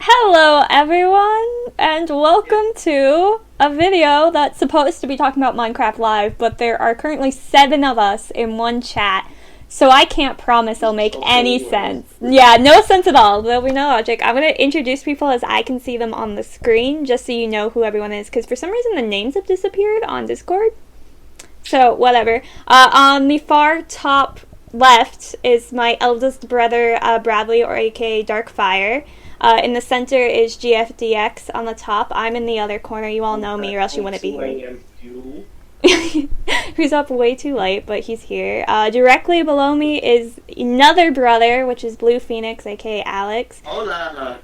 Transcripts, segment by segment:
Hello, everyone, and welcome to a video that's supposed to be talking about Minecraft Live, but there are currently 7 of us in one chat, so I can't promise it'll make any sense. Yeah, no sense at all. There'll be no logic. I'm going to introduce people as I can see them on the screen, just so you know who everyone is, because for some reason the names have disappeared on Discord. So, whatever. On the far top left is my eldest brother, Bradley, or aka Darkfire. In the center is GFDX on the top. I'm in the other corner. You all know me, or else you wouldn't be here. Who's up way too late, but he's here. Directly below me is another brother, which is Blue Phoenix, aka Alex. Hola.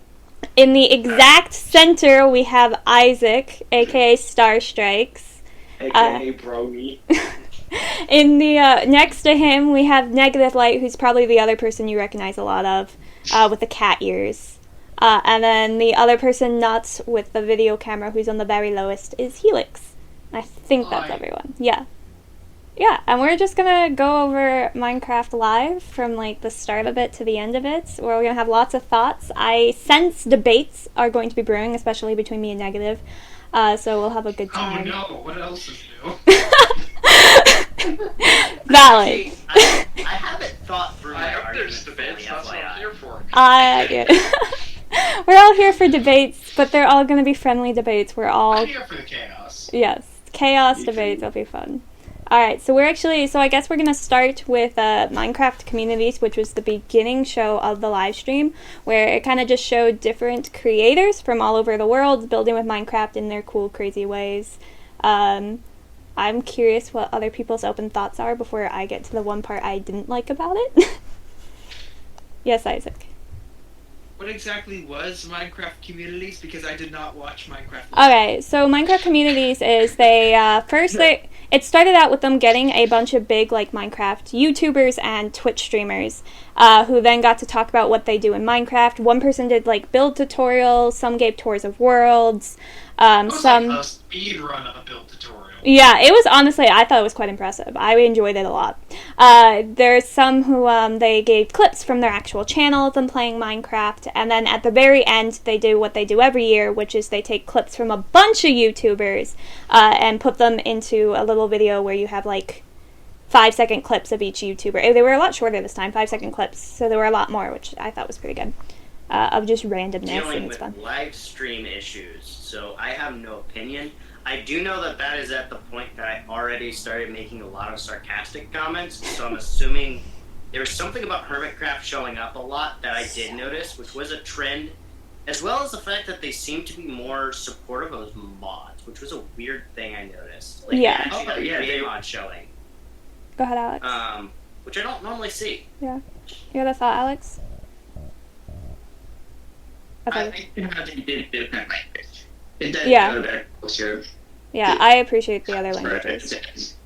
In the exact center, we have Isaac, aka Star Strikes. AKA Brony. In the next to him, we have Negative Light, who's probably the other person you recognize a lot of, with the cat ears. And then the other person not with the video camera, who's on the very lowest, is Helix. I think that's everyone. Yeah. Yeah, and we're just gonna go over Minecraft Live from, like, the start of it to the end of it, where we're gonna have lots of thoughts. I sense debates are going to be brewing, especially between me and Negative, so we'll have a good time. Oh no, what else is new? Valid. I haven't thought through I my hope there's arguments debates, that's what I'm here for. Yeah. We're all here for debates, but they're all going to be friendly debates. We're all... I'm here for the chaos. Yes, chaos debates will be fun. Alright, so I guess we're going to start with Minecraft Communities, which was the beginning show of the live stream, where it kind of just showed different creators from all over the world building with Minecraft in their cool, crazy ways. I'm curious what other people's open thoughts are before I get to the one part I didn't like about it. Yes, Isaac. What exactly was Minecraft Communities? Because I did not watch Minecraft. Okay, so Minecraft Communities is it started out with them getting a bunch of big, like, Minecraft YouTubers and Twitch streamers, who then got to talk about what they do in Minecraft. One person did, like, build tutorials, some gave tours of worlds, some... like a speed run of a build tutorial. Yeah, it was honestly, I thought it was quite impressive. I enjoyed it a lot. There's some who, they gave clips from their actual channel of them playing Minecraft, and then at the very end, they do what they do every year, which is they take clips from a bunch of YouTubers, and put them into a little video where you have, like, 5-second clips of each YouTuber. They were a lot shorter this time, 5-second clips, so there were a lot more, which I thought was pretty good. Of just randomness, and it's fun. dealing with live stream issues, so I have no opinion. I do know that is at the point that I already started making a lot of sarcastic comments, so I'm assuming there was something about Hermitcraft showing up a lot that I did notice, which was a trend, as well as the fact that they seem to be more supportive of mods, which was a weird thing I noticed. Like, Yeah. They actually had a mod showing. Go ahead, Alex. Which I don't normally see. Yeah. You had a thought, Alex? Okay. I think how they did different language. It does Yeah. go there closer. Yeah, I appreciate the other languages.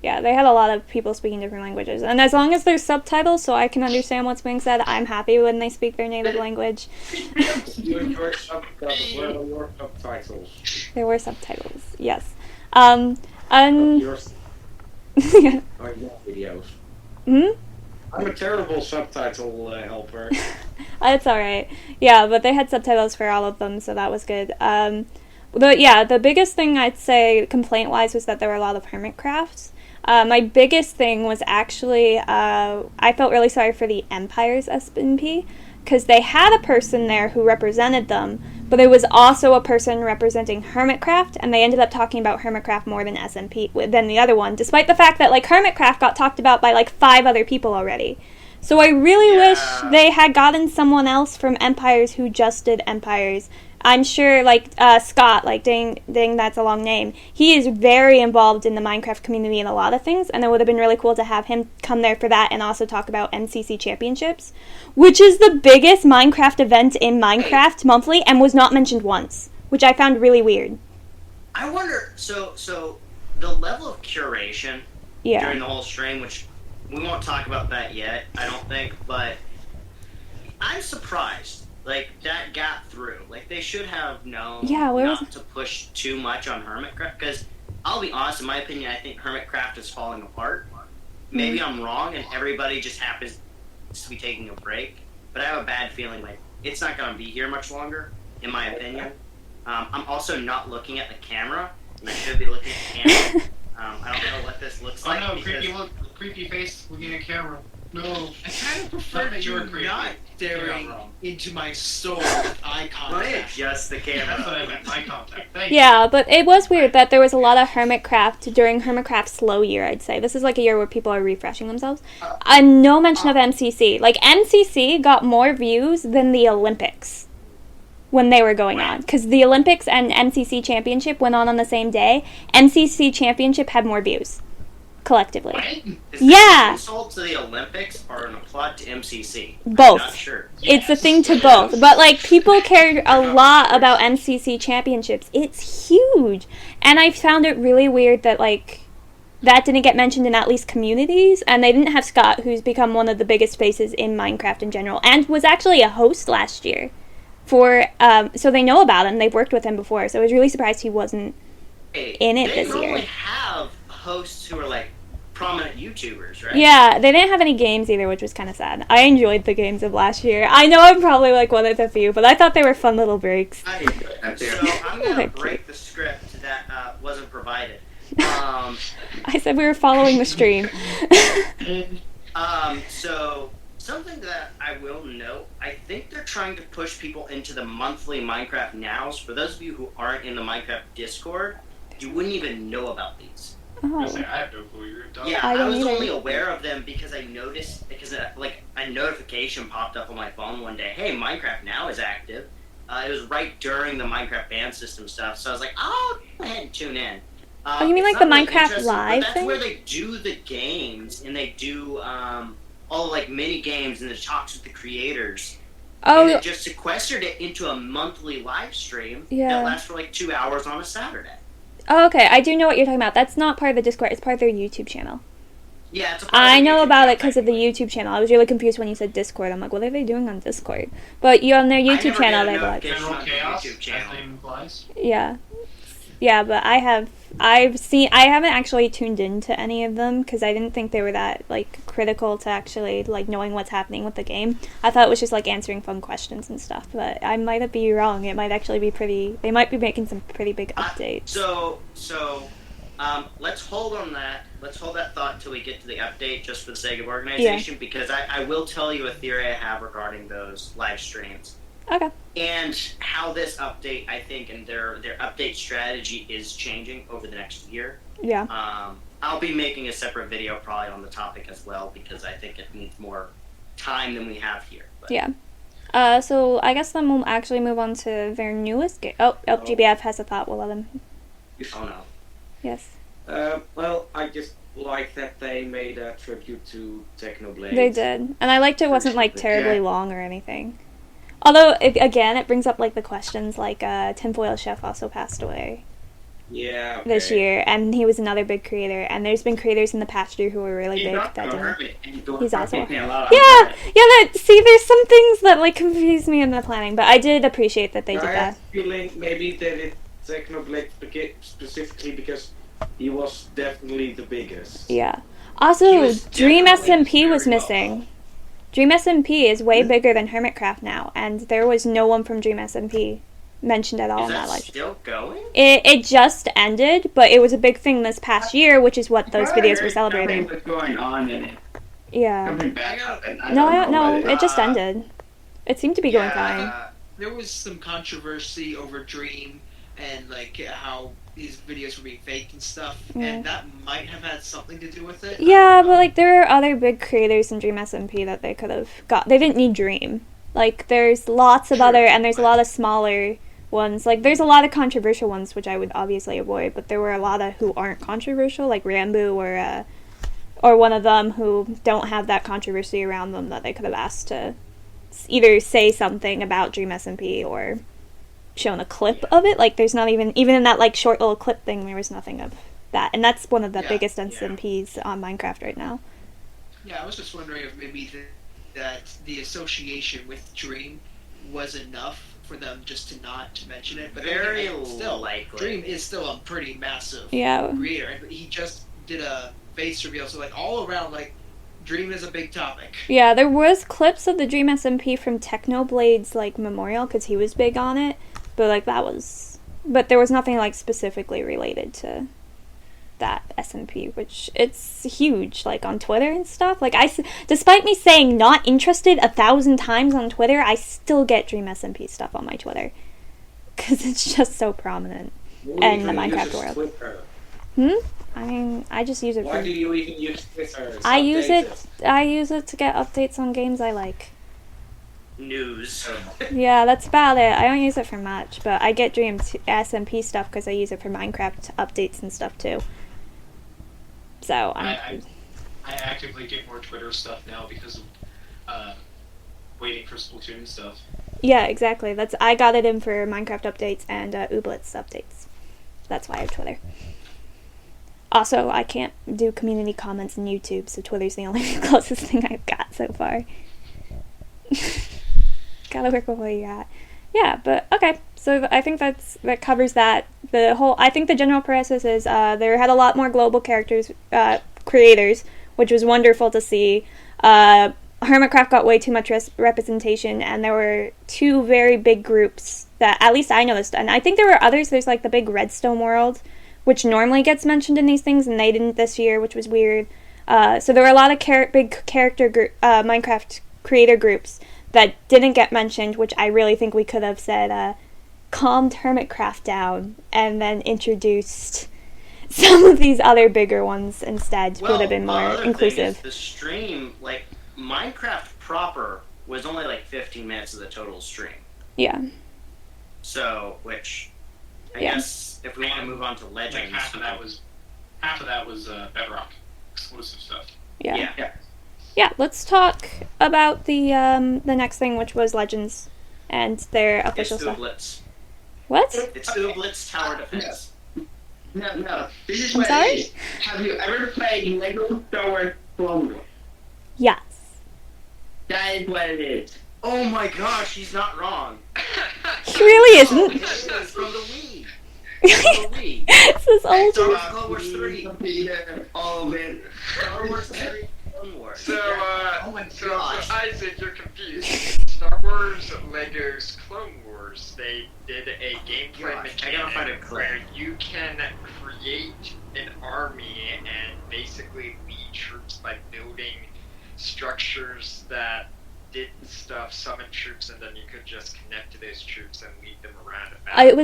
Yeah, they had a lot of people speaking different languages. And as long as there's subtitles so I can understand what's being said, I'm happy when they speak their native language. Your subtitles. There were subtitles, yes. Yeah. Your videos. I'm a terrible subtitle helper. It's alright. Yeah, but they had subtitles for all of them, so that was good. The biggest thing I'd say complaint-wise was that there were a lot of Hermitcrafts. My biggest thing was actually, I felt really sorry for the Empire's SMP, because they had a person there who represented them, but there was also a person representing Hermitcraft, and they ended up talking about Hermitcraft more than than the other one, despite the fact that, like, Hermitcraft got talked about by, like, 5 other people already. So I really wish they had gotten someone else from Empires who just did Empires. I'm sure, like, Scott, like, dang, that's a long name. He is very involved in the Minecraft community in a lot of things, and it would have been really cool to have him come there for that and also talk about MCC Championships, which is the biggest Minecraft event in Minecraft monthly and was not mentioned once, which I found really weird. I wonder, so the level of curation during the whole stream, which we won't talk about that yet, I don't think, but I'm surprised. Like, that got through. Like, they should have known not to push too much on Hermitcraft, because I'll be honest, in my opinion, I think Hermitcraft is falling apart. Maybe I'm wrong, and everybody just happens to be taking a break, but I have a bad feeling, like, it's not going to be here much longer, in my opinion. I'm also not looking at the camera. I should be looking at the camera. I don't know what this looks Oh like. no, because creepy face looking at camera. No. I kind of prefer prefer you you creepy. not staring into my soul with eye Let me contact. adjust the That's what camera. I meant, eye contact. Thank you. Yeah, but it was weird that there was a lot of Hermitcraft during Hermitcraft's slow year, I'd say. This is like a year where people are refreshing themselves. And no mention of MCC. Like, MCC got more views than the Olympics when they were going on. Because the Olympics and MCC Championship went on the same day. MCC Championship had more views, collectively. Is Yeah. this an insult to the Olympics or an applaud to MCC? Both. I'm not sure. It's a thing to both. But, like, people care a lot about MCC championships. It's huge. And I found it really weird that, like, that didn't get mentioned in at least communities. And they didn't have Scott, who's become one of the biggest faces in Minecraft in general. And was actually a host last year. So they know about him. They've worked with him before. So I was really surprised he wasn't in it this They year. normally have hosts who are, like, prominent YouTubers, right? Yeah, they didn't have any games either, which was kind of sad. I enjoyed the games of last year. I know I'm probably like one of the few, but I thought they were fun little breaks. I enjoy that too. So I'm going to Thank you. break the script that wasn't provided. I said we were following the stream. So something that I will note, I think they're trying to push people into the monthly Minecraft Nows. For those of you who aren't in the Minecraft Discord, you wouldn't even know about these. I Oh. have no clue you're talking. Yeah, I I don't was either. only aware of them because I noticed, because like a notification popped up on my phone one day. Hey, Minecraft Now is active. It was right during the Minecraft ban system stuff, so I was like, oh, go ahead and tune in. Oh, you mean It's like the not really Minecraft interesting, but Live that's thing? where they do the games and they do all like mini games and the talks with the creators. And Oh, it just sequestered it into a monthly live stream Yeah. that lasts for like 2 hours on a Saturday. oh, okay. I do know what you're talking about. That's not part of the Discord. It's part of their YouTube channel. Yeah, it's a part of I the know YouTube about channel, it because of the technically. YouTube channel. I was really confused when you said Discord. I'm like, what are they doing on Discord? But you on their I YouTube never channel, get a they like. notification General on the chaos, YouTube as channel. the name implies. Yeah. Yeah, but I haven't actually tuned into any of them because I didn't think they were that, like, critical to actually, like, knowing what's happening with the game. I thought it was just, like, answering fun questions and stuff, but I might be wrong. It might actually be they might be making some pretty big updates. So let's hold on that. Let's hold that thought until we get to the update, just for the sake of organization, because I will tell you a theory I have regarding those live streams Okay. and how this update, I think, and their update strategy is changing over the next year. Yeah. I'll be making a separate video probably on the topic as well because I think it needs more time than we have here. But, Yeah. So I guess then we'll actually move on to their newest game. Oh, GBF has a thought. We'll let him. Oh no. Yes. Well, I just like that they made a tribute to Technoblade. They did. And I liked it wasn't, like, terribly long or anything. Although, it brings up, like, the questions, like, Tinfoil Chef also passed away Yeah. Okay. this year, and he was another big creator, and there's been creators in the past year who were really He's big also that a didn't. hermit, and He's also- a lot of Yeah, there's some things that, like, confuse me in the planning, but I did appreciate that they did I that. have a feeling maybe they did Technoblade specifically because he was definitely the biggest. Yeah. He Also, was Dream definitely SMP was very well missing. Dream SMP is way bigger than Hermitcraft now, and there was no one from Dream SMP mentioned at all Is in that that live. still going? It just ended, but it was a big thing this past year, which is what those videos were celebrating. Something was going on in it. Yeah. Something bad happened. I No, don't know what it just ended. It seemed to be going Yeah, fine. There was some controversy over Dream and like how these videos were being faked and stuff, and that might have had something to do with it. Yeah, but like there are other big creators in Dream SMP that they could have got. They didn't need Dream. Like there's lots of True. other, and there's a lot of smaller ones. Like there's a lot of controversial ones which I would obviously avoid, but there were a lot of who aren't controversial, like Rambo or one of them who don't have that controversy around them that they could have asked to either say something about Dream SMP or shown a clip of it. Like there's not even in that like short little clip thing there was nothing of that, and that's one of the Yeah, biggest yeah. SMPs on Minecraft right now. Yeah, I was just wondering if maybe that the association with Dream was enough for them just to not to mention it. But then Very again, still, likely. Dream is still a pretty massive Yeah. creator, and he just did a face reveal, so like all around, like Dream is a big topic. Yeah, there was clips of the Dream SMP from Technoblade's like memorial because he was big on it, but like but there was nothing like specifically related to that SMP, which it's huge like on Twitter and stuff. Like despite me saying not interested 1,000 times on Twitter, I still get Dream SMP stuff on my Twitter because it's just so prominent in the Minecraft world. Twitter? I mean, I just use it Why for. do you even use Twitter? It's I use outdated. I use it to get updates on games I like. News. Yeah, that's about it. I don't use it for much, but I get Dream SMP stuff because I use it for Minecraft updates and stuff too. So I actively get more Twitter stuff now because of waiting for Splatoon stuff. yeah, exactly. I got it in for Minecraft updates and Ooblets updates. That's why I have Twitter. Also, I can't do community comments on YouTube, so Twitter's the only closest thing I've got so far. Gotta work with what you got. Yeah, but okay. So I think that covers that. I think the general process is there had a lot more global creators, which was wonderful to see. Hermitcraft got way too much representation, and there were 2 very big groups that at least I noticed. And I think there were others. There's like the big Redstone World, which normally gets mentioned in these things, and they didn't this year, which was weird. So there were a lot of big character Minecraft creator groups that didn't get mentioned, which I really think we could have said calmed Hermitcraft down and then introduced some of these other bigger ones instead. Would have been more inclusive. The stream, like Minecraft proper, was only like 15 minutes of the total stream. Yeah. So, which I Yeah. guess if we want to move on to Like Legends, half of that was Bedrock exclusive stuff. Yeah. yeah. Yeah, let's talk about the next thing, which was Legends and their It's official stuff. Ooblets. What? It's Ooblets Tower Defense. No. This is I'm what sorry? it is. Have you ever played Lego Star Wars Clone Wars? Yes. That is what it is. Oh my gosh, he's not wrong. He really Oh, isn't. it's from the Wii. From the Wii. This is old. Star Wars Clone Wars 3. Peter, all of it. Star Wars 3 Clone Wars. So, Oh my so gosh. Isaac, you're confused. Star Wars Legos Clone Wars, they did a gameplay Gosh, I gotta find a mechanic clip. where you can create an army and basically lead troops by building structures that did stuff, summon troops, and then you could just connect to those troops and lead them around. It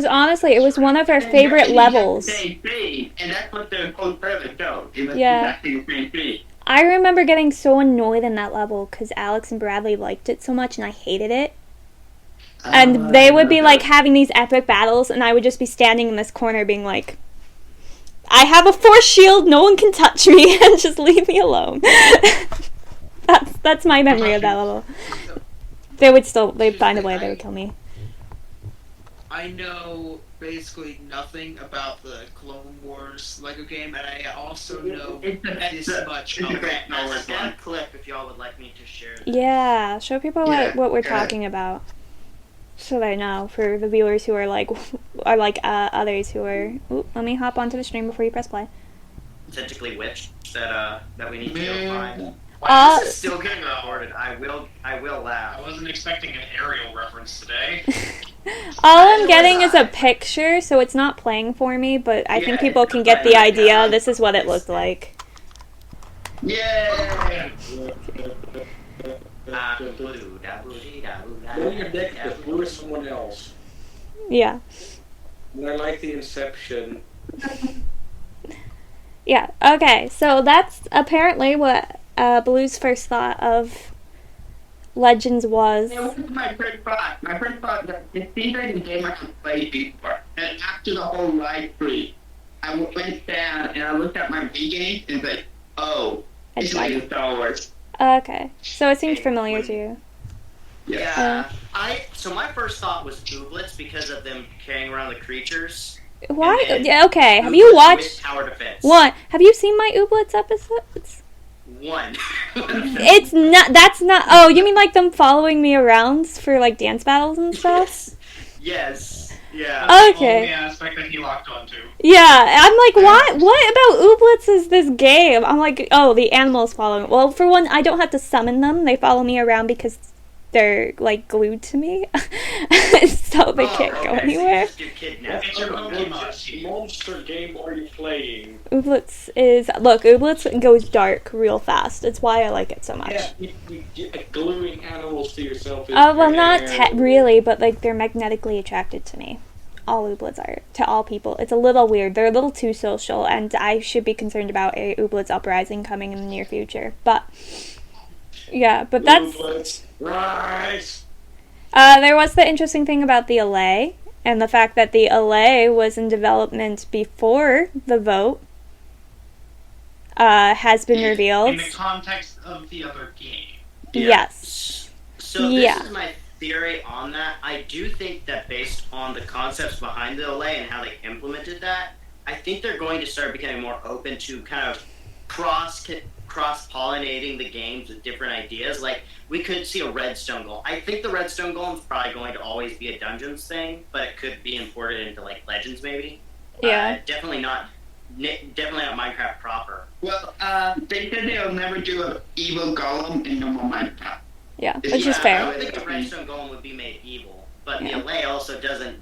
was one of our favorite levels. Same thing, and that's what the whole trailer showed. It was Yeah. exactly the same thing. I remember getting so annoyed in that level because Alex and Bradley liked it so much and I hated it. And they would be like having these epic battles and I would just be standing in this corner being like, I have a force shield, no one can touch me, and just leave me alone. That's my memory of that level. They'd find a way, they would kill me. I know basically nothing about the Clone Wars Lego game, and I also know It's the best. this much It's the of best Star Wars That's one one. clip if y'all would like me to share. Yeah, show people Yeah, what we're go ahead. talking about. So they know, for the viewers who are like others who are... Ooh, let me hop onto the stream before you press play. Authentically which that we need to go find. Uh, This is still getting recorded. I will I laugh. wasn't expecting an aerial reference today. All I'm getting is a picture, so it's not playing for me, but I think Yeah, people can get the idea. This is what it looked like. Yay! When you're negative, blue is someone else. Yeah. And I like the Inception. Yeah, okay, so that's apparently what Blue's first thought of Legends was. It was my first thought. My first thought that it seems like a game I have played before. And after the whole live stream, I went down and I looked at my V games and was like, oh, it's like a Star Wars. Okay, so it seemed familiar to you. Yeah. So my first thought was Ooblets because of them carrying around the creatures. Why? And then Yeah, okay, have Ooblets you with watched... Tower Defense? What? Have you seen my Ooblets episodes? One. It's not... That's not... Oh, you mean like them following me around for like dance battles and stuff? Yes. Yeah. That's Okay. the only aspect that he locked onto. Yeah, I'm like, what about Ooblets is this game? I'm like, oh, the animals follow me. Well, for one, I don't have to summon them. They follow me around because they're, like, glued to me. So they can't go okay, anywhere. So you just get kidnapped. It's your Okay. Pokemon. Which monster game are you playing? Ooblets is... Look, Ooblets goes dark real fast. It's why I like it so much. Yeah, you get gluing animals to yourself. Is Well, not rare. really, but, like, they're magnetically attracted to me. All Ooblets are. To all people. It's a little weird. They're a little too social, and I should be concerned about a Ooblets uprising coming in the near future. But... Yeah, but that's... Ooblets, rise! There was the interesting thing about the LA, and the fact that the LA was in development before the vote has been revealed. In the context of the other game. Yes. So Yeah. this is my theory on that. I do think that based on the concepts behind the LA and how they implemented that, I think they're going to start becoming more open to kind of cross-pollinating the games with different ideas. Like, we could see a Redstone Golem. I think the Redstone Golem is probably going to always be a Dungeons thing, but it could be imported into, like, Legends, maybe. Yeah. Definitely not Minecraft proper. Well, they said they'll never do an evil golem in normal Minecraft. Yeah, Yeah, which is I fair. would think the Redstone Golem would be made evil, but Yeah. the LA also doesn't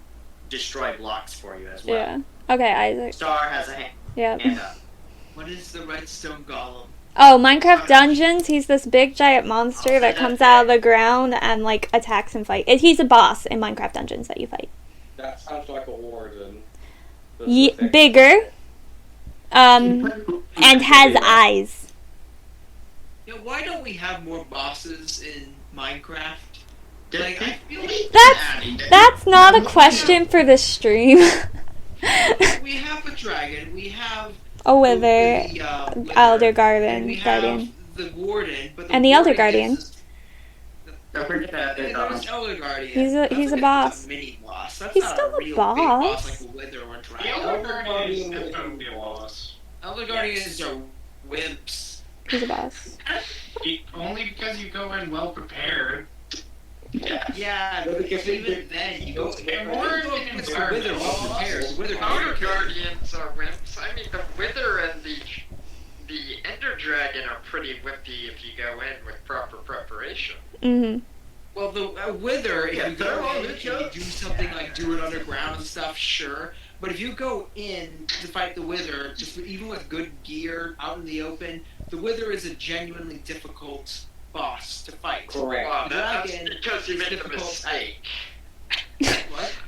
destroy blocks for you as well. Yeah. Okay, Isaac. Star has a hand Yeah. up. What is the Redstone Golem? Oh, Minecraft Dungeons, he's this big giant monster that comes out of the ground and, like, attacks and fights. He's a boss in Minecraft Dungeons that you fight. That sounds like a warden. That's the thing. Bigger, and has eyes. You know, why don't we have more bosses in Minecraft? Like, I feel like That's not a question for the stream. we have a dragon, we have A wither, the, Elder and Guardian, we have Guardian. the Warden, but And the Elder Warden Guardian. gets us- Don't forget that Yeah, there's there's Elder Guardian. He's a- Don't he's a forget boss. that's mini boss. That's He's not still a a real big boss. boss like a wither or a The dragon. Elder Guardian is going to be a boss. Elder Guardians are wimps. He's a boss. Only because you go in well prepared. Yeah, But because they even did- then, you go And more more against the wither environmental well prepared. The wither Outer can Guardians are wimps. I mean, the Wither and the Ender Dragon are pretty wimpy if you go in with proper preparation. Mm-hmm. Well, the wither, if Yeah, you go they're all in good and jokes. you do something like do it underground and stuff, sure. But if you go in to fight the wither, just even with good gear out in the open, the wither is a genuinely difficult boss to fight. Correct. Well, that's Dragon because you is made the difficult. mistake.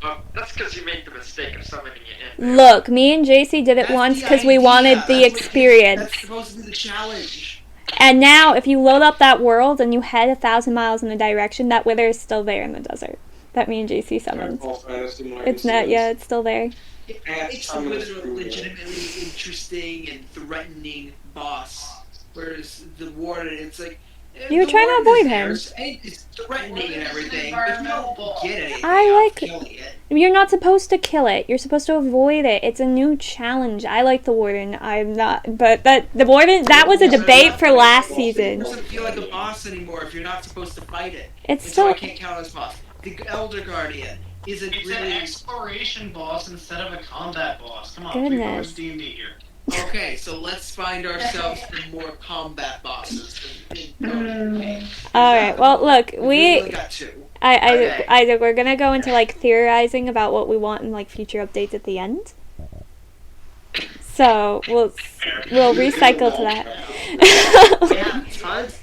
What? That's because you made the mistake of summoning it in. Look, me and JC did it That's once the because we idea. wanted the That's what it is. experience. That's supposed to be the challenge. And now, if you load up that world and you head 1,000 miles in a direction, that wither is still there in the desert. That me and JC summoned. Final Fantasy It's not, yeah, it's still there. It That's makes the coming wither a through, yeah. legitimately interesting and threatening boss. Whereas the warden, it's like You were the trying to warden is avoid there, him. It's threatening and everything, but you don't get anything I out like- of killing it. You're not supposed to kill it. You're supposed to avoid it. It's a new challenge. I like the warden. I'm not, but the warden, that was a debate for last It season. doesn't feel like a boss anymore if you're not supposed to fight it. It's And so I still, can't count as boss. The Elder Guardian isn't It's really an exploration boss instead of a combat boss. Come on, Goodness. we D&D here. okay. So let's find ourselves some more combat bosses. Okay. alright, well look, We only we, got two. Okay. Isaac, we're gonna go into like theorizing about what we want in like future updates at the end. So we'll recycle to that. We have tons.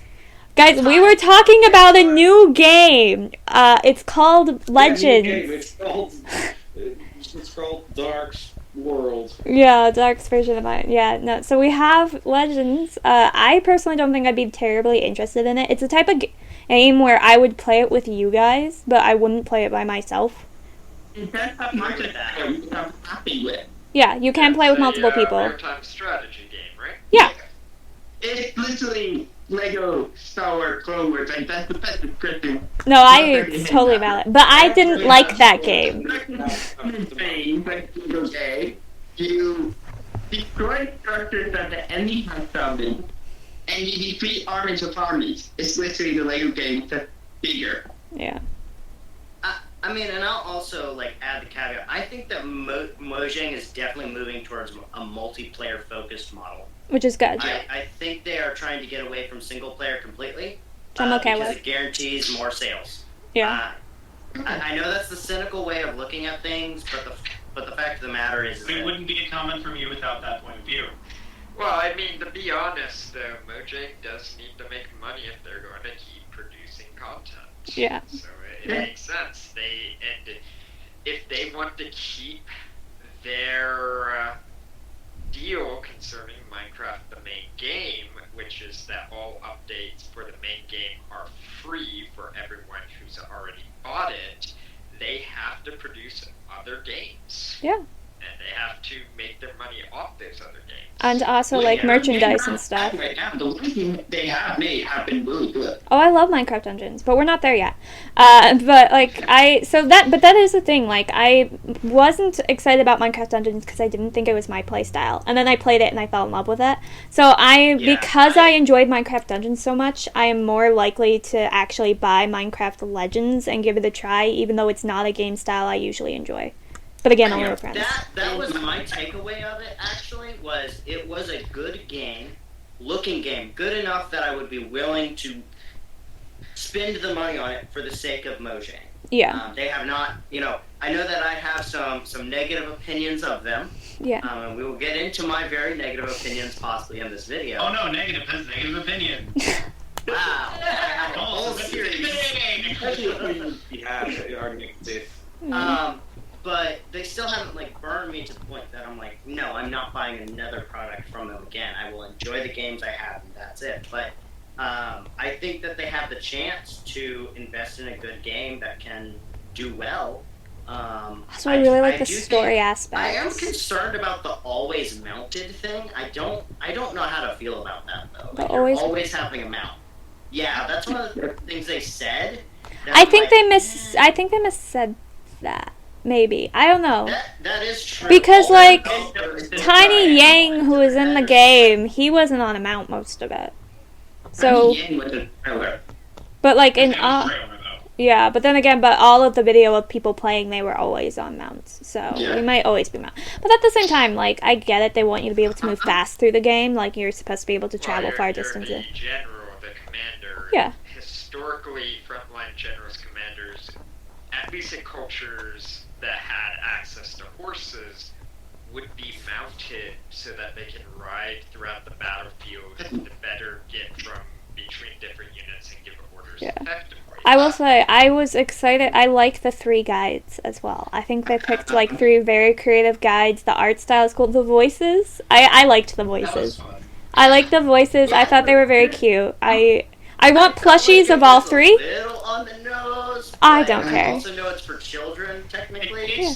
Guys, we were talking about a new game. It's called Legends. It's called Dark's World. Yeah, Dark's version of mine. Yeah, no. So we have Legends. I personally don't think I'd be terribly interested in it. It's a type of game where I would play it with you guys, but I wouldn't play it by myself. It does have much of that I'm happy with. Yeah, you can play with multiple people. Real-time strategy game, right? Yeah. It's literally Lego Star Wars Clone Wars, and that's the best description. No, it's totally valid. But I didn't like that game. Thing, but Lego game, you destroy structures that the enemy has summoned, and you defeat armies of armies. It's literally the Lego game, just bigger. Yeah. I mean, and I'll also like add the caveat. I think that Mojang is definitely moving towards a multiplayer focused model. Which is good. I think they are trying to get away from single player completely. Which I'm okay because with. it guarantees more sales. Yeah. I know that's the cynical way of looking at things, but the fact of the matter is It wouldn't be a comment from you without that point of view. Well, I mean, to be honest, though, Mojang does need to make money if they're going to keep producing content. Yeah. So it makes sense. And if they want to keep their deal concerning Minecraft, the main game, which is that all updates for the main game are free for everyone who's already bought it, they have to produce other games. Yeah. And they have to make their money off those other games. And also like merchandise and stuff. Right now, the ones they have made have been really good. Oh, I love Minecraft Dungeons, but we're not there yet. But like but that is the thing. Like I wasn't excited about Minecraft Dungeons because I didn't think it was my playstyle, and then I played it and I fell in love with it. So because I enjoyed Minecraft Dungeons so much, I am more likely to actually buy Minecraft Legends and give it a try, even though it's not a game style I usually enjoy. But again, only with friends. That was my takeaway of it, actually, was it was a good game, looking game, good enough that I would be willing to spend the money on it for the sake of Mojang. Yeah. They have not, I know that I have some negative opinions of them. Yeah. And we will get into my very negative opinions possibly in this video. Oh no, negative. That's negative opinion. Wow. I have a whole series. Especially opinions we have that are negative. But they still haven't burned me to the point that I'm like, no, I'm not buying another product from them again. I will enjoy the games I have, and that's it. But I think that they have the chance to invest in a good game that can do well. So I really like the story aspect. I am concerned about the always mounted thing. I don't know how to feel about that though. You're always having a mount. Yeah, that's one of the things they said. I think they missaid that. Maybe. I don't know. That is true. Because, Tiny Yang, who was in the game, he wasn't on a mount most of it. So... But, yeah, but then again, all of the video of people playing, they were always on mounts. So, we might always be mounted. But at the same time, I get it. They want you to be able to move fast through the game. You're supposed to be able to travel far distances. The general, the commander. Yeah. Historically, frontline generals, commanders, at least in cultures that had access to horses, would be mounted so that they can ride throughout the battlefield to better get from between different units and give orders effectively. I will say, I was excited. I like the 3 guides as well. I think they picked 3 very creative guides. The art style is cool. The voices, I liked the voices. I liked the voices. I thought they were very cute. I want plushies of all 3. Little on the nose, I don't care. I also know it's for children, technically.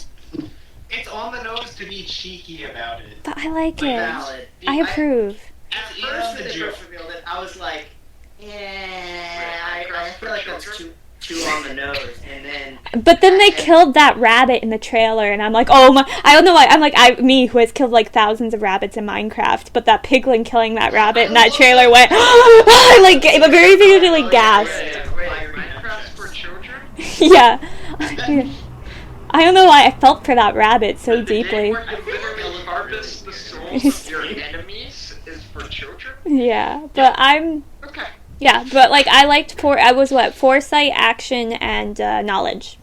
It's on the nose to be cheeky about it. But I like it. Valid. I approve. At first, when they first revealed it, I was like, I feel like that's too on the nose. And then... But then they killed that rabbit in the trailer, and I'm like, oh my... I don't know why. I'm like, me, who has killed thousands of rabbits in Minecraft, but that piglin killing that rabbit in that trailer went... I gave a very vividly gasped. Minecraft's for children? Yeah. I don't know why I felt for that rabbit so deeply. Literally harvest the souls of your enemies is for children? Yeah, but I'm... Okay. Yeah, but I liked foresight, action, and knowledge.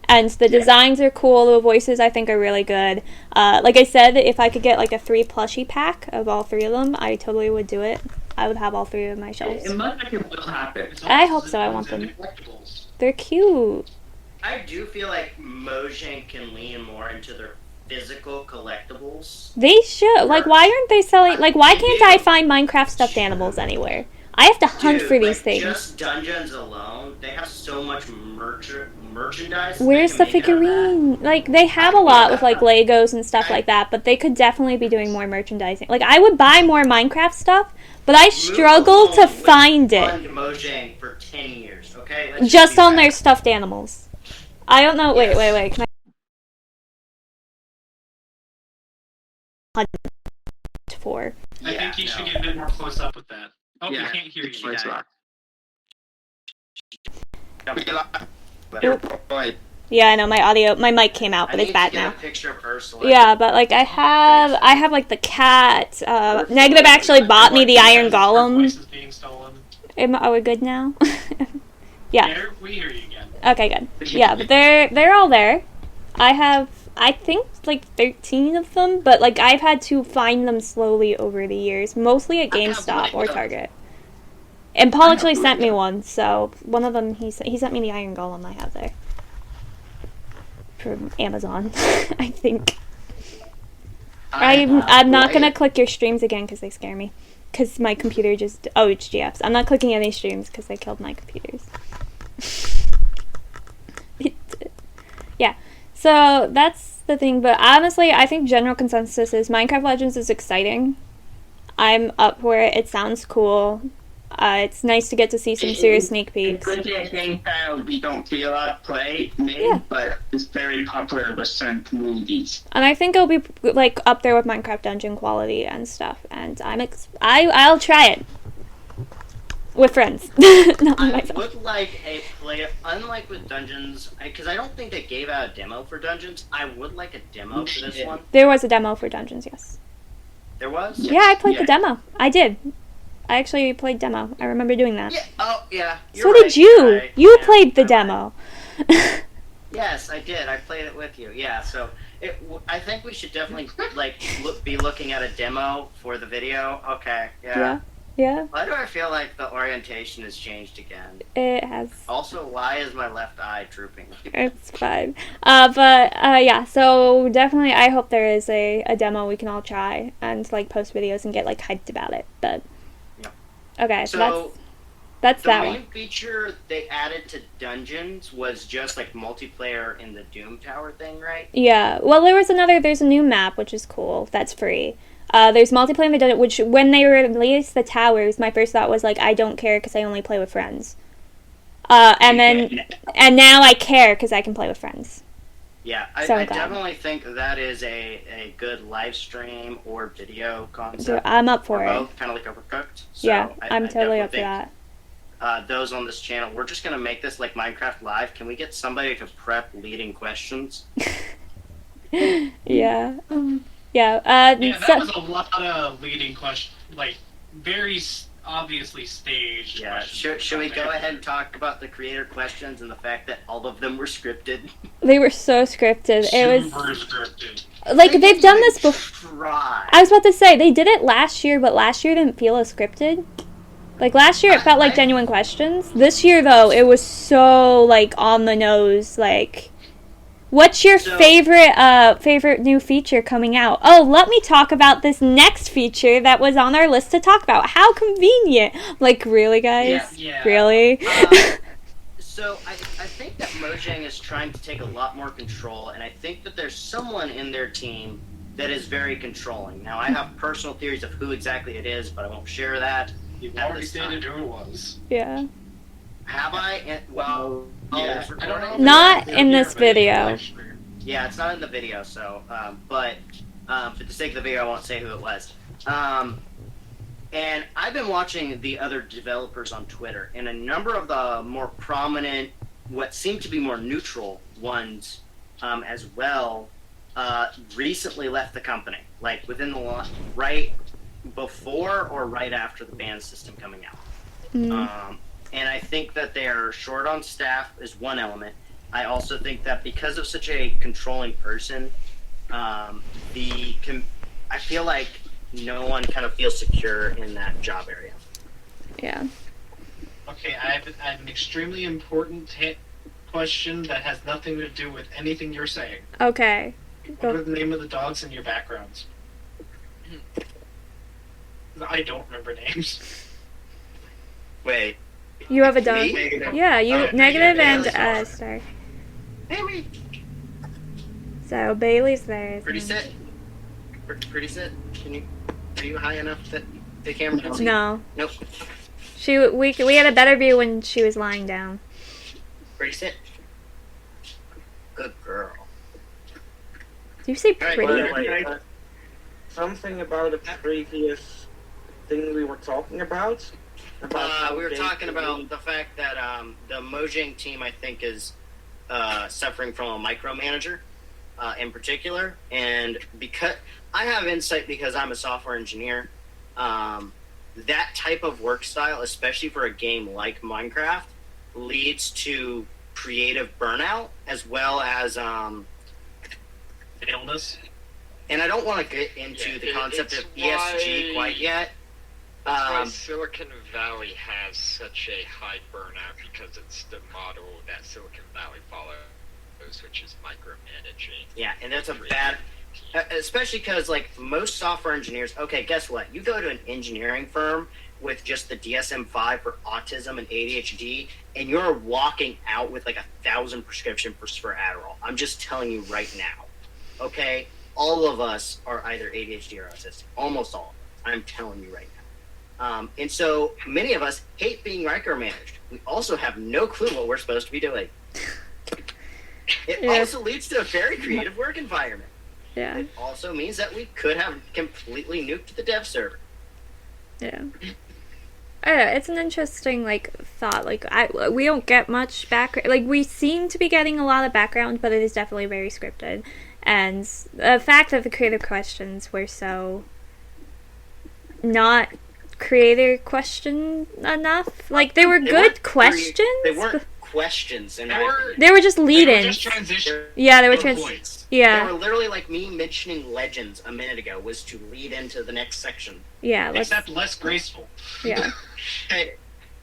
And the designs are cool, the voices I think are really good. Like I said, if I could get a 3 plushie pack of all 3 of them, I totally would do it. I would have all 3 of my shelves. It must will happen. I hope so, I want them. They're cute. I do feel like Mojang can lean more into their physical collectibles. They should. Why aren't they selling... why can't I find Minecraft stuffed animals anywhere? I have to hunt for these things. Just dungeons alone, they have so much merchandise. Where's the figurine? They have a lot with Legos and stuff like that, but they could definitely be doing more merchandising. I would buy more Minecraft stuff, but I struggle to find it. Mojang for 10 years, okay? Just on their stuffed animals. I don't know. Wait. Can I? I think you should get a bit more close up with that. Oh, we can't hear you. Yeah, I know my mic came out, I but need it's to bad get now. a picture of Ursula. Yeah, but like I have like the cat. Negative actually bought me the Iron Her Golem. voice is being stolen. Are we good now? Yeah. Yeah, we hear you again. Okay, good. Yeah, but they're all there. I think like 13 of them, but like I've had to find them slowly over the years, mostly at I have GameStop or like Target. And Paul actually sent me one, so one of them he sent me the Iron Golem I have there from Amazon, I think. I'm not gonna click your streams again because they scare me. Because my computer just it's GFs. I'm not clicking any streams because they killed my computers. Yeah. So that's the thing, but honestly, I think general consensus is Minecraft Legends is exciting. I'm up for it. It sounds cool. It's nice to get to see some serious sneak peeks. It's a game style we don't see a lot play made, Yeah. but it's very popular with certain communities. And I think it'll be like up there with Minecraft dungeon quality and stuff. And I'll try it with friends. Not by I myself. would like a play, unlike with Dungeons, because I don't think they gave out a demo for Dungeons. I would like a demo for this one. There was a demo for dungeons, yes. There was? Yeah, I played the Yeah. demo. I did. I actually played demo. I remember doing that. Yeah. Oh, yeah. So You're did right, you. you're right. You Yeah, played the you're right. demo. Yes, I did. I played it with you. Yeah. So I think we should definitely be looking at a demo for the video. Okay. Yeah. Yeah, Why do I feel like the orientation has changed again? it has. Also, why is my left eye drooping? It's fine. Yeah, so definitely I hope there is a demo we can all try and like post videos and get like hyped about it. But Yeah. okay, so So that's the that main one. feature they added to Dungeons was just like multiplayer in the Doom Tower thing, right? Yeah. Well, there's a new map which is cool. That's free. There's multiplayer in the dungeon, which when they released the towers, my first thought was like, I don't care because I only play with friends. And now I care because I can play with friends. Yeah, I So glad. definitely think that is a good live stream or video So concept. I'm up for Or it. both, kind of like Overcooked. So Yeah, I I'm totally definitely up for think, that. Those on this channel, we're just gonna make this like Minecraft Live. Can we get somebody to prep leading questions? Yeah. Yeah. Yeah, that So, was a lot of leading question, like very obviously staged. Yeah. questions. Should we go ahead and talk about the creator questions and the fact that all of them were scripted? they were so scripted. It Super was scripted. like they've done this before. Try. I was about to say they did it last year, but last year didn't feel as scripted. Like last year, it felt like genuine questions. This year, though, it was so like on the nose. Like, what's your So- favorite new feature coming out? Oh, let me talk about this next feature that was on our list to talk about. How convenient! Like, really, guys? Yeah. Really? So I think that Mojang is trying to take a lot more control, and I think that there's someone in their team that is very controlling. Now, I have personal theories of who exactly it is, but I won't share that. You've At already this stated time. who it was. Yeah. Have I? Well, Yeah, it's I don't know. if Not they're in here, this but it's video. live stream. Yeah, it's not in the video, so, but for the sake of the video, I won't say who it was. And I've been watching the other developers on Twitter, and a number of the more prominent, what seem to be more neutral ones as well, recently left the company. Like within the right before or right after the ban system coming out. And I think that they're short on staff is one element. I also think that because of such a controlling person, I feel like no one kind of feels secure in that job area. Yeah. Okay, I have an extremely important question that has nothing to do with anything you're saying. Okay. What are the name of the dogs in your backgrounds? I don't remember names. Wait. You have a dog. Me? Yeah, you Oh, negative yeah, and Star. Bailey. So Bailey's there. Pretty sit. Pretty sit. Are you high enough that the camera can see? No. Nope. We had a better view when she was lying down. Pretty sit. Good girl. Do you say Alright, pretty? well, Something about the previous thing we were talking about. We were talking about the fact that the Mojang team, I think, is suffering from a micromanager in particular, and because I have insight because I'm a software engineer, that type of work style, especially for a game like Minecraft, leads to creative burnout as well as Illness. and I don't want to get into the concept it's of ESG why- quite yet. That's why Silicon Valley has such a high burnout, because it's the model that Silicon Valley follows, which is micromanaging. Yeah, and that's a bad, especially because like most software engineers. Okay, guess what? You go to an engineering firm with just the DSM-5 for autism and ADHD, and you're walking out with like 1,000 prescriptions for Adderall. I'm just telling you right now. Okay, all of us are either ADHD or autistic. Almost all. I'm telling you right now. And so many of us hate being micromanaged. We also have no clue what we're supposed to be doing. It also leads to a very creative work environment. Yeah. It also means that we could have completely nuked the dev server. Yeah. I don't know, it's an interesting, like, thought. Like, we don't get much background. Like, we seem to be getting a lot of background, but it is definitely very scripted. And the fact that the creative questions were so not creator question enough. Like, they were good questions. They weren't questions, and They were just They were lead-ins. just transition Yeah, they were points. They Yeah, were literally like me mentioning Legends a minute ago was to lead into the next section. yeah, let's, Except less graceful. yeah, Hey,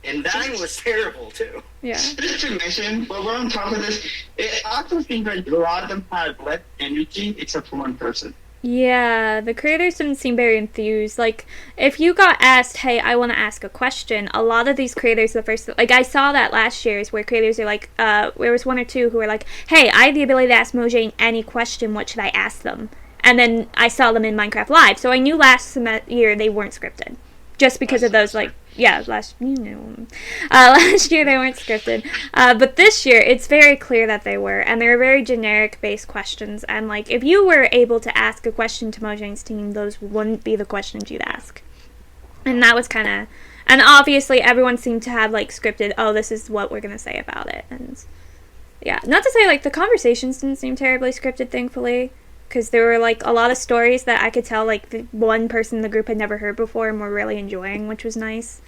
and that was terrible too. yeah. Just to mention, while we're on top of this, it also seems like a lot of them had less energy except for one person. Yeah, the creators didn't seem very enthused. Like, if you got asked, hey, I want to ask a question, a lot of these creators, the first, like, I saw that last year's where creators are like, there was one or two who were like, hey, I have the ability to ask Mojang any question, what should I ask them? And then I saw them in Minecraft Live, so I knew last year they weren't scripted. Just because of those, like, yeah, last year they weren't scripted. But this year, it's very clear that they were, and they were very generic-based questions, and, like, if you were able to ask a question to Mojang's team, those wouldn't be the questions you'd ask. And that was kind of, and obviously everyone seemed to have, like, scripted, oh, this is what we're going to say about it, and, yeah. Not to say, like, the conversations didn't seem terribly scripted, thankfully, because there were, like, a lot of stories that I could tell, like, the one person in the group had never heard before and were really enjoying, which was nice.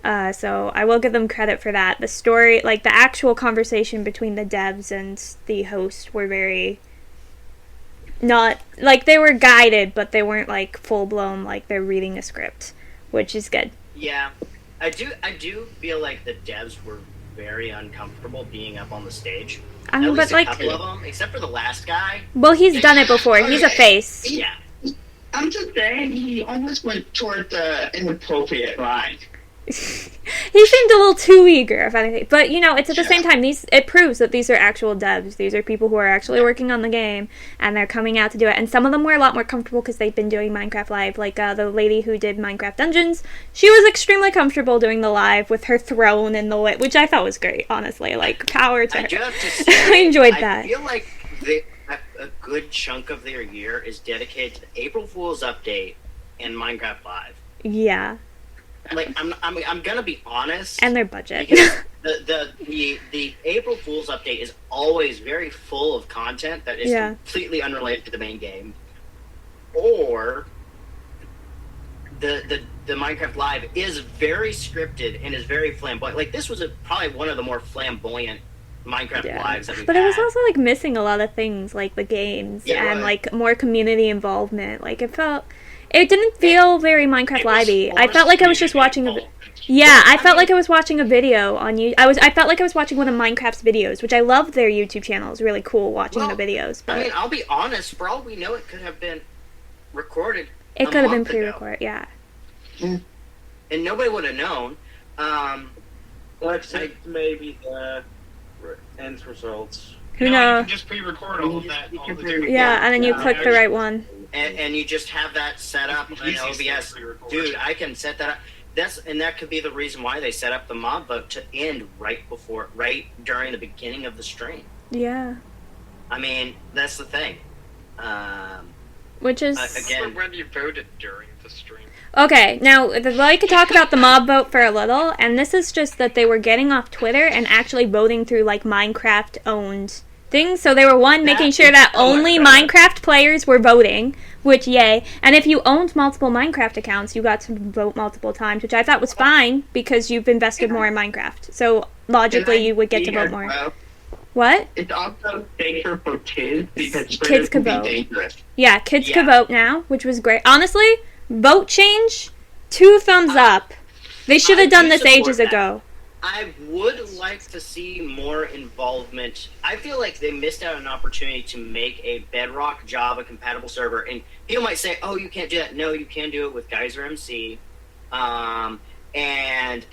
So I will give them credit for that. The story, like, the actual conversation between the devs and the host were very not, like, they were guided, but they weren't, like, full-blown, like, they're reading a script, which is good. Yeah, I do feel like the devs were very uncomfortable being up on the stage. At But, least a like, couple of them, except for the last guy. well, he's done it before. He's a face. Yeah. I'm just saying, he almost went toward the inappropriate line. He seemed a little too eager, if anything. But, you know, it's at the same time, it proves that these are actual devs. These are people who are actually working on the game, and they're coming out to do it. And some of them were a lot more comfortable because they've been doing Minecraft Live. Like, the lady who did Minecraft Dungeons, she was extremely comfortable doing the live with her throne and the which I thought was great, honestly. Like, power to I her. do have to say, I enjoyed that. I feel like a good chunk of their year is dedicated to the April Fool's update and Minecraft Live. Yeah. Like, I'm gonna be honest. And their budget. Because the April Fool's update is always very full of content that is completely unrelated to the main game, or the Minecraft Live is very scripted and is very flamboyant. Like, this was probably one of the more flamboyant Minecraft Lives that we've But it was had. also, like, missing a lot of things, like the games and, like, more community involvement. Like, it didn't feel very Minecraft Live-y. I felt like I was just watching I felt like I was watching a video on YouTube. I felt like I was watching one of Minecraft's videos, which I love their YouTube channel. It's really cool watching the videos. But I mean, I'll be honest. For all we know, it could have been recorded. it could have been month ago, pre-recorded, yeah. and nobody would have known. Let's say maybe the end results. Who You knows? can just pre-record all of that. All the different Yeah, and then you click the right one. And you just have that set up in OBS. Dude, I can set that up. That could be the reason why they set up the mob vote to end right during the beginning of the stream. Yeah. I mean, that's the thing. which is Again. When you voted during the stream. okay. Now, I'd like to talk about the mob vote for a little, and this is just that they were getting off Twitter and actually voting through like Minecraft-owned things. So they were making sure that only Minecraft players were voting, which yay. And if you owned multiple Minecraft accounts, you got to vote multiple times, which I thought was fine because you've invested more in Minecraft. So logically, you would get to vote more. What? It's also safer for kids because Kids Twitter could can vote. be dangerous. Yeah, kids Yeah. could vote now, which was great. Honestly, vote change, 2 thumbs up. They should I have done do this support ages that. ago. I would like to see more involvement. I feel like they missed out on an opportunity to make a Bedrock Java compatible server. And people might say, "Oh, you can't do that." No, you can do it with Geyser MC. And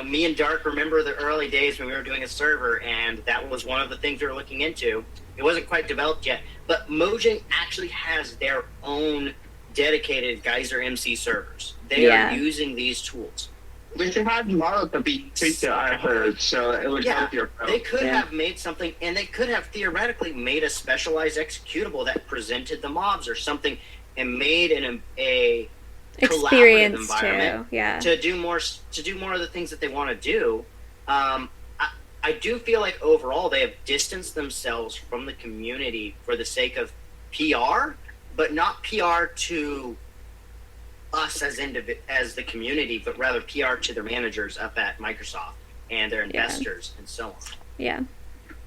me and Dark remember the early days when we were doing a server, and that was one of the things we were looking into. It wasn't quite developed yet, but Mojang actually has their own dedicated Geyser MC servers. They Yeah. are using these tools. We should have models to be treated, I heard, so it would Yeah, help your they could have made something, and they could have theoretically made a specialized executable that presented the mobs or something, and made a collaborative Experience environment too, yeah. to do more of the things that they want to do. I do feel like overall they have distanced themselves from the community for the sake of PR, but not PR to us as the community, but rather PR to their managers up at Microsoft and their investors and so on. Yeah.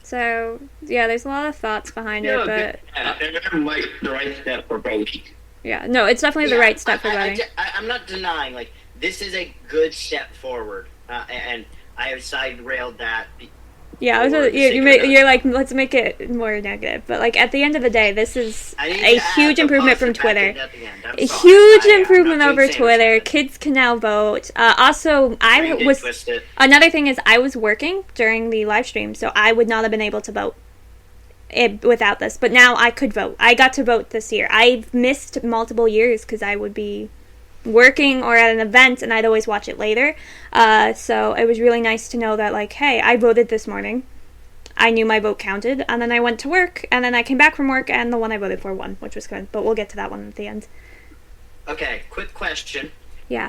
So, yeah, there's a lot of thoughts behind it, but they're like the right step for voting. yeah, no, it's definitely the right step for I, voting. I'm not denying, like, this is a good step forward, and I have side-railed that. Yeah, I was, for the sake of you're like, let's make it more negative. But, like, at the end of the day, this is I need a to add huge the improvement from positive back Twitter. end at the end. I'm A sorry. huge I'm improvement not over doing Twitter. Sanders. Kids can now vote. Also, I Screen did was... twist it. Another thing is I was working during the live stream, so I would not have been able to vote without this. But now I could vote. I got to vote this year. I've missed multiple years because I would be working or at an event, and I'd always watch it later. So it was really nice to know that, like, hey, I voted this morning. I knew my vote counted, and then I went to work, and then I came back from work, and the one I voted for won, which was good. But we'll get to that one at the end. Okay, quick question. Yeah.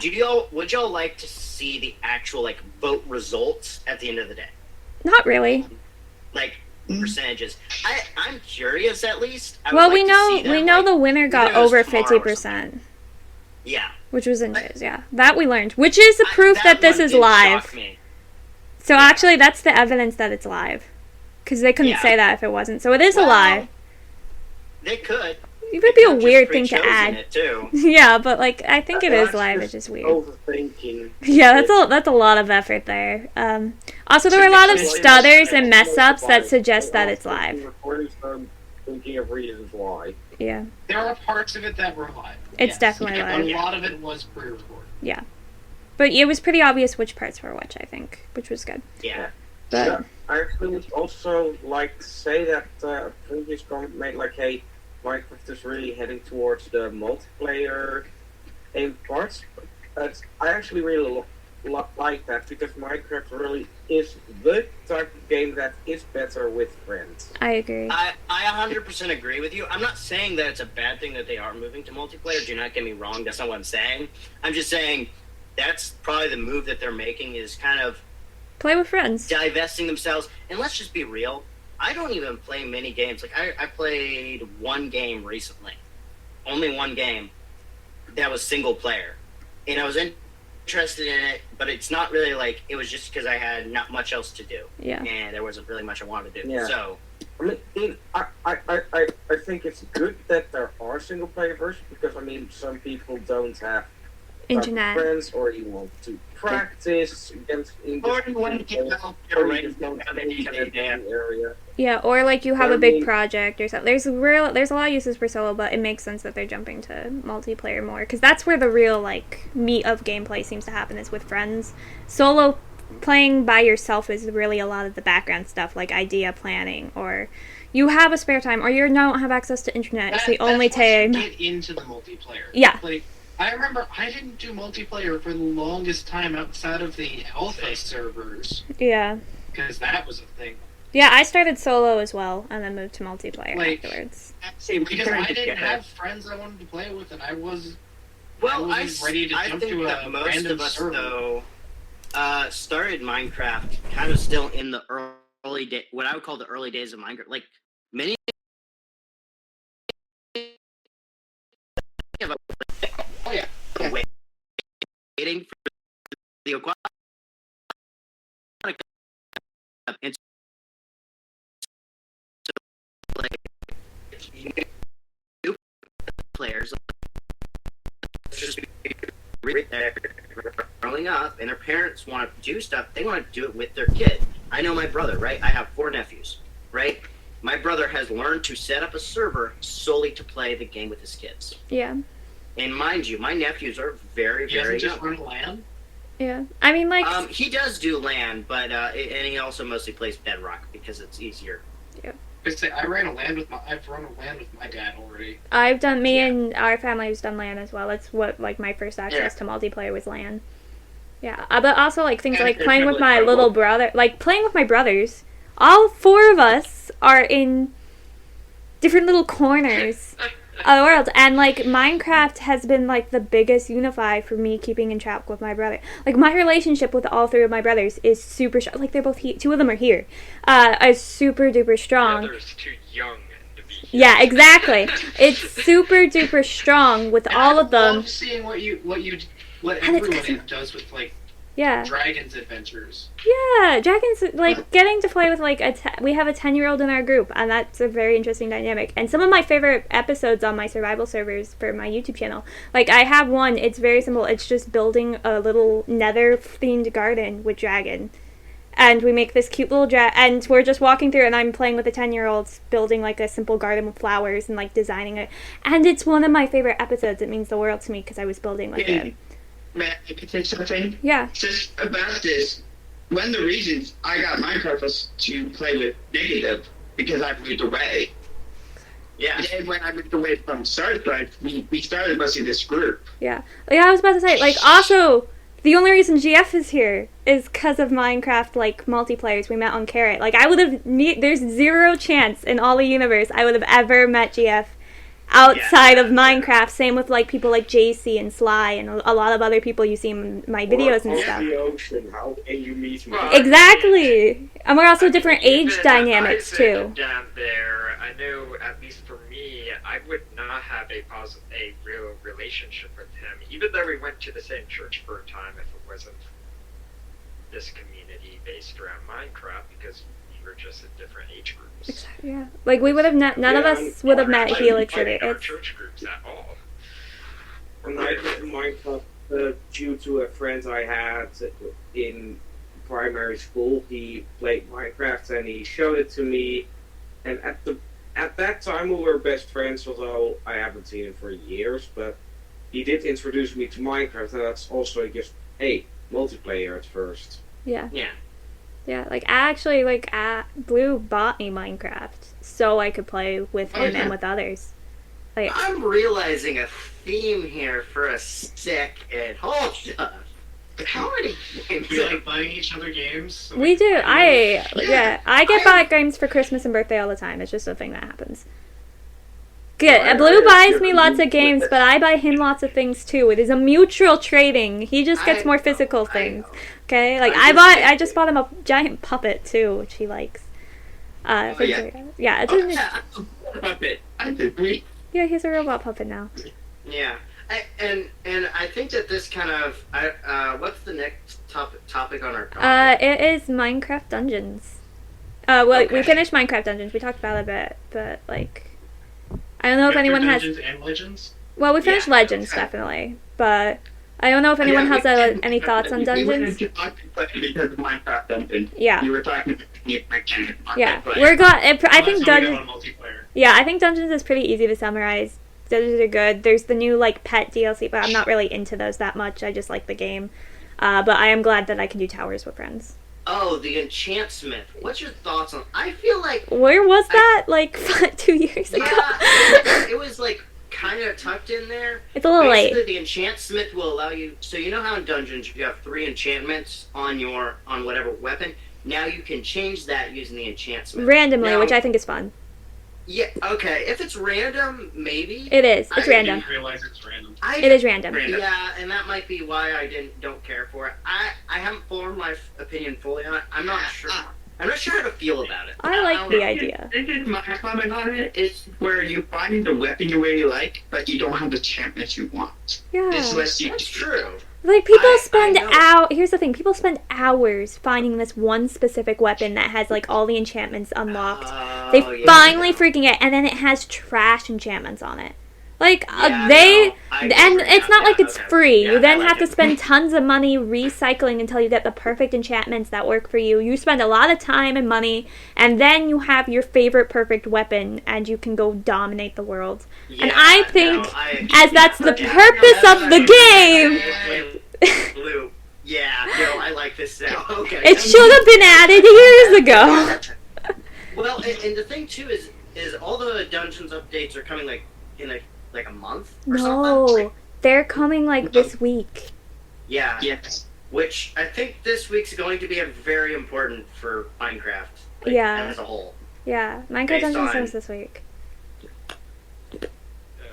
Would y'all like to see the actual, like, vote results at the end of the day? Not really. Like, percentages. I'm curious, at least. I would Well, like we to know see them, we know like, the winner got even if it was over tomorrow or 50%. Yeah. Which was in news, yeah. That we learned. Which is a proof that this one is did live. shock me. So actually, that's the evidence that it's live. Because they couldn't Yeah. say that if it wasn't. So it is Well, a lie. They could. It would be a weird thing to add. It too. Yeah, but like, I think it is That's live, just it's just weird. Overthinking. Yeah, that's a lot of effort there. Also, there were a lot of stutters and mess ups that suggest that it's live. Recordings, thinking of reasons why. Yeah, There are parts of it that were live. It's yes. definitely live. A lot of it was pre-recorded. yeah. But it was pretty obvious which parts were which, I think, which was good. Yeah. But Yeah, I actually would also like to say that previous comment made like, hey, Minecraft is really heading towards the multiplayer aim parts. But I actually really like that because Minecraft really is the type of game that is better with friends. I agree. I 100% agree with you. I'm not saying that it's a bad thing that they are moving to multiplayer. Do not get me wrong. That's not what I'm saying. I'm just saying that's probably the move that they're making is kind of Play with friends. divesting themselves. And let's just be real. I don't even play many games. Like, I played one game recently. Only one game that was single player. And I was interested in it, but it's not really like, it was just because I had not much else to do. Yeah. And there wasn't really much I wanted to do. Yeah. So, I mean, I think it's good that there are single player versions because I mean some people don't have Internet. friends or you want to practice against Or you want to develop your range area. Yeah, or like you have I a big mean- project or something. There's a lot of uses for solo, but it makes sense that they're jumping to multiplayer more because that's where the real like meat of gameplay seems to happen is with friends. Solo playing by yourself is really a lot of the background stuff like idea planning or you have a spare time or you don't have access to internet. It's the only that's once time. you get into the multiplayer. Yeah. Like, I remember I didn't do multiplayer for the longest time outside of the alpha servers Yeah. because that was a thing. Yeah, I started solo as well, and then moved to multiplayer Like- afterwards. See, we Because turned I didn't together. have friends I wanted to play with, and I was Well, I wasn't ready to I jump think to that a most random of us, server. though, started Minecraft kind of still in the early day, what I would call the early days of Minecraft. Like, many of us Oh yeah. waiting for the aquatic and so, like, new players just growing up and their parents want to do stuff, they want to do it with their kid. I know my brother, right? I have 4 nephews, right? My brother has learned to set up a server solely to play the game with his kids. Yeah. And mind you, my nephews are very, He very doesn't just young. run LAN. Yeah. I mean, like, He does do LAN, but and he also mostly plays Bedrock because it's easier. I've run a LAN with my dad already. I've done, me Yeah. and our family has done LAN as well. That's what, like, my first access to multiplayer was LAN. Yeah. But also, like, things And like it's playing with really my trouble. little brother, like, playing with my brothers. All 4 of us are in different little corners of the world. And, like, Minecraft has been, like, the biggest unify for me keeping in track with my brother. Like, my relationship with all 3 of my brothers is super strong. Like, they're both here. 2 of them are here. Is super duper The strong. other's too young to be here. Yeah, exactly. It's super duper strong with And all I of them. love seeing what And it's everyone does with like Yeah. Dragon's Adventures. Yeah, Dragon's, like, getting to play with, like, we have a 10-year-old in our group, and that's a very interesting dynamic. And some of my favorite episodes on my survival servers for my YouTube channel, like, I have one, it's very simple, it's just building a little nether-themed garden with Dragon. And we make this cute little and we're just walking through, and I'm playing with the 10-year-olds, building, like, a simple garden with flowers and, like, designing it. And it's one of my favorite episodes. It means the world to me because I was building with him. Man, I could say something. Yeah. Just about this, one of the reasons I got Minecraft was to play with Negative because I moved away. Yeah. And when I moved away from Starstrike, we started mostly this group. Yeah, I was about to say, like, also, the only reason GF is here is because of Minecraft, like, multiplayers we met on Carrot. Like, I would have, there's 0 chance in all the universe I would have ever met GF outside of Minecraft. Same with, like, people like JC and Sly and a lot of other people you see in my videos and stuff. The ocean, how can you meet me? Well, Exactly! And we're also different age Even dynamics, Isaac too. Down there, I know, at least for me, I would not have a real relationship with him, even though we went to the same church for a time. If it wasn't this community based around Minecraft, because we were just in different age groups. Yeah. Like, we would have, none of us would have met Helix or Our it's, church groups at all. And I played Minecraft due to a friend I had in primary school. He played Minecraft and he showed it to me. And at that time we were best friends, although I haven't seen him for years. But he did introduce me to Minecraft, and that's also just multiplayer at first. yeah. Yeah. Yeah, like, I actually, like, Blue bought me Minecraft so I could play with him and with others. Like, I'm realizing a theme here for a second. Hold up. How many games? We like buying each other games. So we do. I get I- bought games for Christmas and birthday all the time. It's just a thing that happens. Good. I- Blue I- buys me lots of games, but I buy him lots of things too. It is a mutual trading. He just gets more physical things. Okay? Like, I just bought him a giant puppet too, which he likes. yeah. Yeah, Puppet. I agree. yeah, he's a robot puppet now. Yeah. And I think that this kind of what's the next topic on our topic? It is Minecraft Dungeons. Well, we Okay. finished Minecraft Dungeons. We talked about it a bit, but, like, I don't know if After anyone has. Dungeons and Legends. Well, we finished Yeah, Legends okay. definitely, but I don't know if anyone has any thoughts on We Dungeons. went into because of Minecraft Dungeon. Yeah, You were talking about yeah. but We're got. I That's think how we got Dungeons. on multiplayer. Yeah, I think Dungeons is pretty easy to summarize. Dungeons are good. There's the new, like, pet DLC, but I'm not really into those that much. I just like the game. But I am glad that I can do towers with friends. Oh, the Enchantsmith. What's your thoughts on? I feel like Where was that? Like 2 years ago. yeah, it was like kind of tucked in there. It's a little late. Basically, the Enchantsmith will allow you. So you know how in dungeons you have 3 enchantments on whatever weapon. Now you can change that using the enchantment. Randomly, Now- which I think is fun. Yeah, okay. If it's random, maybe. It is. It's I random. didn't realize it's random. It is random. Yeah, and that might be why I don't care for it. I haven't formed my opinion fully on it. I'm not sure. I'm not sure how to feel about it. I like the idea. This is my comment on it. It's where you find the weapon you really like, but you don't have the champions you want. This Yeah. lets you. That's true. Like, people I spend know. Here's the thing. People spend hours finding this one specific weapon that has, like, all the enchantments unlocked. They yeah. finally freaking it, and then it has trash enchantments on it. Like, Yeah, and no, I agree. it's not Yeah, like it's okay. free. Yeah, You then I have like to it. spend tons of money recycling until you get the perfect enchantments that work for you. You spend a lot of time and money, and then you have your favorite perfect weapon, and you can go dominate the world. And Yeah, I think, no, I- as that's the yeah, purpose no, of the game, Blue. Yeah, no, I like this now. Okay. it should have been added years ago. Well, and the thing too is all the dungeons updates are coming like in like a month or something. No, they're coming like this week. Yeah. Yes. Which I think this week's going to be a very important for Minecraft. Like, Yeah. As a whole. Yeah, Minecraft Based Dungeons on- comes this week.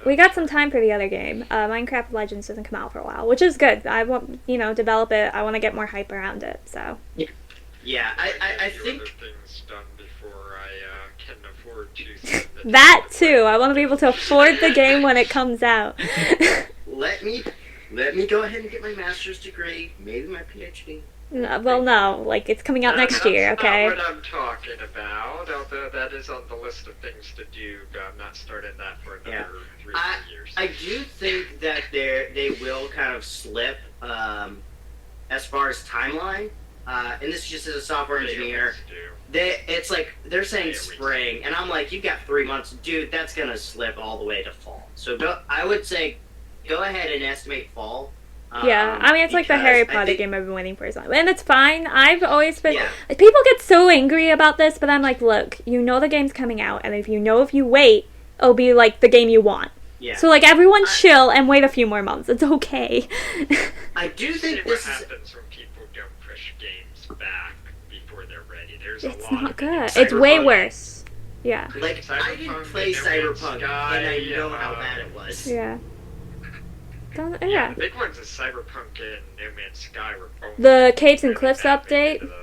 We got some time for the other game. Minecraft Legends doesn't come out for a while, which is good. I want, develop it. I want to get more hype around it. So Yeah, I get a few think other things done before I can afford to send it that to too. I want to be able to afford the game when it comes out. let me go ahead and get my master's degree, maybe my PhD. Well, no, like it's coming out next year. That's Okay. not what I'm talking about, although that is on the list of things to do, but I'm not starting that for another Yeah. 3 years. I do think that they will kind of slip as far as timeline. And this is just as a software engineer. It's like they're saying spring, and I'm like, you've got 3 months, dude. That's gonna slip all the way to fall. So I would say, go ahead and estimate fall. Yeah, I mean, it's like the because Harry I Potter think- game I've been waiting for so long. And it's fine. I've always been... Yeah. People get so angry about this, but I'm like, look, you know the game's coming out, and if you wait, it'll be like the game you want. Yeah. So, like, everyone chill and wait a few more months. It's okay. I do See think what this is. happens when people don't push games back before they're ready. There's It's a lot not of good. it. It's way Cyberpunk- worse. Yeah. Like, I didn't play No Man's Cyberpunk, Sky, and I know how bad it was. Yeah. Yeah, Yeah. the big ones is Cyberpunk and No Man's Sky were both The Caves and really Cliffs bad update. into the-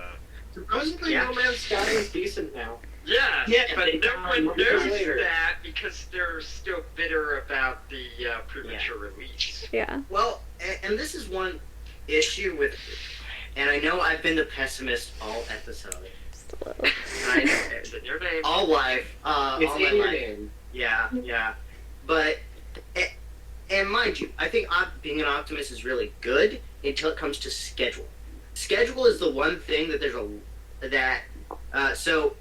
Supposedly, Yeah. No Man's Sky is decent now. Yeah, Yeah, but they no found one one knows later. that because they're still bitter about the premature release. Yeah. Well, and this is one issue with, and I know I've been the pessimist all episode. Just a little. It's in your name. All life. It's all my in your life. name. Yeah. But, and mind you, I think being an optimist is really good until it comes to schedule. Schedule is the one thing that so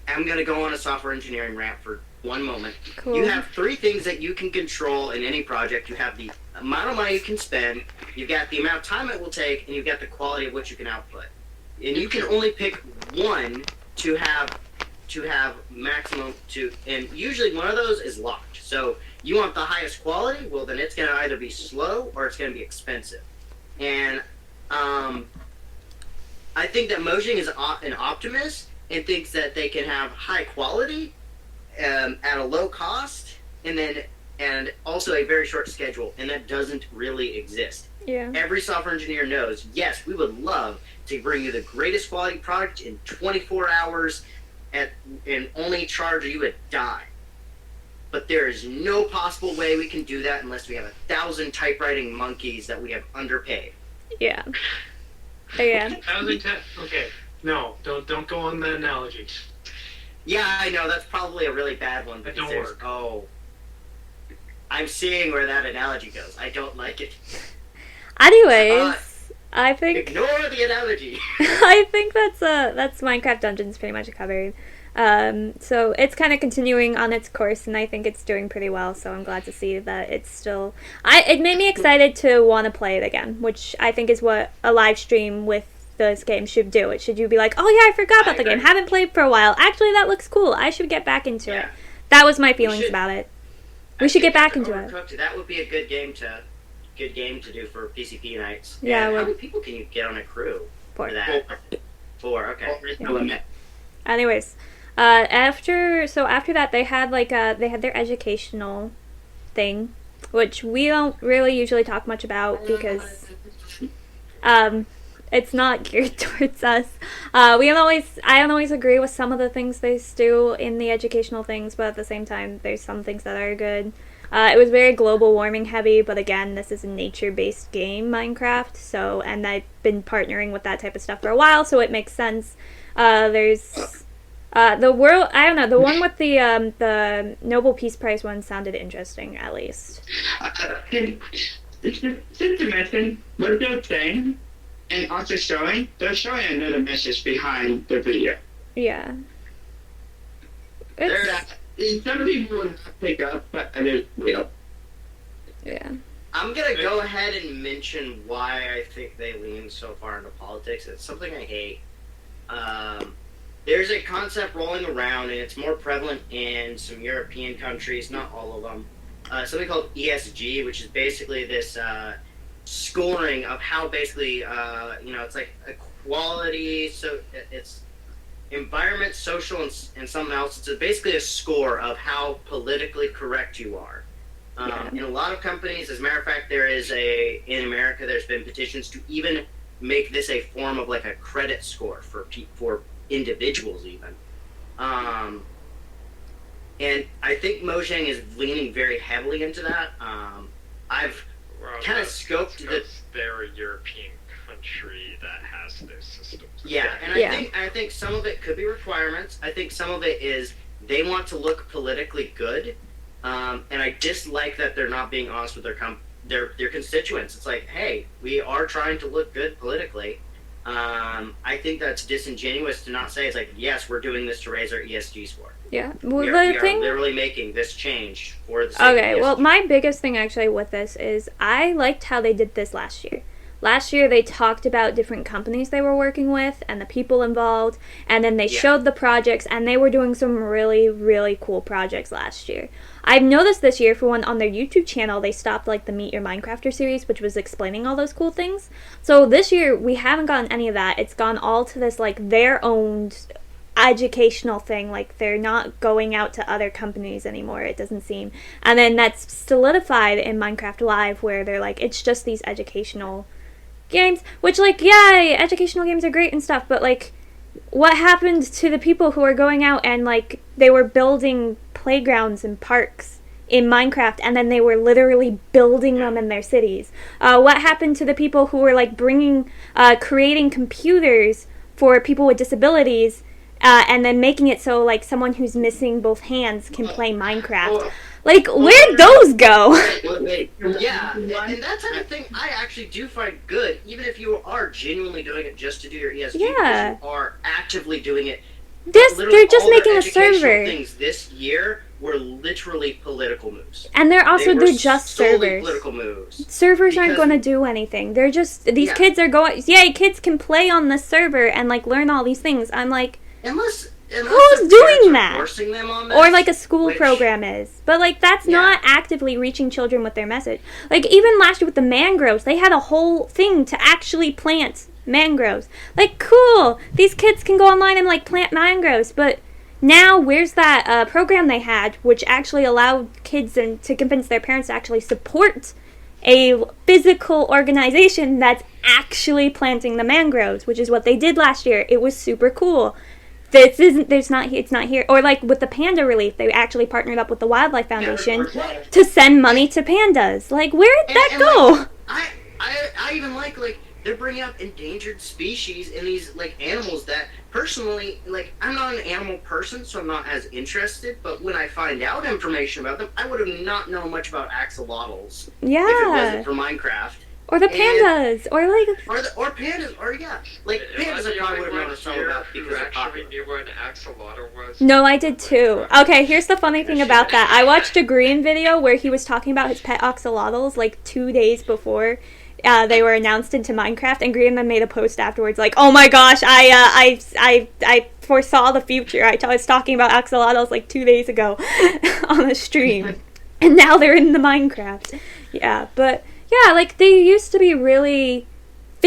I'm going to go on a software engineering rant for one moment. Cool. You have 3 things that you can control in any project. You have the amount of money you can spend, you've got the amount of time it will take, and you've got the quality of what you can output. And you can only pick one to have maximum and usually one of those is locked. So you want the highest quality, well then it's going to either be slow or it's going to be expensive. And I think that Mojang is an optimist and thinks that they can have high quality at a low cost and also a very short schedule, and that doesn't really exist. Yeah. Every software engineer knows, yes, we would love to bring you the greatest quality product in 24 hours and only charge you a dime. But there is no possible way we can do that unless we have 1,000 typewriting monkeys that we have underpaid. Yeah. Yeah. Okay, no, don't go on the analogy. Yeah, I know, that's probably a really bad one, but Don't work. I'm seeing where that analogy goes. I don't like it. Anyways, I think Ignore the analogy. I think that's Minecraft Dungeons pretty much covered. So it's kind of continuing on its course, and I think it's doing pretty well. So I'm glad to see that it's still. It made me excited to want to play it again, which I think is what a live stream with this game should do. It should you be like, oh yeah, I forgot about the game. Haven't played for a while. Actually, that looks cool. I should get back into it. That was my feelings should- about it. We should get back into it. Overcooked, that would be a good game to do for PCP nights. Yeah, And it how would. many people can you get on a crew For for that? 4, okay. The limit. Anyways, after that they had they had their educational thing, which we don't really usually talk much about because it's not geared towards us. I don't always agree with some of the things they do in the educational things, but at the same time, there's some things that are good. It was very global warming heavy, but again, this is a nature-based game, Minecraft, and I've been partnering with that type of stuff for a while, so it makes sense. There's the world, I don't know, the one with the Nobel Peace Prize one sounded interesting, at least. Just to mention what they're saying, and also they're showing another message behind the video. Yeah. That some people will not pick up, but others will. Yeah. I'm gonna go ahead and mention why I think they lean so far into politics. It's something I hate. There's a concept rolling around, and it's more prevalent in some European countries, not all of them. Something called ESG, which is basically this scoring of how basically, it's like equality, so it's environment, social, and something else. It's basically a score of how politically correct you are. In a lot of companies, as a matter of fact, in America, there's been petitions to even make this a form of like a credit score for individuals even. And I think Mojang is leaning very heavily into that. I've kind of scoped the... They're a European country that has those systems. Yeah, and I think some of it could be requirements. I think some of it is they want to look politically good. And I dislike that they're not being honest with their constituents. It's like, hey, we are trying to look good politically. I think that's disingenuous to not say, it's like, yes, we're doing this to raise our ESG score. Yeah. Well, we are literally making this change for the sake of ESG. Well, my biggest thing actually with this is I liked how they did this last year. Last year, they talked about different companies they were working with and the people involved, and then they showed the projects, and they were doing some really, really cool projects last year. I've noticed this year, for one, on their YouTube channel, they stopped, the Meet Your Minecrafter series, which was explaining all those cool things. So this year, we haven't gotten any of that. It's gone all to this, their own educational thing. They're not going out to other companies anymore, it doesn't seem. And then that's solidified in Minecraft Live, where they're it's just these educational games, which educational games are great and stuff, but what happened to the people who are going out and they were building playgrounds and parks in Minecraft, and then they were literally building them in their cities? What happened to the people who were creating computers for people with disabilities, and then making it so someone who's missing both hands can play Minecraft? Where'd those go? Yeah, and that type of thing I actually do find good, even if you are genuinely doing it just to do your ESG, because you are actively doing it. They're just making a server. Things this year were literally political moves. And they're just servers. Political moves. Servers aren't going to do anything. They're just, these kids are going, kids can play on the server and learn all these things. I'm unless who's doing that? Forcing them on this, or a school program is. But that's not actively reaching children with their message. Even last year with the mangroves, they had a whole thing to actually plant mangroves. Cool! These kids can go online and plant mangroves, but now where's that program they had which actually allowed kids to convince their parents to actually support a physical organization that's actually planting the mangroves, which is what they did last year. It was super cool. It's not here. Or with the panda relief, they actually partnered up with the Wildlife Foundation to send money to pandas. Where'd that go? I even they're bringing up endangered species and these animals that personally I'm not an animal person, so I'm not as interested. But when I find out information about them, I would have not known much about axolotls. Yeah. If it wasn't for Minecraft. Or the pandas, or pandas, pandas I probably would have known some about because they're actually knew what an axolotl was. No, I did too. Okay, here's the funny thing about that. I watched a Green video where he was talking about his pet axolotls 2 days before they were announced into Minecraft, and Green then made a post afterwards oh my gosh, I foresaw the future. I was talking about axolotls 2 days ago on a stream, and now they're in the Minecraft. Yeah, but... Yeah, they used to be really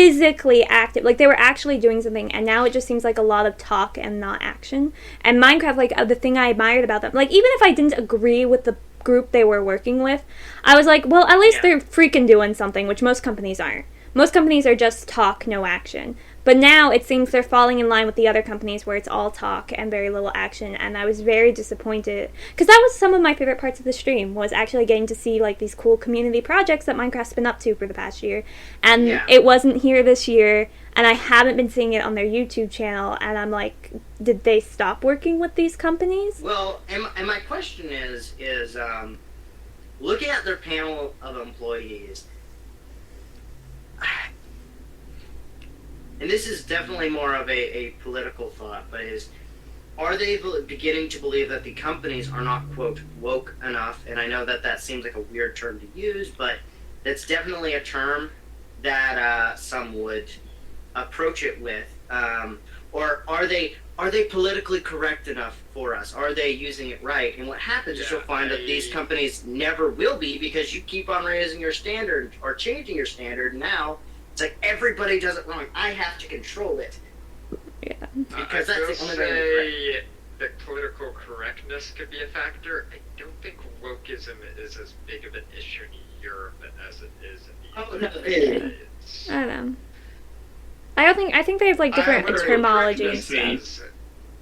physically active. Like, they were actually doing something, and now it just seems like a lot of talk and not action. And Minecraft, like, the thing I admired about them, like, even if I didn't agree with the group they were working with, I was like, well, at least they're freaking doing something, which most companies aren't. Most companies are just talk, no action. But now it seems they're falling in line with the other companies where it's all talk and very little action, and I was very disappointed. Because that was some of my favorite parts of the stream, was actually getting to see, like, these cool community projects that Minecraft's been up to for the past year. And it wasn't here this year, and I haven't been seeing it on their YouTube channel, and I'm like, did they stop working with these companies? Well, and my question is looking at their panel of employees, and this is definitely more of a political thought, but are they beginning to believe that the companies are not, quote, woke enough? And I know that seems like a weird term to use, but that's definitely a term that some would approach it with. Or are they politically correct enough for us? Are they using it right? And what happens is you'll find that these companies never will be, because you keep on raising your standard or changing your standard. Now it's like everybody does it wrong. I have to control it. Yeah. Because I that's will the only way. say that political correctness could be a factor. I don't think wokeism is as big of an issue in Europe as it is in the United States. I don't know. I think they have, like, different terminology and Correctness stuff.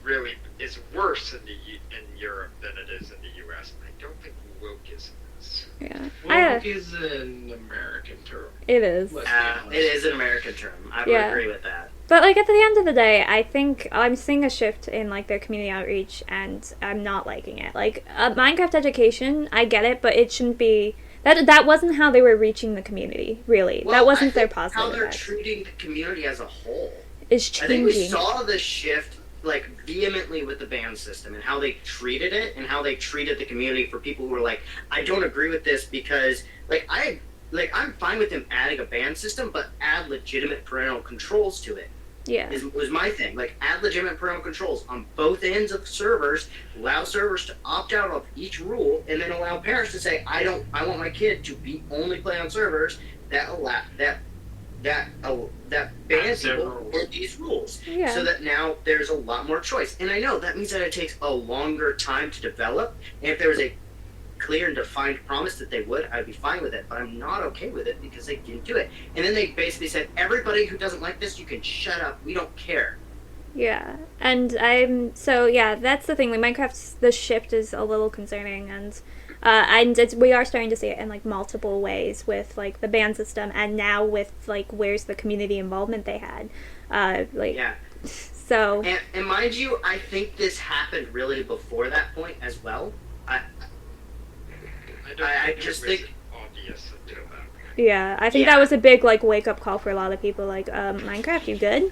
really is worse in Europe than it is in the U.S. I don't think wokeism is. Yeah. Woke is an American term. It is. Let's be honest. It is an American term. I would agree with that. But, like, at the end of the day, I think I'm seeing a shift in, like, their community outreach, and I'm not liking it. Like, Minecraft education, I get it, but it shouldn't be... That wasn't how they were reaching the community, really. Well, that wasn't I their think positive how they're effect. treating the community as a whole. Is I think we changing. saw the shift, like, vehemently with the ban system and how they treated it and how they treated the community for people who were like, I don't agree with this because, I'm fine with them adding a ban system, but add legitimate parental controls to it. Yeah. Was my thing. Like, add legitimate parental controls on both ends of servers, allow servers to opt out of each rule, and then allow parents to say, I want my kid to only play on servers that ban people for these rules. Yeah. So that now there's a lot more choice. And I know that means that it takes a longer time to develop, and if there was a clear and defined promise that they would, I'd be fine with it, but I'm not okay with it because they didn't do it. And then they basically said, everybody who doesn't like this, you can shut up, we don't care. Yeah, and that's the thing. Like, Minecraft's the shift is a little concerning, and we are starting to see it in, like, multiple ways with, like, the ban system, and now with, like, where's the community involvement they had, Yeah. So. And mind you, I think this happened really before that point as well. I just think obvious until that. Yeah, I think that was a big, like, wake-up call for a lot of people, like, Minecraft, you good?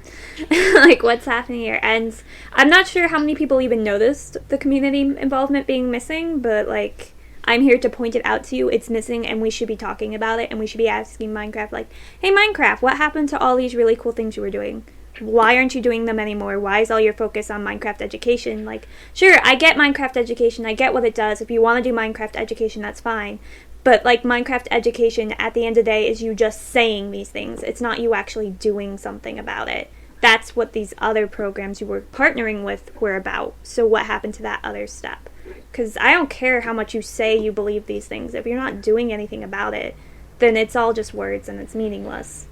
Like, what's happening here? And I'm not sure how many people even noticed the community involvement being missing, but, like, I'm here to point it out to you. It's missing, and we should be talking about it, and we should be asking Minecraft, like, hey, Minecraft, what happened to all these really cool things you were doing? Why aren't you doing them anymore? Why is all your focus on Minecraft education? Like, sure, I get Minecraft education. I get what it does. If you want to do Minecraft education, that's fine. But, like, Minecraft education, at the end of the day, is you just saying these things. It's not you actually doing something about it. That's what these other programs you were partnering with were about. So what happened to that other step? Because I don't care how much you say you believe these things. If you're not doing anything about it, then it's all just words and it's meaningless.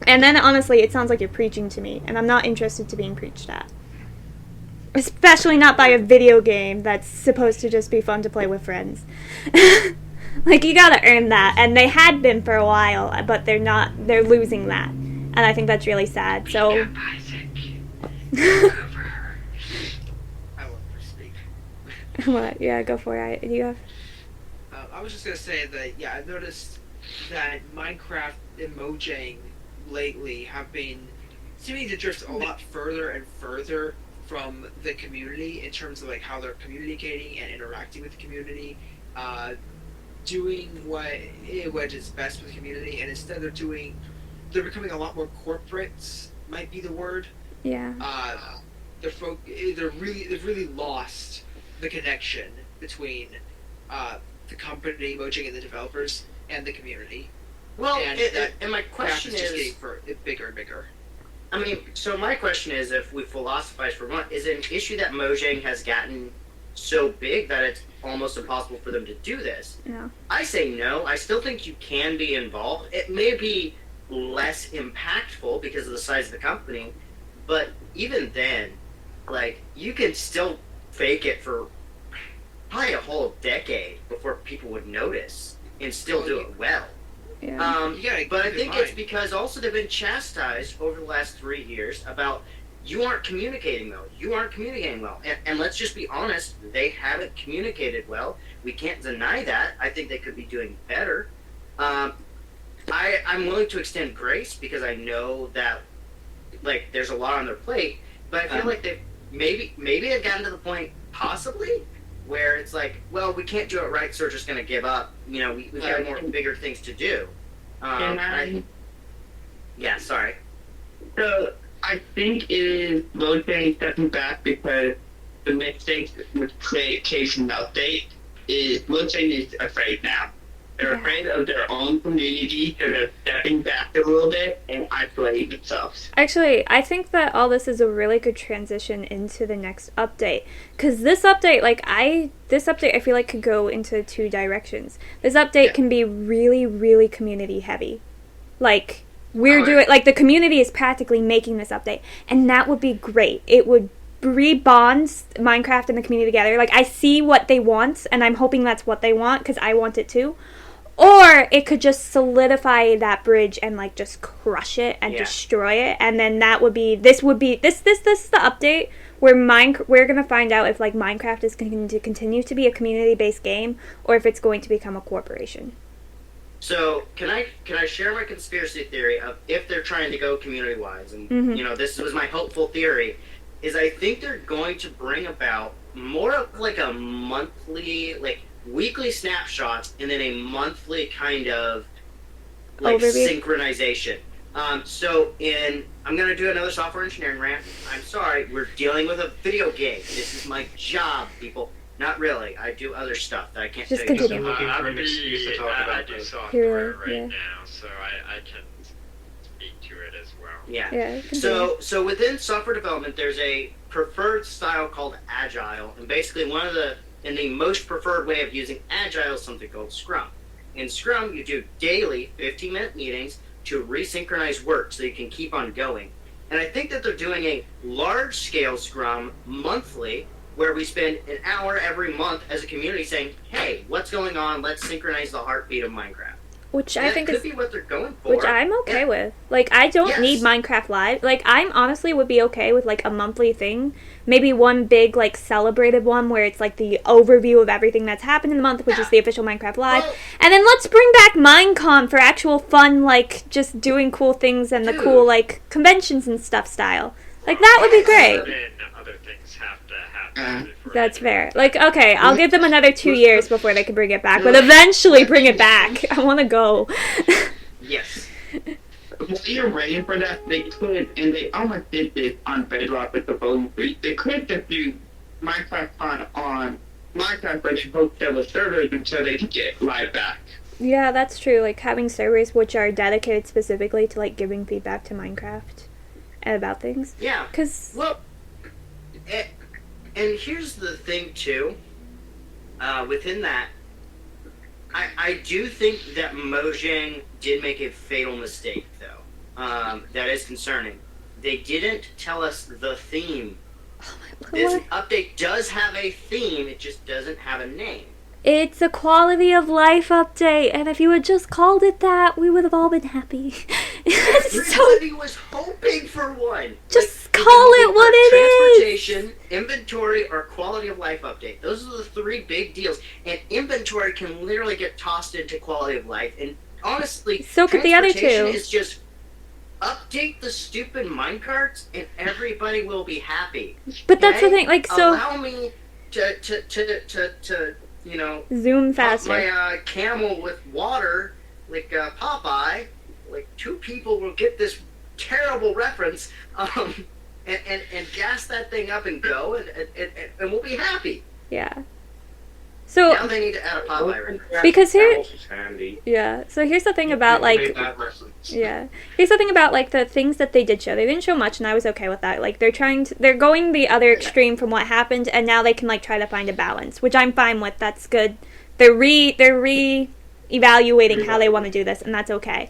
And then, honestly, it sounds like you're preaching to me, and I'm not interested to being preached at. Especially not by a video game that's supposed to just be fun to play with friends. Like, you gotta earn that, and they had been for a while, but they're losing that. And I think that's really sad, so... I want to speak. What? Yeah, go for it. Do you have... I was just gonna say that, yeah, I've noticed that Minecraft and Mojang lately have been seeming to drift a lot further and further from the community in terms of, like, how they're communicating and interacting with the community, doing what is best with the community, and instead they're becoming a lot more corporate, might be the word. Yeah. They've really lost the connection between the company, Mojang, and the developers, and the community. Well, and and my craft question is just is, getting bigger and bigger. I mean, so my question is, if we philosophize for one, is it an issue that Mojang has gotten so big that it's almost impossible for them to do this? Yeah. I say no. I still think you can be involved. It may be less impactful because of the size of the company, but even then, like, you can still fake it for probably a whole decade before people would notice and still do it well. Yeah. You gotta But I keep in think it's mind- because also they've been chastised over the last 3 years about you aren't communicating well. You aren't communicating well. And let's just be honest, they haven't communicated well. We can't deny that. I think they could be doing better. I'm willing to extend grace because I know that, like, there's a lot on their plate. But I feel like they've maybe they've gotten to the point, possibly, where it's like, well, we can't do it right, so we're just going to give up. You know, we've got more bigger things to do. Yeah, sorry. So I think it is Mojang stepping back because the mistake with case and update is Mojang is afraid now. They're Yeah. afraid of their own community, so they're stepping back a little bit and isolating themselves. Actually, I think that all this is a really good transition into the next update. Because this update, I feel like could go into 2 directions. This update can be really, really community heavy. Like, the community is practically making this update. And that would be great. It would rebond Minecraft and the community together. Like, I see what they want, and I'm hoping that's what they want, because I want it too. Or it could just solidify that bridge and, like, just crush it and destroy it. And then this is the update where we're going to find out if, like, Minecraft is going to continue to be a community-based game or if it's going to become a corporation. So can I share my conspiracy theory of if they're trying to go community-wise? And, you know, this was my hopeful theory, is I think they're going to bring about more of, like, a monthly, like, weekly snapshots and then a monthly kind of, like, overview. Synchronization. I'm going to do another software engineering rant. I'm sorry, we're dealing with a video game. This is my job, people. Not really. I do other stuff that I can't Just tell you. continue. I'm looking for an excuse to talk I about do this. software right Yeah. now, so I can speak to it as well. Yeah. Yeah, continue. So within software development, there's a preferred style called Agile, and basically the most preferred way of using Agile is something called Scrum. In Scrum, you do daily 15-minute meetings to resynchronize work so you can keep on going. And I think that they're doing a large-scale Scrum monthly, where we spend an hour every month as a community saying, hey, what's going on? Let's synchronize the heartbeat of Minecraft. Which And I that think could is... be what they're going for. Which I'm okay with. Like, I don't need Minecraft Live. Like, I'm honestly would be okay with, like, a monthly thing. Maybe one big, like, celebrated one where it's, like, the overview of everything that's happened in the month, which is the official Minecraft Live. Well- And then let's bring back Minecon for actual fun, like, just doing cool things and the cool, like, conventions and stuff style. Like, that would be great. Then other things have to happen. before That's I can- fair. Like, okay, I'll give them another 2 years before they can bring it back, but eventually bring it back. I want to go. Yes. While you're waiting for that, they could, and they almost did this on Bedrock with the Bowling Creek, they could just do Minecraft on Minecraft, but you host several servers until they can get live back. Yeah, that's true. Like, having servers which are dedicated specifically to, like, giving feedback to Minecraft and about things. Yeah. Because, Well, and here's the thing, too. Within that, I do think that Mojang did make a fatal mistake, though. That is concerning. They didn't tell us the theme. This update does have a theme, it just doesn't have a name. it's a quality of life update, and if you had just called it that, we would have all been happy. So, Everybody was hoping for one. Just Like, call they've been it what hoping it for transportation, inventory, or quality of life update. Those are the 3 big deals. And inventory can literally get tossed into quality of life. And honestly, So could the other transportation two. is just update the stupid minecarts, and everybody will be happy. but that's the Okay? thing, like, so, Allow me to you know, zoom pump faster. my camel with water, like Popeye. Like 2 people will get this terrible reference, and gas that thing up and go, and we'll be happy. Yeah. So Now they need to add a pod library. Because here- Travels is handy. yeah, so here's the thing about Made like that reference. yeah. Here's the thing about like the things that they did show. They didn't show much, and I was okay with that. Like they're going the other extreme from what happened, and now they can like try to find a balance, which I'm fine with. That's good. They're evaluating how they want to do this, and that's okay.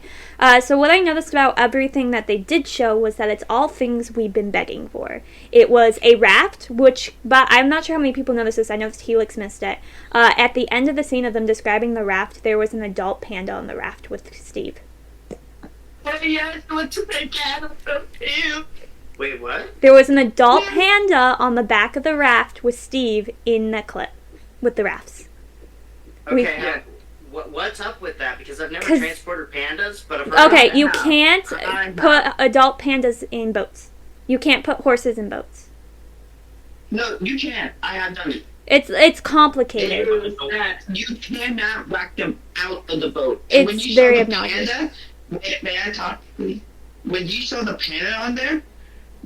So what I noticed about everything that they did show was that it's all things we've been begging for. It was a raft, but I'm not sure how many people noticed this. I noticed Helix missed it. At the end of the scene of them describing the raft, there was an adult panda on the raft with Steve. Oh yes, what's the cat? So cute. Wait, what? There was an adult panda on the back of the raft with Steve in the clip with the rafts. We- Okay, what's up with that? Because I've never 'Cause- transported pandas, but I've heard Okay, of you that. can't put adult pandas in boats. You can't put horses in boats. No, you can't. I have done it. It's complicated. You cannot whack them out of the boat. And when It's you very saw the obnoxious. panda, when you saw the panda on there,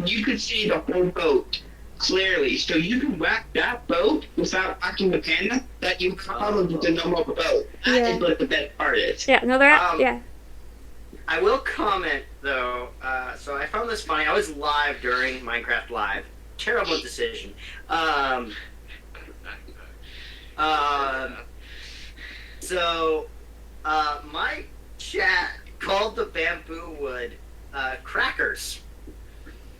you could see the whole boat clearly. So you can whack that boat without whacking the panda. That you followed the normal boat. That Yeah. is what the best part is. Yeah, no, yeah. I will comment though. So I found this funny. I was live during Minecraft Live. Terrible decision. So my chat called the bamboo wood crackers,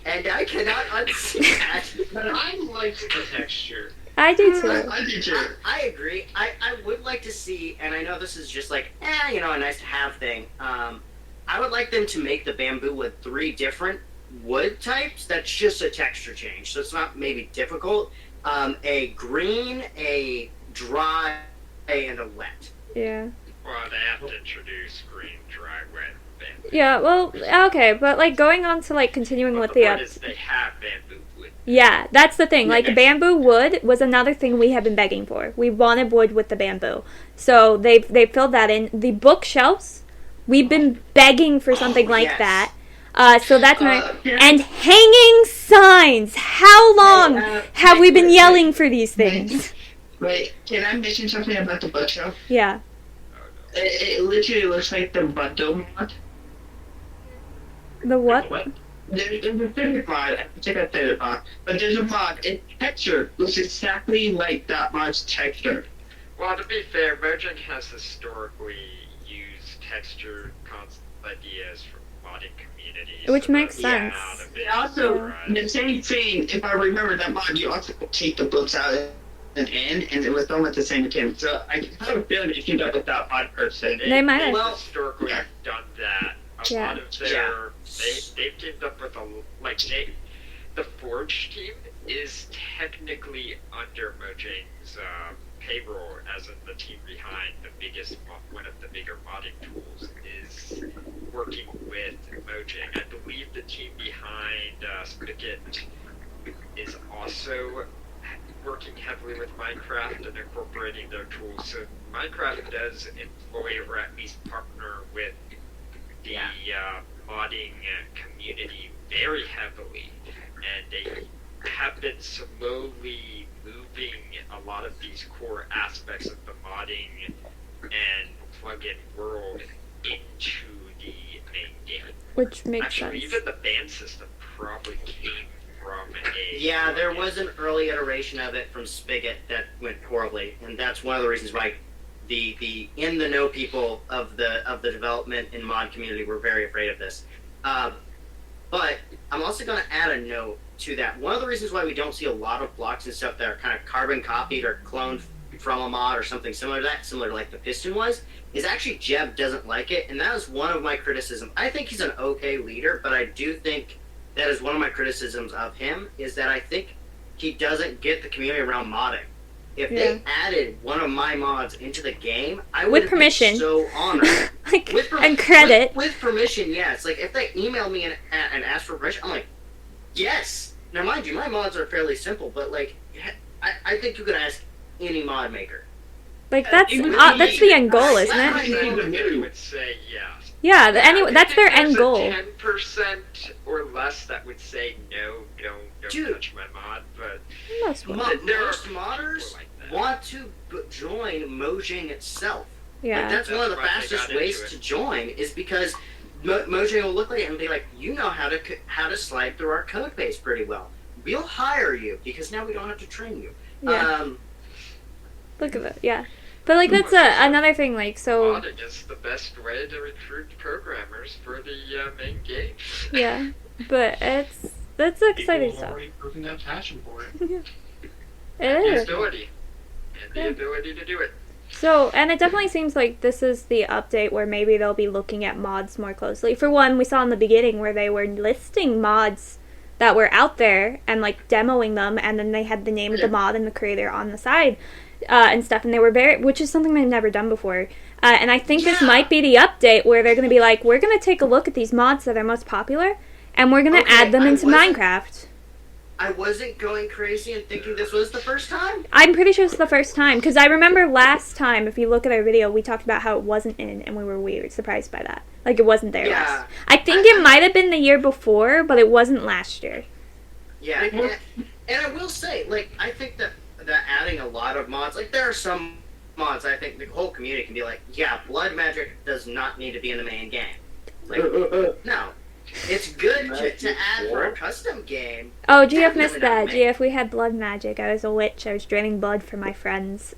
and I cannot unsee that. But I like the texture. I do too. I do too. I agree. I would like to see, and I know this is just like, a nice to have thing. I would like them to make the bamboo wood 3 different wood types. That's just a texture change, so it's not maybe difficult. A green, a dry, and a wet. Yeah. Well, they have to introduce green, dry, wet, bamboo. Yeah, well, okay, but like going on to like continuing But with the the point is they have bamboo wood. yeah, that's the thing. Like bamboo wood was another thing we have been begging for. We wanted wood with the bamboo, so they filled that in. The bookshelves, we've been begging for something like yes. that. So that's yeah. and hanging signs. How long have we been yelling for these things? Wait, can I mention something about the bookshelf? Yeah. It literally looks like the bundle mod. The what? What? There's a favorite mod, I think I said it mod, but there's a mod, its texture looks exactly like that mod's texture. Well, to be fair, Mojang has historically used texture ideas from modding communities. Which so makes that's sense. not a big And also, surprise. the same thing, if I remember that mod, you also take the books out and end, and it was done with the same game. So I have a feeling they came up with that mod person. They might have. Well, historically done that. A Yeah. lot of their they've teamed up with the Forge team is technically under Mojang's payroll, as in the team behind one of the bigger modding tools is working with Mojang. I believe the team behind Spigot is also working heavily with Minecraft and incorporating their tools. So Minecraft does employ or at least partner with the modding community very heavily, and they have been slowly moving a lot of these core aspects of the modding and plugin world into the main game. Which makes Actually, sense. even the ban system probably came from a Yeah, there plugin. was an early iteration of it from Spigot that went horribly, and that's one of the reasons why the in the know people of the development and mod community were very afraid of this. But I'm also going to add a note to that. One of the reasons why we don't see a lot of blocks and stuff that are kind of carbon copied or cloned from a mod or something similar to that, similar to like the Piston was, is actually Jeb doesn't like it, and that is one of my criticisms. I think he's an okay leader, but I do think that is one of my criticisms of him, is that I think he doesn't get the community around modding. If they added one of my mods into the game, I would With permission. be so honored. Like, With per- and credit. With permission, yes. Like, if they email me and ask for permission, I'm like, yes. Now, mind you, my mods are fairly simple, but, like, I think you could ask any mod maker. Like that's the end goal, isn't it? I would say yes. Yeah, I that's think their there's end a goal. 10% or less that would say no, don't Dude. touch my mod, but Most would. Most there are modders people like that. want to join Mojang itself. Yeah. Like, that's one of the That's why they fastest got ways into to join is because Mojang will look at it and be like, you know how to slide through our code base pretty well. We'll hire you because now we don't have to train you. Yeah. Look at that. Yeah. But like that's another thing. Like so. Modding is the best way to recruit programmers for the main game. Yeah. But that's exciting People have stuff. already proven that passion for it. It The is. ability. And the Yeah. ability to do it. So, and it definitely seems like this is the update where maybe they'll be looking at mods more closely. For one, we saw in the beginning where they were listing mods that were out there and like demoing them, and then they had the name of the mod and the creator on the side and stuff, and they were which is something they've never done before. And I think this might be the update where they're going to be like, we're going to take a look at these mods that are most popular, and we're going to add them into Minecraft. I wasn't going crazy and thinking this was the first time. I'm pretty sure it's the first time, because I remember last time, if you look at our video, we talked about how it wasn't in, and we were weird, surprised by that. Like, it wasn't there last. I think it might have been the year before, but it wasn't last year. Yeah, and I will say, like, I think that adding a lot of mods, like, there are some mods I think the whole community can be like, yeah, Blood Magic does not need to be in the main game. Like, no. It's good to add for a custom game. Oh, GF missed Definitely that. not me. GF, we had blood magic. I was a witch. I was draining blood for my friends.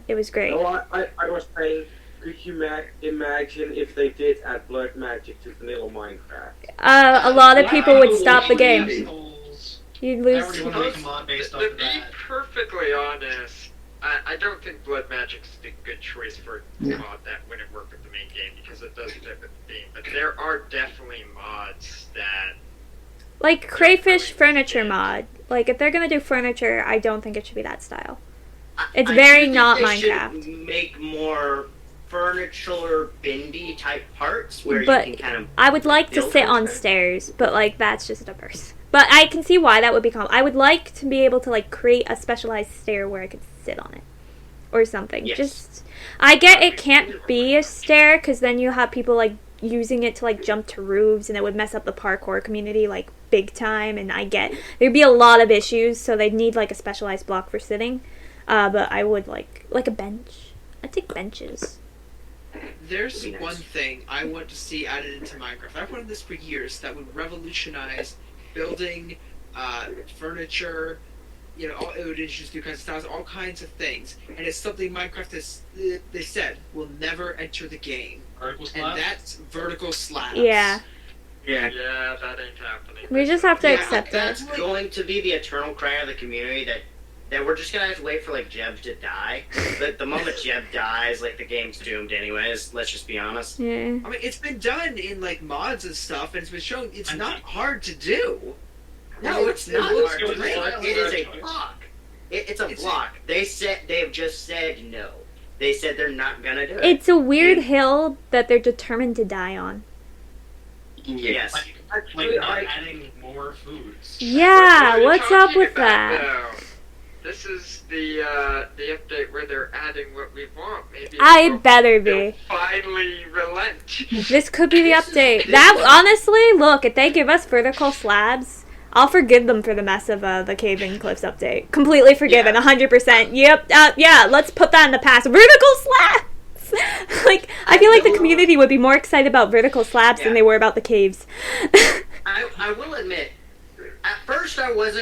It was great. No, I was saying, could you imagine if they did add blood magic to vanilla Minecraft? A lot of people would stop the game. Assholes. You'd I lose. already want to make a mod based off To of be that. perfectly honest, I don't think Blood Magic's a good choice for a mod that wouldn't work with the main game because it doesn't fit with the theme. But there are definitely mods that Like crayfish furniture mod. Like if they're gonna do furniture, I don't think it should be that style. It's I very do think not they Minecraft. should make more furniture bendy type parts where But you can kind of. I would like to build sit on things. stairs, but like that's just a purse. But I can see why that would be I would like to be able to like create a specialized stair where I could sit on it. Or something. Yes. Just I get it can't be a stair because then you have people like using it to like jump to roofs and it would mess up the parkour community like big time, and I get there'd be a lot of issues, so they'd need like a specialized block for sitting. But I would like a bench. I'd take benches. There's Would be nice. one thing I want to see added into Minecraft. I've wanted this for years that would revolutionize building, furniture. You know, it would introduce new kinds of styles, all kinds of things, and it's something Minecraft has. They said will never enter the game, Vertical and slab? that's vertical slabs. Yeah. Yeah. yeah, that ain't happening. We just have to Yeah, accept that's it. going to be the eternal cry of the community that we're just gonna have to wait for like Jeb to die. But the moment Jeb dies, like the game's doomed anyways. Let's just be honest. Yeah. I mean, it's been done in like mods and stuff, and it's been shown it's not hard to do. No, it's not looks hard to great. do. It is a block. It's a block. They have just said no. They said they're not gonna do it. It's a weird hill that they're determined to die on. Yes. Like Actually, not I, adding more foods. Yeah, What are you what's up talking with about, that? though? This is the update where they're adding what we want. Maybe I they'll- better they'll be. finally relent. This could be the This is- update. this That is- honestly, look, if they give us vertical slabs, I'll forgive them for the mess of the Cave-In Cliffs update. Completely forgiven, Yeah. 100%. Yep, yeah, let's put that in the past. Vertical slabs! Like, I feel like the community would be more excited about vertical slabs than Yeah. they were about the caves. I will admit, at first I was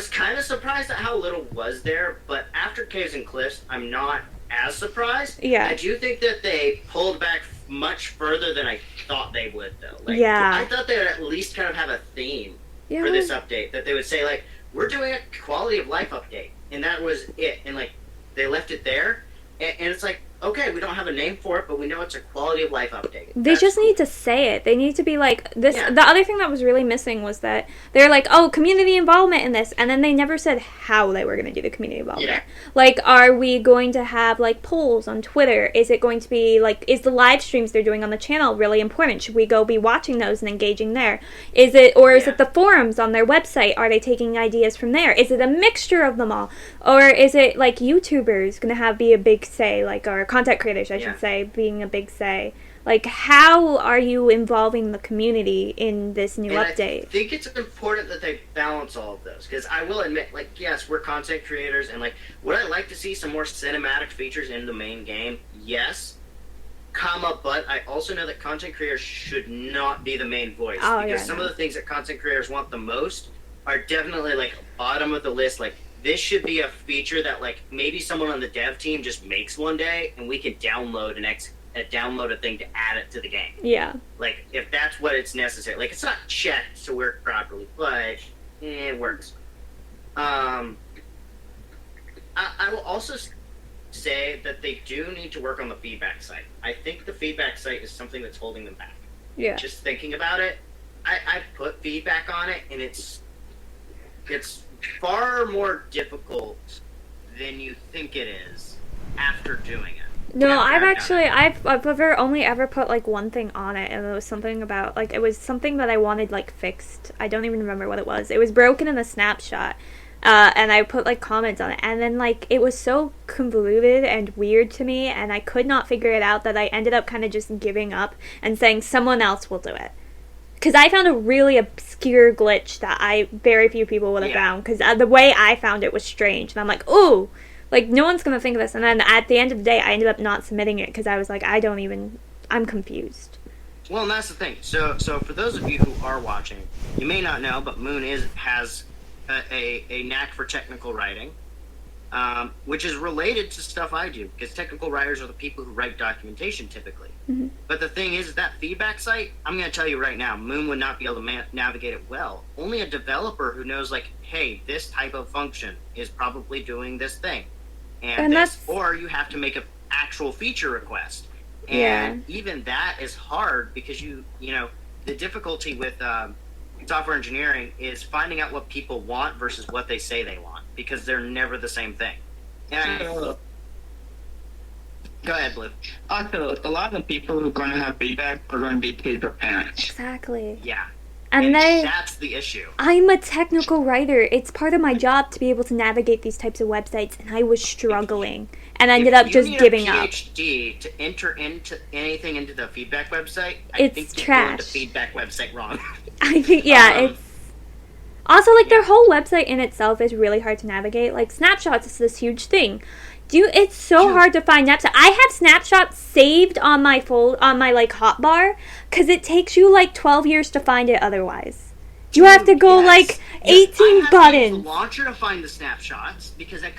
kind of surprised at how little was there, but after Caves and Cliffs, I'm not as surprised. Yeah. I do think that they pulled back much further than I thought they would, though. Like, Yeah. I thought they would at least kind of have a theme Yeah, for this update, that they would say, like, we're doing a quality of life update, and that was it. And, like, they left it there, and it's like, okay, we don't have a name for it, but we know it's a quality of life update. They That's just cool. need to say it. They need to be like this. Yeah. The other thing that was really missing was that they're like, oh, community involvement in this, and then they never said how they were going to do the community involvement. Yeah. Like, are we going to have like polls on Twitter? Is it going to be like, is the live streams they're doing on the channel really important? Should we go be watching those and engaging there? Is it Yeah. the forums on their website? Are they taking ideas from there? Is it a mixture of them all, or is it like YouTubers going to be a big say, like, or content creators, I Yeah. should say, being a big say? Like, how are you involving the community in this new And update? I think it's important that they balance all of those, because I will admit, like, yes, we're content creators, and, like, would I like to see some more cinematic features in the main game? Yes. But I also know that content creators should not be the main voice, because some of the things that content creators want the most are definitely, like, bottom of the list. Like, this should be a feature that, like, maybe someone on the dev team just makes one day, and we can download download a thing to add it to the game. Yeah. Like, if that's what it's necessary. Like, it's not checked to work properly, but it works. I will also say that they do need to work on the feedback site. I think the feedback site is something that's holding them back. Yeah. Just thinking about it, I put feedback on it, and it's far more difficult than you think it is after doing it. No, I've only ever put like one thing on it, and it was something about like it was something that I wanted like fixed. I don't even remember what it was. It was broken in the snapshot, and I put like comments on it, and then like it was so convoluted and weird to me, and I could not figure it out that I ended up kind of just giving up and saying someone else will do it. Because I found a really obscure glitch that very few people would have found. Because the way I found it was strange, and I'm like, ooh. Like, no one's going to think of this. And then at the end of the day, I ended up not submitting it because I was like, I'm confused. Well, and that's the thing. So for those of you who are watching, you may not know, but Moon has a knack for technical writing, which is related to stuff I do, because technical writers are the people who write documentation typically. Mm-hmm. But the thing is, that feedback site, I'm going to tell you right now, Moon would not be able to navigate it well. Only a developer who knows, like, hey, this type of function is probably doing this thing. And or you have to make an actual feature request. And even that is hard because you know, the difficulty with software engineering is finding out what people want versus what they say they want, because they're never the same thing. And go ahead, Blue. Also, a lot of the people who are going to have feedback are going to be kids or parents. Exactly. Yeah. And that's the issue. I'm a technical writer. It's part of my job to be able to navigate these types of websites, and I was struggling. And I ended up just giving up. If you need a PhD to enter into anything into the feedback website, I think you're trash. doing the feedback website wrong. I think, it's... Also, like, their whole website in itself is really hard to navigate. Like, snapshots is this huge thing. It's so hard to find snapshots. I have snapshots saved on my like hotbar, because it takes you like 12 years to find it otherwise. You have to go like 18 I buttons. To use the launcher to find the snapshots because I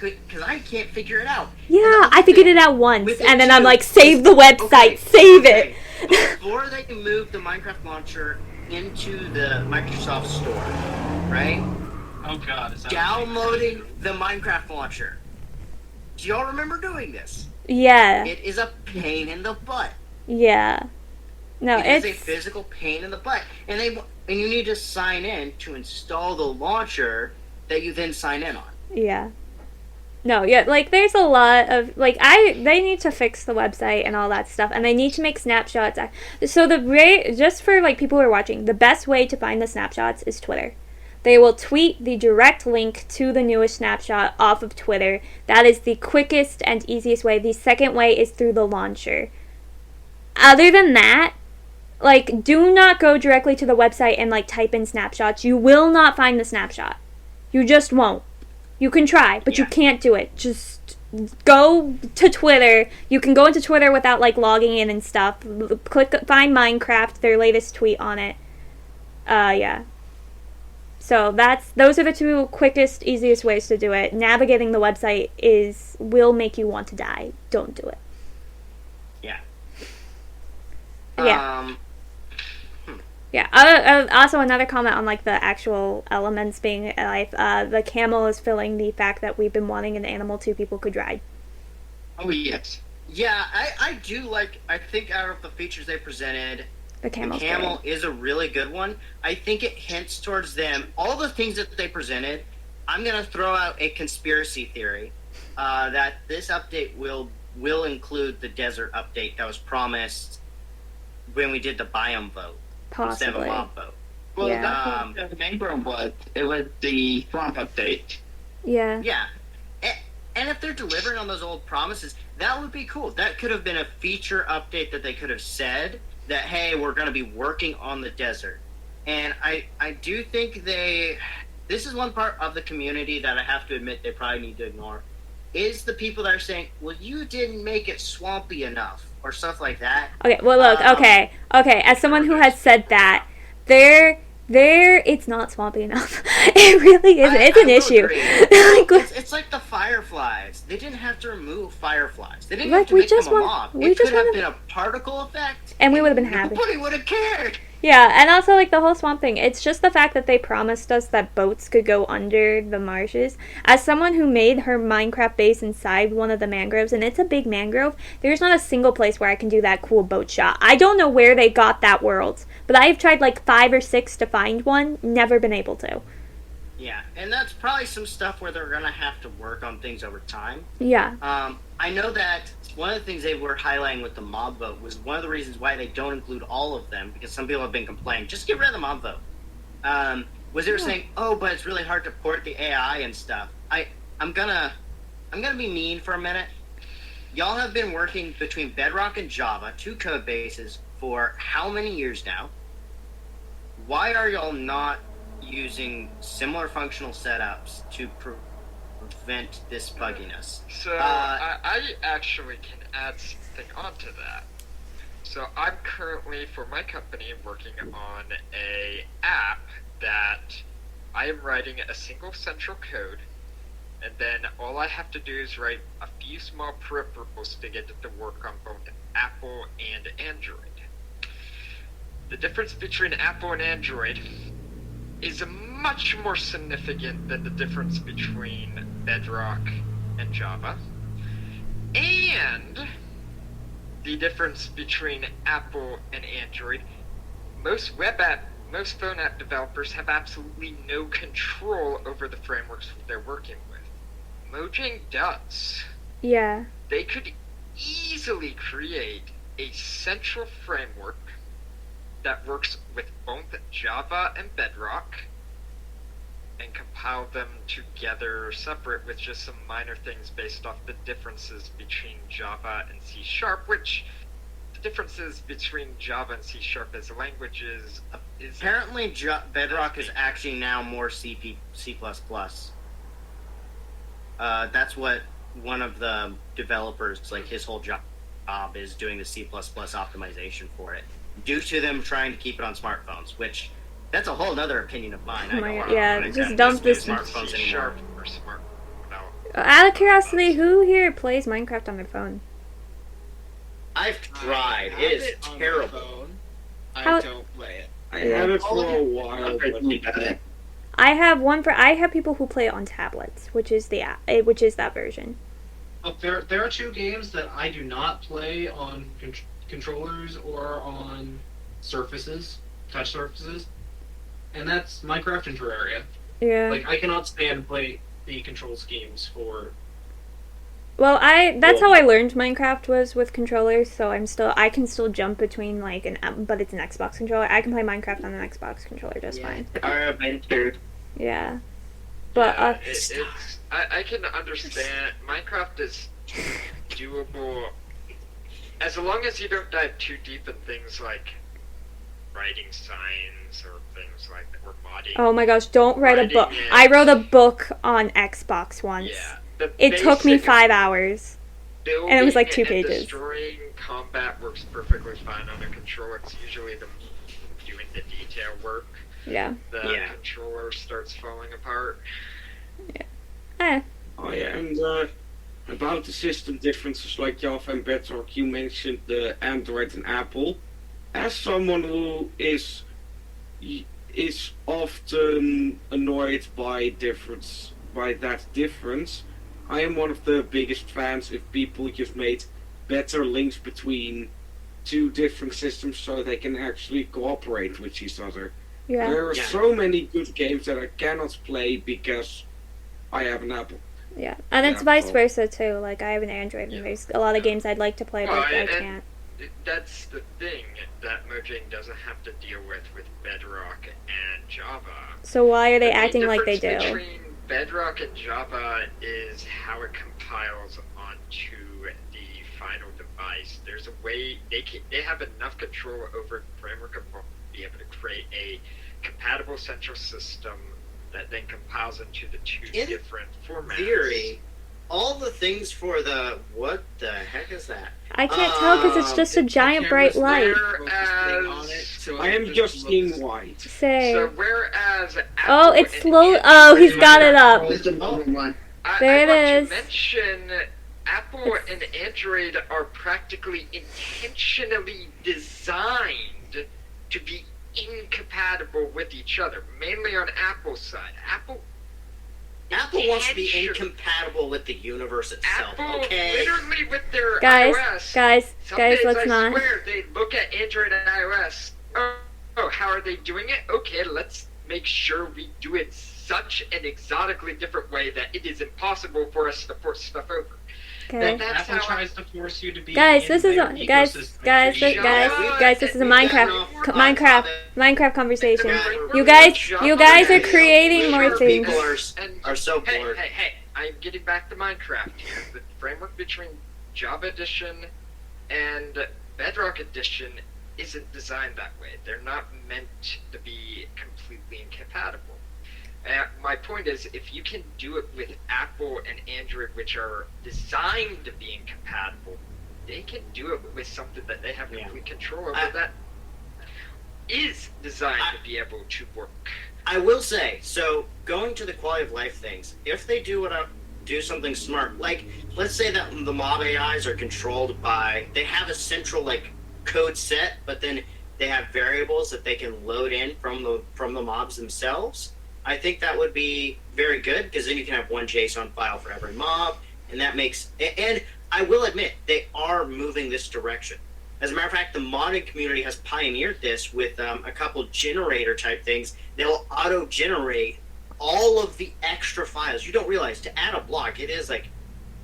can't figure it out. Yeah, I figured it out once, and then I'm like, save the website, save it. Before they moved the Minecraft launcher into the Microsoft Store, right? Oh God, is that downloading the Minecraft launcher? Do y'all remember doing this? Yeah. It is a pain in the butt. Yeah. No, it's a physical pain in the butt, and you need to sign in to install the launcher that you then sign in on. Yeah. No, yeah, like there's a lot of like they need to fix the website and all that stuff, and they need to make snapshots. So just for like people who are watching, the best way to find the snapshots is Twitter. They will tweet the direct link to the newest snapshot off of Twitter. That is the quickest and easiest way. The second way is through the launcher. Other than that, like, do not go directly to the website and, like, type in snapshots. You will not find the snapshot. You just won't. You can try, but you can't do it. Just go to Twitter. You can go into Twitter without, like, logging in and stuff. Find Minecraft, their latest tweet on it. Yeah. So those are the two quickest, easiest ways to do it. Navigating the website will make you want to die. Don't do it. Yeah. Yeah. Yeah. Also, another comment on like the actual elements being alive. The camel is filling the fact that we've been wanting an animal two people could ride. Oh yes. Yeah, I do like. I think out of the features they presented, the camel is a really good one. I think it hints towards them. All the things that they presented, I'm gonna throw out a conspiracy theory that this update will include the desert update that was promised when we did the biome vote. Possibly. Instead of a mob vote. Well, that's what the main problem was. It was the swamp update. Yeah. Yeah. And if they're delivering on those old promises, that would be cool. That could have been a feature update that they could have said that, hey, we're going to be working on the desert. And I do think this is one part of the community that I have to admit they probably need to ignore, is the people that are saying, well, you didn't make it swampy enough, or stuff like that. Okay, well, look, okay. As someone who has said that, it's not swampy enough. It really isn't. It's an issue. It's like the fireflies. They didn't have to remove fireflies. They didn't Like, have to we make just them a want- mob. we It just could have wanna- been a particle effect. And we would have been happy. Nobody would have cared. Yeah, and also, like, the whole swamp thing, it's just the fact that they promised us that boats could go under the marshes. As someone who made her Minecraft base inside one of the mangroves, and it's a big mangrove, there's not a single place where I can do that cool boat shot. I don't know where they got that world, but I've tried, like, 5 or 6 to find one, never been able to. Yeah, and that's probably some stuff where they're going to have to work on things over time. Yeah. I know that one of the things they were highlighting with the mob vote was one of the reasons why they don't include all of them, because some people have been complaining, just get rid of the mob vote. Was they were saying, oh, but it's really hard to port the AI and stuff. I'm gonna be mean for a minute. Y'all have been working between Bedrock and Java, 2 code bases, for how many years now? Why are y'all not using similar functional setups to prevent this bugginess? So I actually can add something onto that. So I'm currently, for my company, working on a app that I am writing a single central code, and then all I have to do is write a few small peripherals to get it to work on both Apple and Android. The difference between Apple and Android is much more significant than the difference between Bedrock and Java. And the difference between Apple and Android, most phone app developers have absolutely no control over the frameworks they're working with. Mojang does. Yeah. They could easily create a central framework that works with both Java and Bedrock and compile them together separate with just some minor things based off the differences between Java and C#, which the differences between Java and C# as languages is... Apparently Bedrock is actually now more C++. That's what one of the developers, like his whole job is doing the C++ optimization for it, due to them trying to keep it on smartphones, which that's a whole other opinion of mine. Oh I my don't God, want yeah, to just dump this- smartphones anymore. or smart. No. Out of curiosity, who here plays Minecraft on their phone? I've tried. I It have is it on my terrible. phone. How- I don't play it. I had it for a while, but I have people who play it on tablets, which is that version. There are 2 games that I do not play on controllers or on surfaces, touch surfaces, and that's Minecraft and Terraria. Yeah. Like, I cannot stand to play the control schemes for... Well, that's how I learned Minecraft was with controllers, so I can still jump between but it's an Xbox controller. I can play Minecraft on an Xbox controller just fine. Our adventure. Yeah. But I can understand. Minecraft is doable as long as you don't dive too deep in things like writing signs or things like that, or modding. oh my gosh, don't write a book. Writing it. I wrote a book on Xbox once. Yeah. The It took me basic 5 hours. building and it was like 2 and pages. Destroying combat works perfectly fine on a controller. It's usually the doing the detail work. Yeah. The Yeah. controller starts falling apart. Eh. Oh yeah, and about the system differences like Java and Bedrock, you mentioned the Android and Apple. As someone who is often annoyed by that difference, I am one of the biggest fans if people just made better links between 2 different systems so they can actually cooperate with each other. Yeah. There are Yeah. so many good games that I cannot play because I have an Apple. Yeah. And it's Yeah, vice so- versa too. Like I have an Android and there's a lot of games I'd like to play, but Well, I and- can't. That's the thing that Mojang doesn't have to deal with Bedrock and Java. So why are they The main acting like they difference do? between Bedrock in Java is how it compiles onto the final device. There's a way they have enough control over the framework of to be able to create a compatible central system that then compiles into the two In different formats. Theory, all the things for the what the heck is that? I can't tell because it's just a giant bright light. I am just seeing white. Say. So whereas Oh, Apple it's and slow. Android Oh, he's got it up. It's the number one. There it I is. want to mention Apple and Android are practically intentionally designed to be incompatible with each other, mainly on Apple's side. Apple Wants to be intention- incompatible with the universe itself. Apple Okay. literally with their Guys, iOS. guys, Some guys, days let's I not. swear they look at Android and iOS. Oh, how are they doing it? Okay, let's make sure we do it such an exotically different way that it is impossible for us to port stuff over. Okay. That's Apple how tries to force you to be. Guys, in this is their a, guys, ecosystem. guys, Shut guys, up. guys. This is a We've got Minecraft, enough Minecraft, on Minecraft conversation. Yeah. You guys are creating more Sure, things. people And are so hey, bored. hey, I'm getting back to Minecraft here. The framework between Java Edition and Bedrock Edition isn't designed that way. They're not meant to be completely incompatible. My point is, if you can do it with Apple and Android, which are designed to be incompatible, they can do it with something that they have complete control over that is designed to be able to work. I will say, so going to the quality of life things, if they do something smart, like let's say that the mob AIs are controlled by, they have a central like code set, but then they have variables that they can load in from the mobs themselves. I think that would be very good because then you can have one JSON file for every mob, and that makes. And I will admit they are moving this direction. As a matter of fact, the modding community has pioneered this with a couple generator type things. They'll auto-generate all of the extra files. You don't realize to add a block, it is like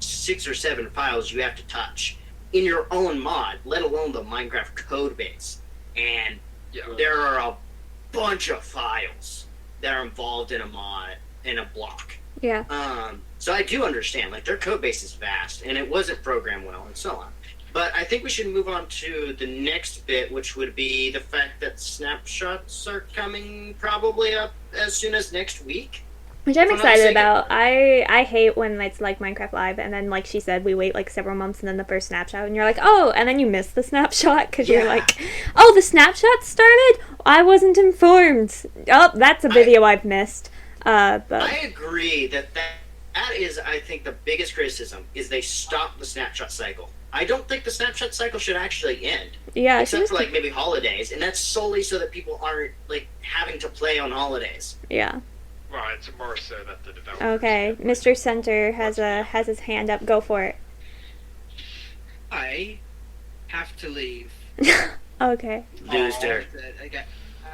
6 or 7 files you have to touch in your own mod, let alone the Minecraft code base. And there are a bunch of files that are involved in a mod, in a block. Yeah. So I do understand, like their code base is vast and it wasn't programmed well and so on. But I think we should move on to the next bit, which would be the fact that snapshots are coming probably up as soon as next week. Which I'm If I'm not excited mistaken. about. I hate when it's like Minecraft Live and then like she said we wait like several months and then the first snapshot and you're like, oh, and then you miss the snapshot because you're Yeah. like, oh, the snapshot started? I wasn't informed. Oh, that's a video I've missed. But I agree that is, I think, the biggest criticism is they stopped the snapshot cycle. I don't think the snapshot cycle should actually end. yeah, she Except was, for like maybe holidays, and that's solely so that people aren't like having to play on holidays. yeah. Well, it's more so that the developers. Okay, Mr. Center has his hand up. Go for it. I have to leave. Okay, Loser.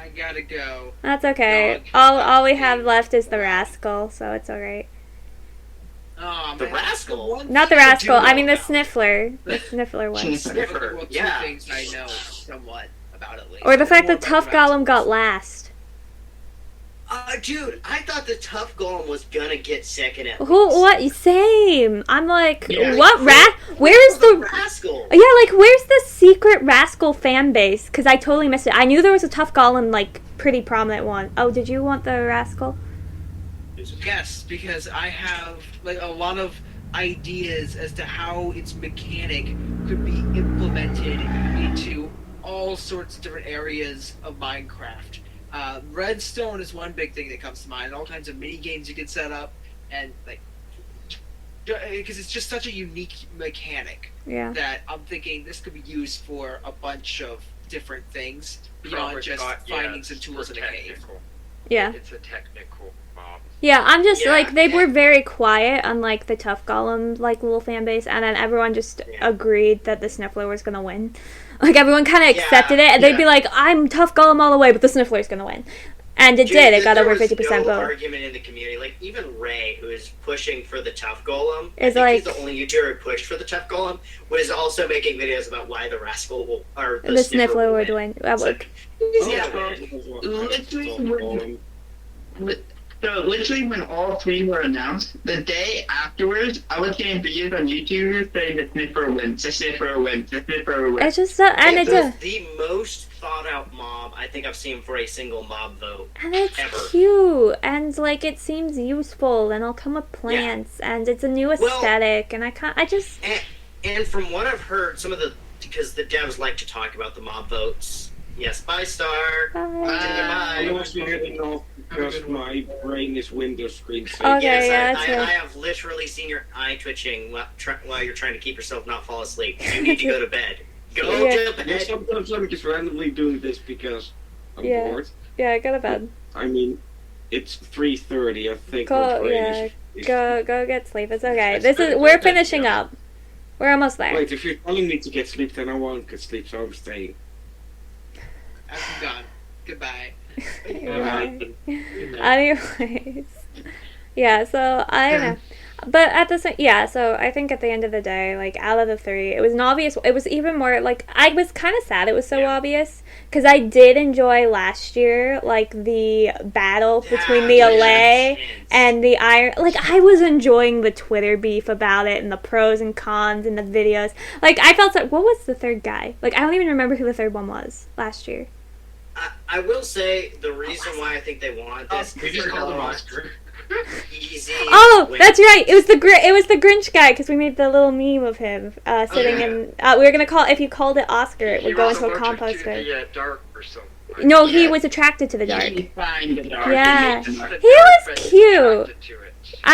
I gotta go. that's okay. No, All we have left is the rascal, so it's all right. Oh, The man, that's rascal? one Not the thing I rascal. do I mean know the about. sniffler. The sniffler one. Sniffer, Well, two yeah. things I know somewhat about at least. Or the fact More that about Tough the Golem got rascals. last. Dude, I thought the Tough Golem was gonna get second at Who? least. What? Same. I'm like, Yeah. what Where's the? rascal? Yeah, like where's the secret rascal fan base? Because I totally missed it. I knew there was a Tough Golem, like pretty prominent one. Oh, did you want the rascal? Yes, because I have like a lot of ideas as to how its mechanic could be implemented into all sorts of different areas of Minecraft. Redstone is one big thing that comes to mind. All kinds of mini games you can set up, and like because it's just such a unique mechanic Yeah. that I'm thinking this could be used for a bunch of different things beyond Probably just thought, finding it's some tools for in a cave. technical. Yeah. It's a technical mob. Yeah, I'm just Yeah, like they yeah. were very quiet, unlike the Tough Golem like little fan base, and then everyone just Yeah. agreed that the Sniffler was gonna win. Like everyone kind of Yeah, accepted it, and they'd yeah. be like, "I'm Tough Golem all the way, but the Sniffler's gonna win," and it Dude, did. It got there over was 50% no vote. argument in the community. Like even Ray, who is pushing for the Tough Golem, Is I think like- he's the only YouTuber who pushed for the Tough Golem, was also making videos about why the rascal will, or The Sniffler would would win. That It's would. like, Yeah, literally, So literally when all three were announced, the day afterwards, I was getting videos on YouTube saying the Sniffer wins, the Sniffer wins, the Sniffer wins. It's just so, and It it's was a, the most thought out mob I think I've seen for a single mob vote. and it's ever. cute, and like it seems useful, and it'll come with plants, and it's a new aesthetic, and I just. And from what I've heard, some of the, because the devs like to talk about the mob votes. Yes, bye, Star. I Bye. also heading off because my brain is Windows screen saver. Okay, Yes, yeah, that's I right. have literally seen your eye twitching while you're trying to keep yourself not fall asleep. You need to go to bed. Go Yeah. to Yeah, bed. sometimes I'm just randomly doing this because I'm Yeah. bored. Yeah, go to bed. I mean, it's 3:30. I think Go, my brain yeah, is go get sleep. It's okay. It's This good, is it's we're good, finishing yeah. up. We're almost there. Wait, if you're telling me to get sleep, then I won't get sleep, so I'm staying. I'm gone. Goodbye. Anyway. Anyways, yeah. So I don't know, but at the same, yeah. So I think at the end of the day, like out of the three, it was an obvious. It was even more like I was kind of sad it was so obvious because I did enjoy last year, like the battle between the LA and the Iron. Like I was enjoying the Twitter beef about it and the pros and cons and the videos. Like I felt like what was the third guy? Like I don't even remember who the third one was last year. I will say the reason why I think they want this We just called him Oscar. easy. Oh, win. that's right. It was the Grinch guy because we made the little meme of him sitting yeah. in. We were gonna call if you called it Oscar, it would He go was into a allergic compost to bin. the dark or something. No, he was attracted to the dark. He find the dark. Yeah. He hates the dark. He was But he's cute. attracted to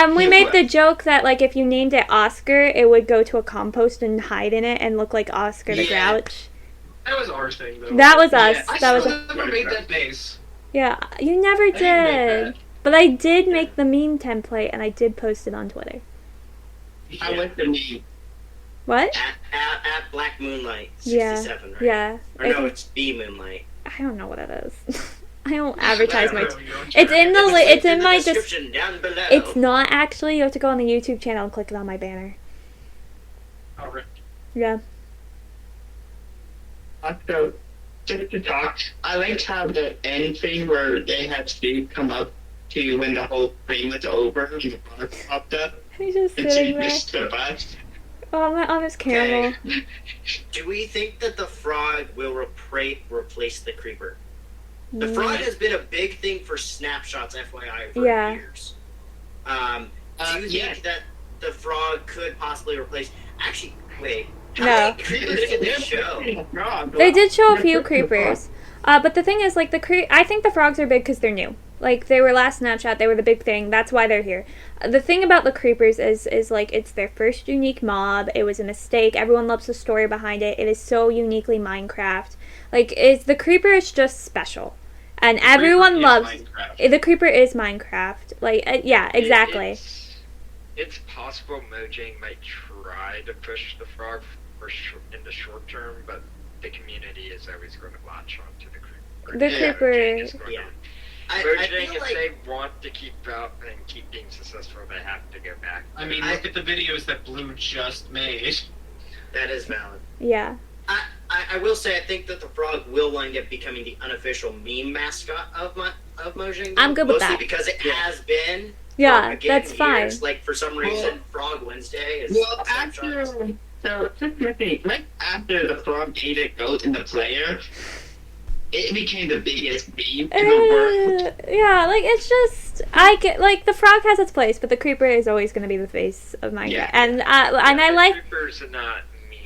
it. We He made was. the joke that like if you named it Oscar, it would go to a compost and hide in it and look like Oscar the Yeah. Grouch. That was our thing, though. That was us. I That was still never made that base. yeah. You never I didn't did, make but I did make the meme template and I did post it on Twitter. that. I went to me. What? At Black Moonlight Yeah. 67, right? Yeah. Or no, it's B Moonlight. I don't know what it is. I don't advertise my. Whatever, you don't It's try. in the It was it's linked in the my description down below. It's not actually. You have to go on the YouTube channel and click it on my banner. Oh, right. Yeah. So, just to talk, I liked how the end thing where they had Steve come up to when the whole thing was over and the bar popped up He's just and sitting she there. missed the bus. Oh, my honest caramel. Do we think that the frog will replace the creeper? The frog has been a big thing for snapshots, FYI, for Yeah. years. Do you Yeah. think that the frog could possibly replace? Actually, wait. No. How many creepers did they show? They did show a few creepers. But the thing is, like, I think the frogs are big because they're new. Like, they were last Snapchat, they were the big thing, that's why they're here. The thing about the creepers is like, it's their first unique mob, it was a mistake, everyone loves the story behind it, it is so uniquely Minecraft. Like, the creeper is just special. And everyone loves... The creeper is Minecraft. Like, yeah, exactly. It's possible Mojang might try to push the frog in the short term, but the community is always going to latch on to the creeper. The creeper... Mojang is going Yeah. to- I Mojang, feel if like they want to keep out and keep being successful, they have to go back. I mean, look at the videos that Blue just made. that is valid. Yeah. I will say I think that the frog will wind up becoming the unofficial meme mascot of Mojang. I'm good with mostly that. because it has been. Yeah, again, that's fine. years. Like for some reason, Frog Wednesday is. Well, snapshots. so just looking, right after the frog ate a goat in the player, it became the biggest meme in the world. Yeah, like it's just I get like the frog has its place, but the creeper is always going to be the face of Minecraft, Yeah. and I the like creepers are not meme,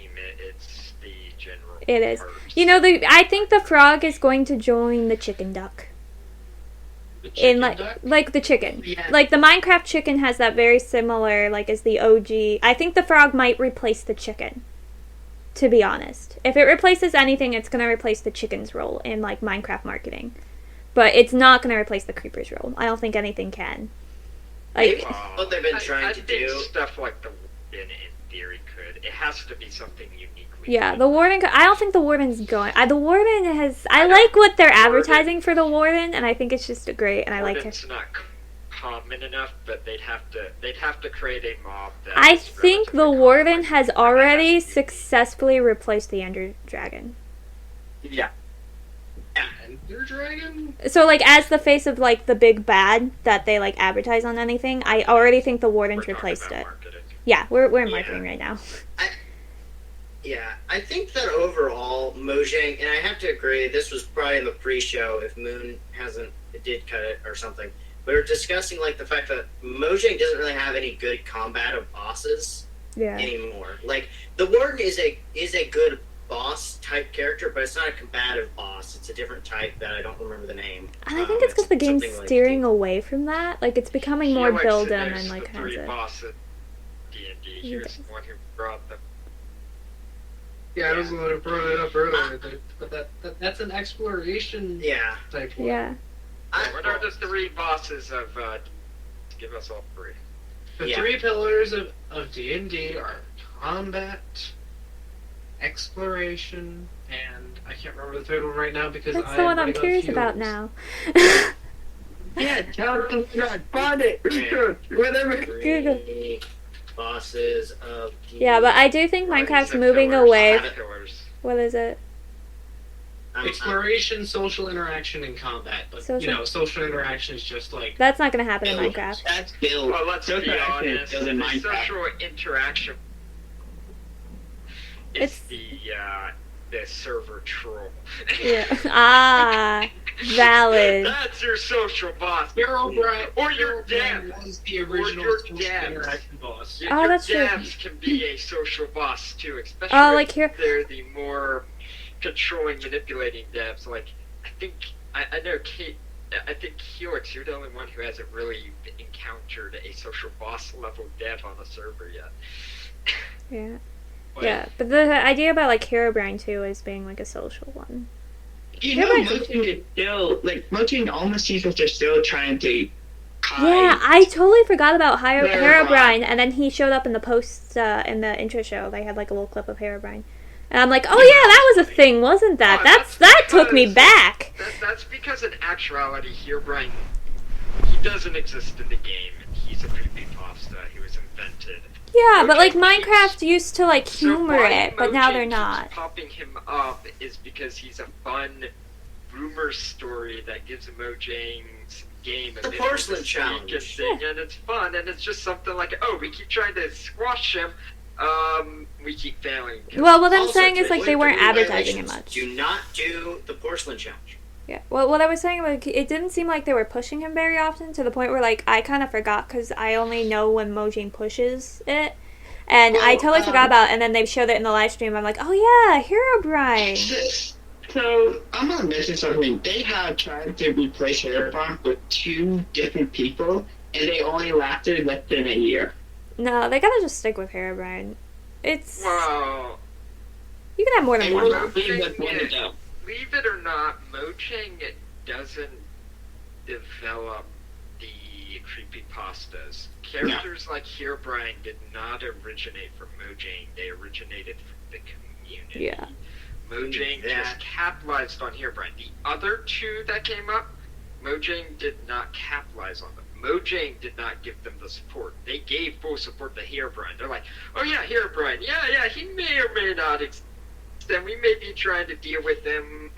it's the general. it is. parts. You know, I think the frog is going to join the chicken duck. The In chicken duck? like the chicken. Yeah. Like the Minecraft chicken has that very similar like as the OG. I think the frog might replace the chicken. To be honest. If it replaces anything, it's going to replace the chicken's role in like Minecraft marketing. But it's not going to replace the creeper's role. I don't think anything can. Like What they've been I trying to think do. stuff like the warden in theory could. It has to be something uniquely. yeah, the warden. I don't think the warden's going. The warden has. I like what they're advertising for the warden, and I think it's just great. And I like Warden's it. not common enough, but they'd have to create a mob that. I is think the relatively warden common, has and that already has to be- successfully replaced the Ender Dragon. Yeah. Ender Dragon? So, like, as the face of, like, the big bad that they, like, advertise on anything, I already think the Wardens We're talking replaced about it. marketing. Yeah, we're in Yeah. marketing right now. Yeah, I think that overall, Mojang, and I have to agree, this was probably in the pre-show if Moon did cut it or something. We were discussing like the fact that Mojang doesn't really have any good combative bosses Yeah. anymore. Like the Warden is a good boss type character, but it's not a combative boss. It's a different type that I don't remember the name. I think it's because the game's something like steering away from that. Like, it's becoming more Felix build 'em Index, and, like, the three has it. boss at D&D. He was the one who brought them. Yeah, I was the one who brought it up earlier. But that's an exploration Yeah. type one. Yeah. What are the three bosses of? Give us all three. The Yeah. three pillars of D&D are combat, exploration, and I can't remember the third one right now because That's the one I'm curious about now. Yeah, tell us to find it. Research, whatever. Google. Three bosses of Yeah, but I do think Right, Minecraft's except moving pillars. away. Combat pillars. What is it? Exploration, social interaction, and combat. But, social interaction is just like... That's not gonna happen in Minecraft. That's built. Well, let's Social be action honest. is in The Minecraft. social interaction is It's- the server troll. Yeah. Ah, valid. That's your social boss. Herobrine, Or your Herobrine devs. was the original your social devs. interaction boss. Oh, that's true. your devs can be a social boss too, especially Oh, like if here- they're the more controlling, manipulating devs. Like I know Kate. I think Helix, you're the only one who hasn't really encountered a social boss level dev on the server yet. Yeah. But Yeah, but the idea about, like, Herobrine, too, is being, like, a social one. You Yeah, know, but- Mojang is still Mojang almost seems like they're still trying to hide. Yeah, I totally forgot about Herobrine. Herobrine, and then he showed up in the post, in the intro show. They had, like, a little clip of Herobrine. And I'm like, oh yeah, that was a thing, wasn't that? Oh, That took me because- back. That's because in actuality, Herobrine, he doesn't exist in the game. He's a creepypasta. He was invented. Yeah, but, like, Mojang Minecraft used to, like, So humor why it, but now Mojang they're keeps not. Popping him up is because he's a fun rumor story that gives Mojang's game a The bit porcelain of a challenge. mystique and thing, and it's fun, and it's just something like, oh, we keep trying to squash him, we keep failing. Well, what I'm Also, saying is, like, they weren't Twitter advertising it regulations much. Do not do the porcelain challenge. Yeah. Well, what I was saying, like, it didn't seem like they were pushing him very often, to the point where, like, I kind of forgot, because I only know when Mojang pushes it. And I totally forgot about it, and then they showed it in the live stream. I'm like, oh yeah, Herobrine. So I'm gonna mention something. They have tried to replace Herobrine with two different people, and they only lasted less than a year. No, they gotta just stick with Herobrine. It's... Well, You can have more than And one. we're though. moving with one of them. believe it or not, Mojang doesn't develop the creepypastas. Characters like Herobrine did not originate from Mojang. They originated from the community. Yeah. Mojang just capitalized on Herobrine. The other two that came up, Mojang did not capitalize on them. Mojang did not give them the support. They gave full support to Herobrine. They're like, oh yeah, Herobrine, yeah, he may or may not exist, and we may be trying to deal with them.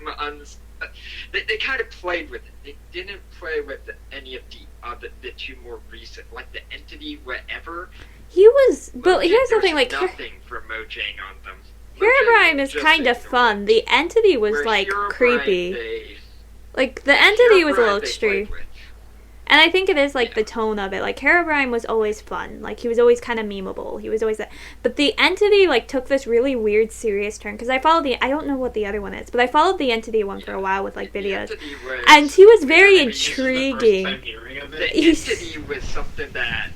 They kind of played with it. They didn't play with any of the two more recent, like the Entity, whatever. He was... But Mojang- here's the there's thing, like... nothing for Mojang on them. Herobrine is just kind of ignored fun. it. The Entity was, Where like, Herobrine, creepy. Like, the Entity was a little Herobrine they extreme. played with. And I think it is, like, the tone of it. Like, Herobrine was always fun. Like, he was always kind of memeable. He was always that. But the Entity, like, took this really weird, serious turn. Because I followed the... I don't know what the other one is. But I followed the Entity one for a while with, like, The videos. Entity was- And he was very I mean, this is the first intriguing. time hearing of The it. He's- Entity was something that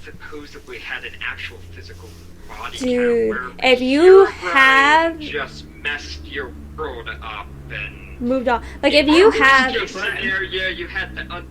supposedly had an actual physical body Dude, count. Where if you Herobrine have... just messed your world up and Moved on. Like, if you have... worst case scenario, you had to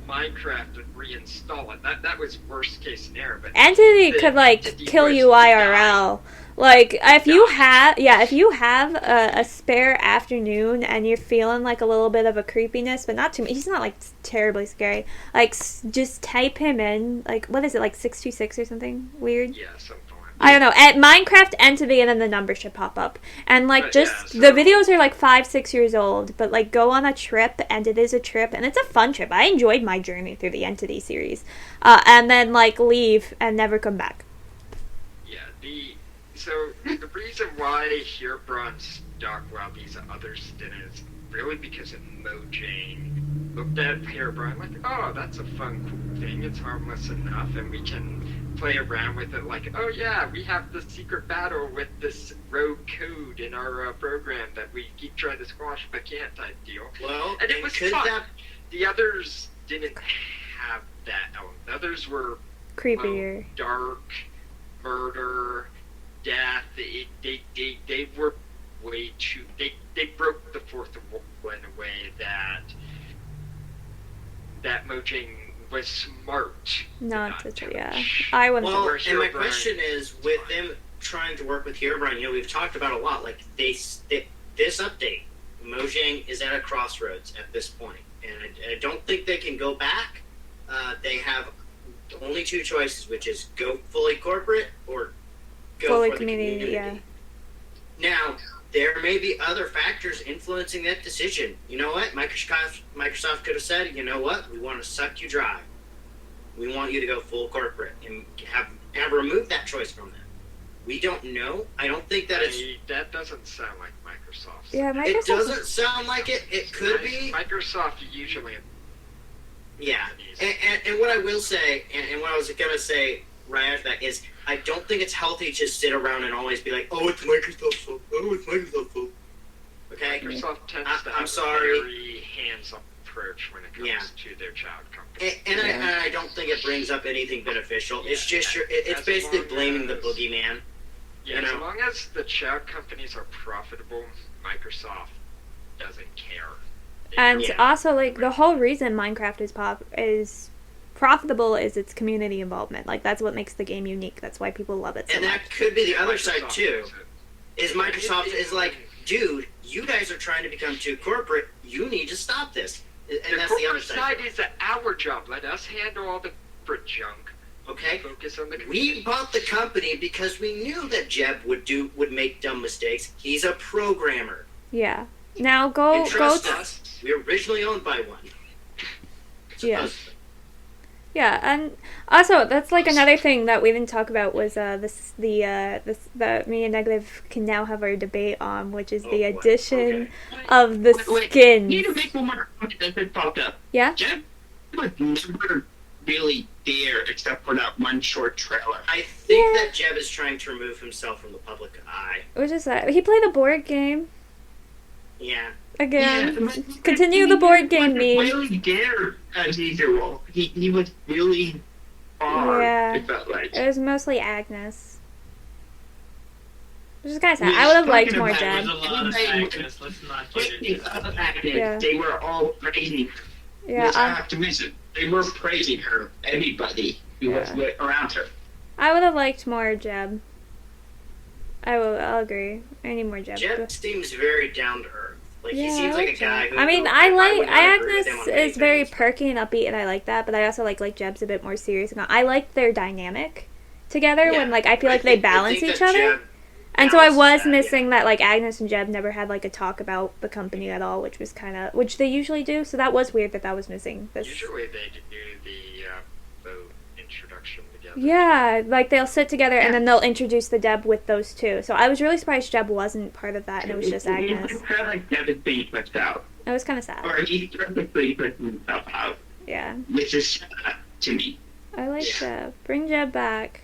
Minecraft and reinstall it. That was worst case scenario. But Entity the could, like, Entity kill was you IRL. Like, if you have, if you have a spare afternoon and you're feeling, like, a little bit of a creepiness, but not too much, he's not, like, terribly scary, like, just type him in, like, what is it, like, 626 or something weird? Yeah, something like I don't know. At Minecraft, Entity, and then the number should pop up. And, like, But, just, yeah, the videos are, like, 5-6 years old, but, like, go on a trip, and it is a trip, and it's a fun trip. I enjoyed my journey through the Entity series. And then, like, leave and never come back. Yeah, so the reason why Herobrine stuck while these others didn't is really because of Mojang looked at Herobrine like, oh, that's a fun, cool thing. It's harmless enough, and we can play around with it. Like, oh yeah, we have the secret battle with this rogue code in our program that we keep trying to squash but can't type deal. Well, And it was could fun. that The others didn't have that element. The others were Creepier. dark, murder, death. They were way too. They broke the fourth wall in a way that Mojang was smart. Not to, touch. yeah. I wouldn't. Well, Where and my Herobrine question is, with them trying to work with Herobrine, we've talked about a lot. Like this update, Mojang is at a crossroads at this point, and I don't think they can go back. They have only two choices, which is go fully corporate or go Fully for the community, yeah. Now, there may be other factors influencing that decision. You know what? Microsoft could have said, you know what? We want to suck you dry. We want you to go full corporate and have removed that choice from them. We don't know. I don't think that it's... That doesn't sound like Microsoft. Yeah, It Microsoft. doesn't sound like it. It could be. Microsoft usually. Yeah. And what I will say, and what I was going to say right after that is, I don't think it's healthy to sit around and always be like, oh, it's Microsoft's fault. Oh, it's Microsoft's fault. Okay? Microsoft tends to I'm have sorry. a very hands-on approach when it comes Yeah. to their child company. And I don't think it brings up anything beneficial. It's Yeah, just it's as basically long blaming the as- boogeyman. Yeah, You know? as long as the child companies are profitable, Microsoft doesn't care. And Yeah. also, like, the whole reason Minecraft is profitable is its community involvement. Like, that's what makes the game unique. That's why people love it so And much. that could be the other side Microsoft too. knows it. Is Microsoft is like, dude, you guys are trying to become too corporate. You need to stop this. And The that's the other corporate side. side is our job. Let us handle all the corporate junk. Okay? Focus on the We bought the company because we knew that Jeb would make dumb mistakes. He's a programmer. Yeah. Now go And go. trust us, we were originally owned by one. Yeah. Yeah, and also that's like another thing that we didn't talk about was the me and Negative can now have our debate on, which is the Oh, boy. addition Okay. of the Wait, skins. you need to make one more comment that been popped up. Yeah. Jeff was never really there except for that one short trailer. I think Yeah. that Jeb is trying to remove himself from the public eye. Which is that he played a board game Yeah. again. but- Continue he the board game wasn't meme. really there as usual. He was really far. Yeah. It felt like. It was mostly Agnes. Which is kind of sad. I would have liked more Talking Jeb. about There's a lot of Agnes. Let's not get Speaking into of that. Agnes, Yeah. they were all praising her. Yeah, Yes, I have to mention, they were praising her. Everybody who was around her. I would have liked more Jeb. I'll agree. I need more Jeb. Jeb seems very down to earth. Like he Yeah, seems I like a like guy Jeb. who I mean, I would not agree Agnes with him on is many very things. perky and upbeat, and I like that. But I also like Jeb's a bit more serious. And I like their dynamic together Yeah. when like I feel like they think balance that each other. Jeb And so I balances was that, missing that like Agnes and Jeb never had like a talk about the company at all, which was which they usually do. So that was weird that was missing. Usually they do the introduction together. Yeah, like they'll sit together and then they'll introduce the Jeb with those two. So I was really surprised Jeb wasn't part of that and it was just Agnes. It felt like Devin being pushed out. It was kind of sad. Or he's perfectly pushing himself out. Yeah, Which is sad to me. I like Jeb. Bring Jeb back.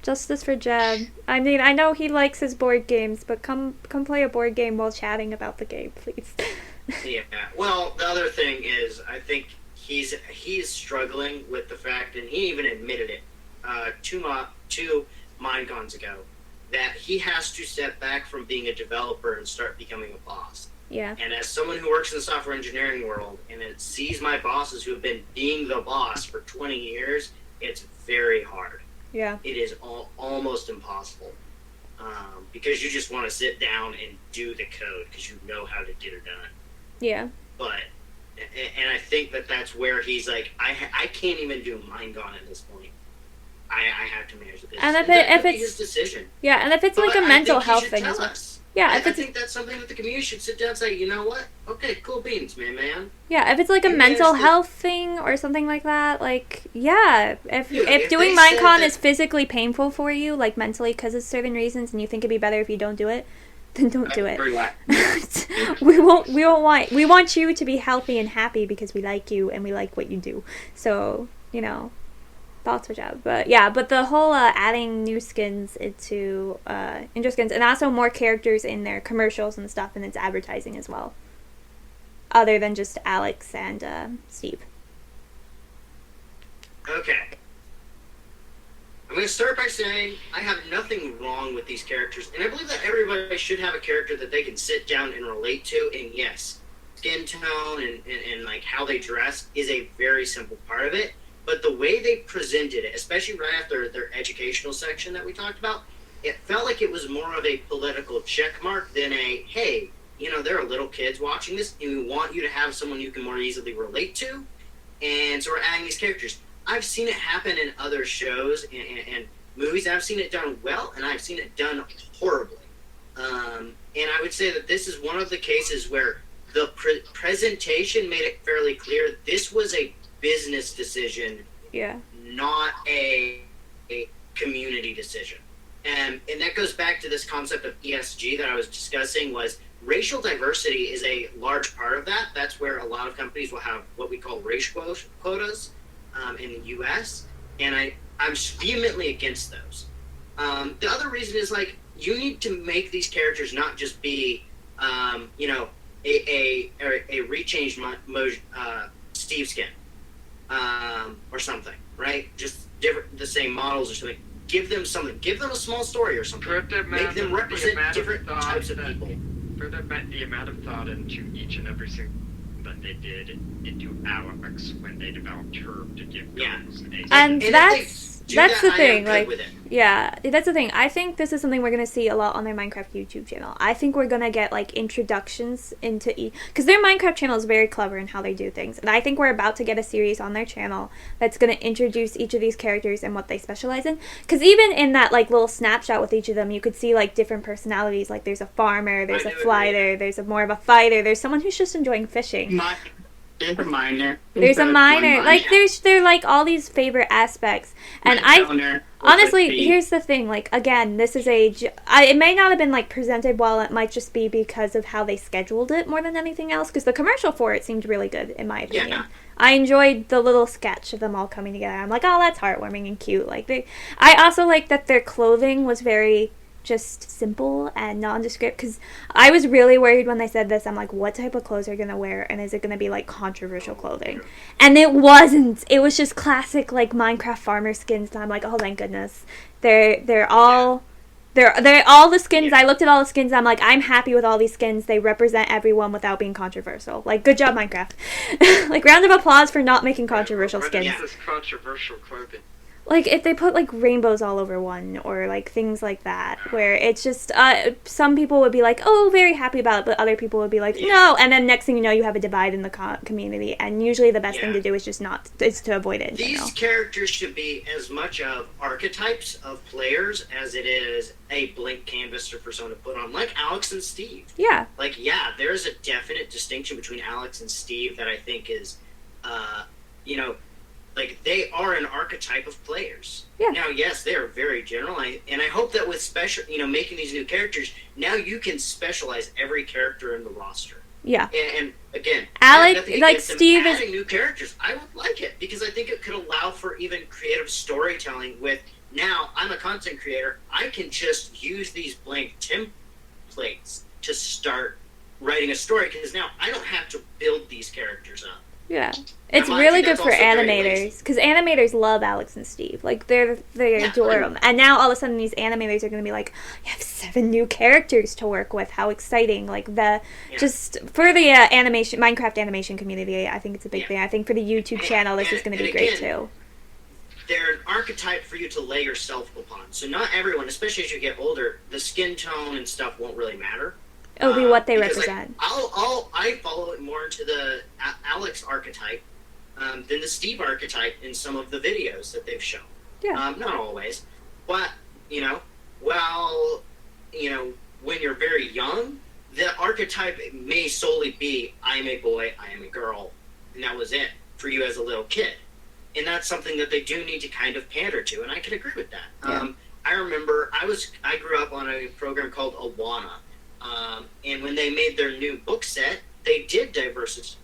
Justice for Jeb. I mean, I know he likes his board games, but come play a board game while chatting about the game, please. Yeah. Well, the other thing is, I think he's struggling with the fact, and he even admitted it two Minecons ago, that he has to step back from being a developer and start becoming a boss. Yeah. And as someone who works in the software engineering world and it sees my bosses who have been being the boss for 20 years, it's very hard. Yeah. It is almost impossible because you just want to sit down and do the code because you know how to get it done. Yeah. But and I think that that's where he's like, I can't even do Minecon at this point. I have to manage the business. And if that could be it's his decision. Yeah, and if it's But like a I mental think he health should thing tell as well. us. Yeah, I if it's think that's something that the community should sit down and say, you know what? Okay, cool beans, man. Yeah, if it's like a You mental managed it. health thing or something like that, like, yeah, if Dude, if if doing they said Minecon that- is physically painful for you, like mentally because of certain reasons, and you think it'd be better if you don't do it, then don't do it. we want you to be healthy and happy because we like you and we like what you do. So, thoughts switch out. But yeah, but the whole adding new skins into intro skins, and also more characters in their commercials and stuff, and its advertising as well. Other than just Alex and Steve. Okay. I'm going to start by saying I have nothing wrong with these characters, and I believe that everybody should have a character that they can sit down and relate to, and yes, skin tone and like how they dress is a very simple part of it, but the way they presented it, especially right after their educational section that we talked about, it felt like it was more of a political check mark than a, hey, there are little kids watching this, and we want you to have someone you can more easily relate to, and so we're adding these characters. I've seen it happen in other shows and movies. I've seen it done well, and I've seen it done horribly. And I would say that this is one of the cases where the presentation made it fairly clear this was a business decision, not a community decision. And that goes back to this concept of ESG that I was discussing, was racial diversity is a large part of that. That's where a lot of companies will have what we call race quotas in the U.S., and I'm vehemently against those. The other reason is, like, you need to make these characters not just be, a rechanged Steve skin or something, right? Just the same models or something. Give them something. Give them a small story or something. Make them represent different types of people. For the amount of thought into each and every single that they did into Alex when they developed her to give girls a... And that's the thing, like, with it. yeah, that's the thing. I think this is something we're going to see a lot on their Minecraft YouTube channel. I think we're going to get, like, introductions into because their Minecraft channel is very clever in how they do things, and I think we're about to get a series on their channel that's going to introduce each of these characters and what they specialize in, because even in that, like, little snapshot with each of them, you could see, like, different personalities. Like, there's a farmer, there's a fighter, there's more of a fighter, there's someone who's just enjoying fishing. There's a miner. There's a miner. Like, they're like all these favorite aspects. And honestly, here's the thing. Like, again, this is it may not have been, like, presented well. It might just be because of how they scheduled it more than anything else. Because the commercial for it seemed really good, in my opinion. Yeah. I enjoyed the little sketch of them all coming together. I'm like, oh, that's heartwarming and cute. Like, I also like that their clothing was very just simple and nondescript, because I was really worried when they said this. I'm like, what type of clothes are you gonna wear, and is it gonna be like controversial clothing? And it wasn't. It was just classic, like, Minecraft farmer skins, and I'm like, oh, thank goodness. They're all the skins. I looked at all the skins, I'm like, I'm happy with all these skins. They represent everyone without being controversial. Like, good job, Minecraft. Like, round of applause for not making controversial skins. This controversial clothing. Like, if they put, like, rainbows all over one, or, like, things like that, where it's just, some people would be like, oh, very happy about it, but other people would be like, no, and then next thing you know, you have a divide in the community, and usually the best thing to do is just is to avoid it in These general. characters should be as much of archetypes of players as it is a blank canvas for someone to put on, like Alex and Steve. Yeah. Like, yeah, there's a definite distinction between Alex and Steve that I think is, like, they are an archetype of players. Yeah. Now, yes, they are very general, and I hope that with making these new characters, now you can specialize every character in the roster. Yeah. And again, Alex, like, Steve is adding new characters. I would like it because I think it could allow for even creative storytelling. With now, I'm a content creator. I can just use these blank templates to start writing a story, because now I don't have to build these characters up. Yeah. It's I really think good that's for also very animators, because animators love Alex and Steve. Like, they adore them. And now, all of a sudden, these animators are going to be like, you have 7 new characters to work with. How exciting. Like, just for the Minecraft animation community, I think it's a big thing. I think for the YouTube channel, this is going to be great, too. They're an archetype for you to lay yourself upon. So not everyone, especially as you get older, the skin tone and stuff won't really matter. It'll be what they because, represent. Like, I follow it more into the Alex archetype than the Steve archetype in some of the videos that they've shown. Yeah. Not always, but well, when you're very young, the archetype may solely be I am a boy, I am a girl, and that was it for you as a little kid. And that's something that they do need to kind of pander to, and I can agree with that. Yeah. I remember I grew up on a program called Awana, and when they made their new book set, they did diversify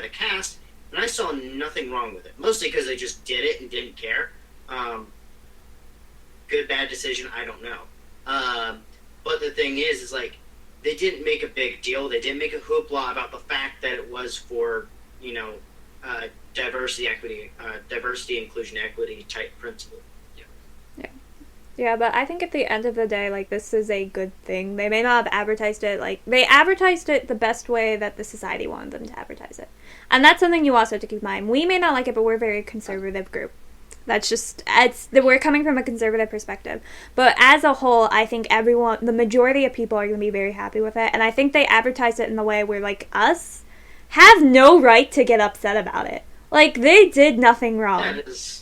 the cast, and I saw nothing wrong with it. Mostly because they just did it and didn't care. Good, bad decision, I don't know. But the thing is like, they didn't make a big deal. They didn't make a hoopla about the fact that it was for, diversity, inclusion, equity type principle. Yeah, but I think at the end of the day, like, this is a good thing. They may not have advertised it, like, they advertised it the best way that the society wanted them to advertise it. And that's something you also have to keep in mind. We may not like it, but we're a very conservative group. That's just, we're coming from a conservative perspective. But as a whole, I think the majority of people are going to be very happy with it. And I think they advertised it in the way where, like, us have no right to get upset about it. Like, they did nothing wrong. That is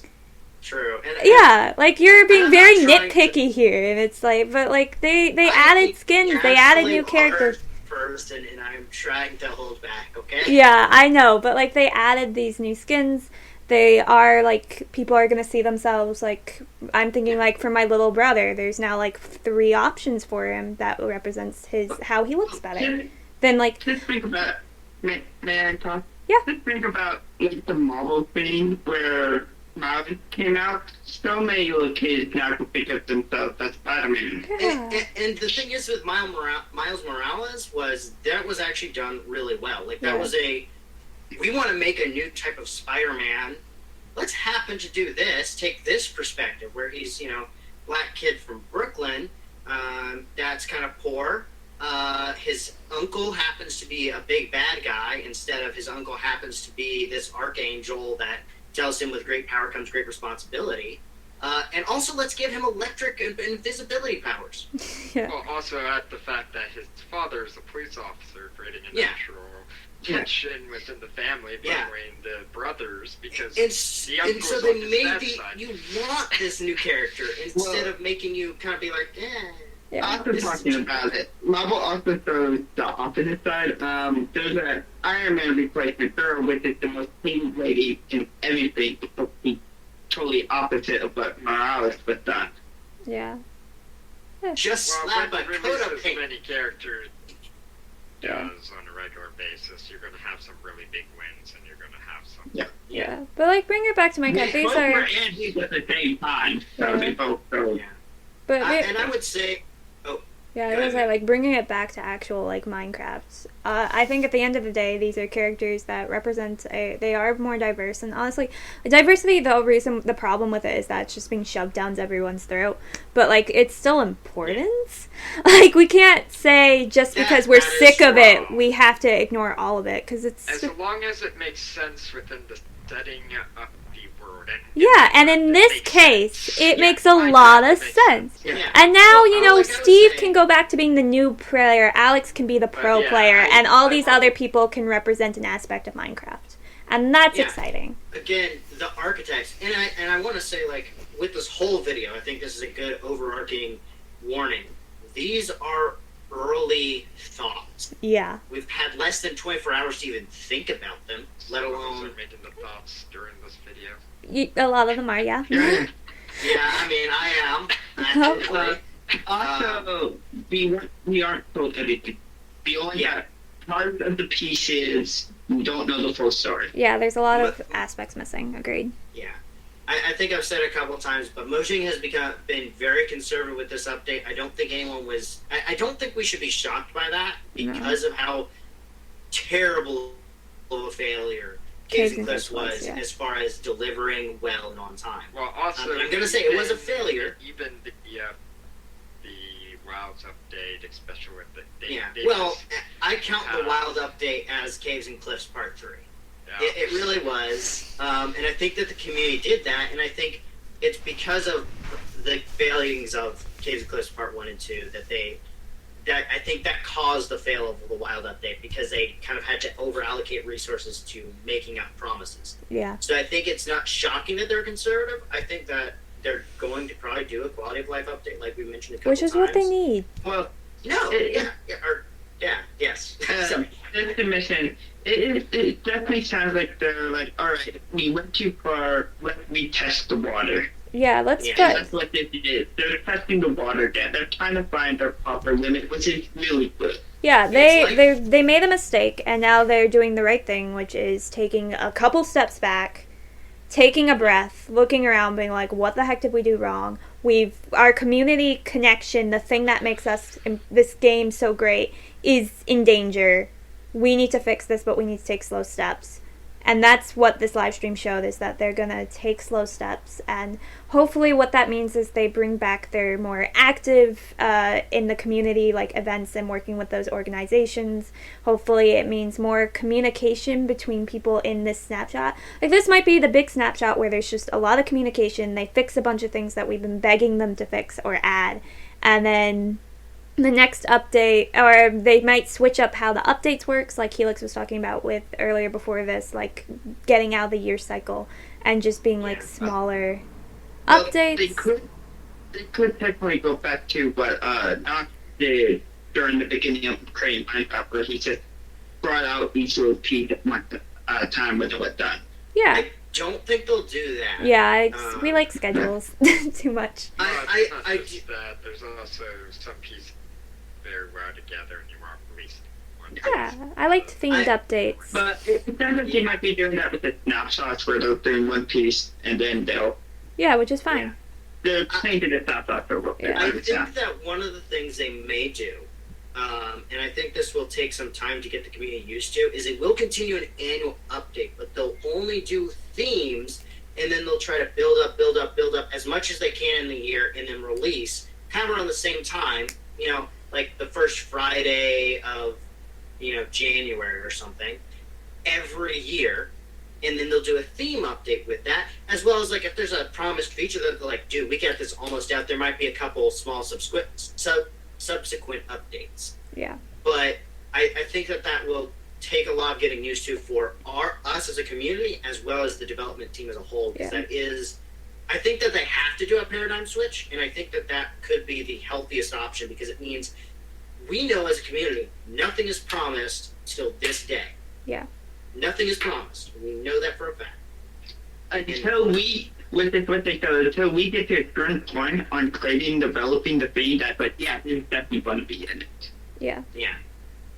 true. And yeah, like, you're being I'm very not trying nitpicky here, and it's like, but like, they added skins, they added new characters. First, and I'm trying to hold back, okay? Yeah, I know, but like, they added these new skins. They are like, people are gonna see themselves, like, I'm thinking, like, for my little brother, there's now like 3 options for him that represents how he looks better. Then like, Just think about, may I talk? Yeah. Just think about like the Marvel thing where Miles came out. So many little kids now can pick up themselves as Spider-Man. yeah, And the thing is with Miles Morales was that was actually done really well. Like, that Yeah. was we want to make a new type of Spider-Man. Let's happen to do this. Take this perspective where he's, black kid from Brooklyn. Dad's kind of poor. His uncle happens to be a big bad guy instead of his uncle happens to be this archangel that tells him with great power comes great responsibility. And also, let's give him electric and invisibility powers. yeah. Well, also add the fact that his father is a police officer, creating a Yeah. natural tension within the family Yeah. between the brothers, because And the so uncle's they on his made dad's side. you want this new character instead Well- of making you kind of be like, Yeah. Also This is talking about it, Marvel also throws the opposite side. There's an Iron Man replacement girl, which is the most hated lady in everything. So he's totally opposite of what Morales was done. Yeah. just Well, slap a when coat release of as paint. many characters Yeah. does on a regular basis, you're going to have some really big wins, and you're going to have some. Yeah. But like, bring it back to Minecraft. These both were are, antis at the same time, so they both go. Yeah. but And I would say, yeah, I Go was ahead. like bringing it back to actual like Minecraft. I think at the end of the day, these are characters that represent they are more diverse, and honestly, diversity. The problem with it is that it's just being shoved down everyone's throat. But like, it's still important. Like, we can't say just because we're that is sick of it, wrong. we have to ignore all of it because it's. As long as it makes sense within the setting of the world. And Yeah, and in this makes case, sense. it Yeah, makes a Minecraft lot of makes sense. yeah. And now, you know, Like I was Steve saying- can go back to being the new player, Alex can be the pro yeah, player, I- and all I these will. other people can represent an aspect of Minecraft. And that's Yeah. exciting. Again, the architects, and I want to say, like, with this whole video, I think this is a good overarching warning. These are early thoughts. Yeah. We've had less than 24 hours to even think about them, let Some alone. are making the thoughts during this video. A lot of them are, yeah. Yeah. Yeah, I mean, I am. Actually. Also, we aren't told everything. We only Yeah. got part of the pieces. We don't know the full story. Yeah, there's a lot of aspects missing. Agreed. Yeah. I think I've said it a couple of times, but Mojang has been very conservative with this update. I don't think anyone was. I don't think we should be shocked by that because of how terrible of a failure Caves and Cliffs was yeah. as far as delivering well and on time. Well, also, I'm gonna say it was a failure. Even the Wilds update, especially with the Yeah. they Well, just- I count the Wild update as Caves and Cliffs Part 3. yeah. It really was, and I think that the community did that, and I think it's because of the failings of Caves and Cliffs Part 1 and 2 that they I think that caused the fail of the Wild update because they kind of had to over allocate resources to making out promises. Yeah. So I think it's not shocking that they're conservative. I think that they're going to probably do a quality of life update, like we mentioned a couple Which is times. what they need. Well, No, yes. Just to mention, it definitely sounds like they're like, all right, we went too far. Let me test the water. Yeah, let's Yeah, get. That's what they did. They're testing the water again. They're trying to find their proper limit, which is really good. Yeah, It's they made a mistake, and now they're doing the right thing, which is taking a couple steps back, taking a breath, looking around, being like, "What the heck did we do wrong? Our community connection, the thing that makes us in this game so great, is in danger. We need to fix this, but we need to take slow steps." And that's what this live stream showed, is that they're going to take slow steps. And hopefully what that means is they bring back their more active in the community, like events and working with those organizations. Hopefully it means more communication between people in this snapshot. Like, this might be the big snapshot where there's just a lot of communication. They fix a bunch of things that we've been begging them to fix or add. And then the next update, or they might switch up how the updates works, like Helix was talking about with earlier before this, like getting out of the year cycle and just being like smaller Well, updates. They could technically go back to what Knox did during the beginning of creating Minecraft, where he just brought out each little piece at one time when it was done. Yeah, I don't think they'll do that. yeah, we like schedules too much. It's not I just that. There's also some pieces very well together, and you want to release one. Yeah, I liked themed updates. But it sounds like they might be doing that with the snapshots, where they'll do one piece and then Yeah, which is fine. they're changing the snapshots for what Yeah. I think that one of the things they may do, and I think this will take some time to get the community used to, is it will continue an annual update, but they'll only do themes, and then they'll try to build up as much as they can in the year, and then release kind of around the same time, like the first Friday of, January or something, every year. And then they'll do a theme update with that, as well as like if there's a promised feature that they're like, dude, we got this almost out, there might be a couple small subsequent updates. Yeah. But I think that will take a lot of getting used to for us as a community, as well as the development team as a whole. Because I think that they have to do a paradigm switch, and I think that could be the healthiest option, because it means we know as a community nothing is promised till this day. Yeah. Nothing is promised. We know that for a fact. Until we, until we get to a certain point on creating, developing the thing that, but yeah, this is definitely going to be in it. Yeah. Yeah.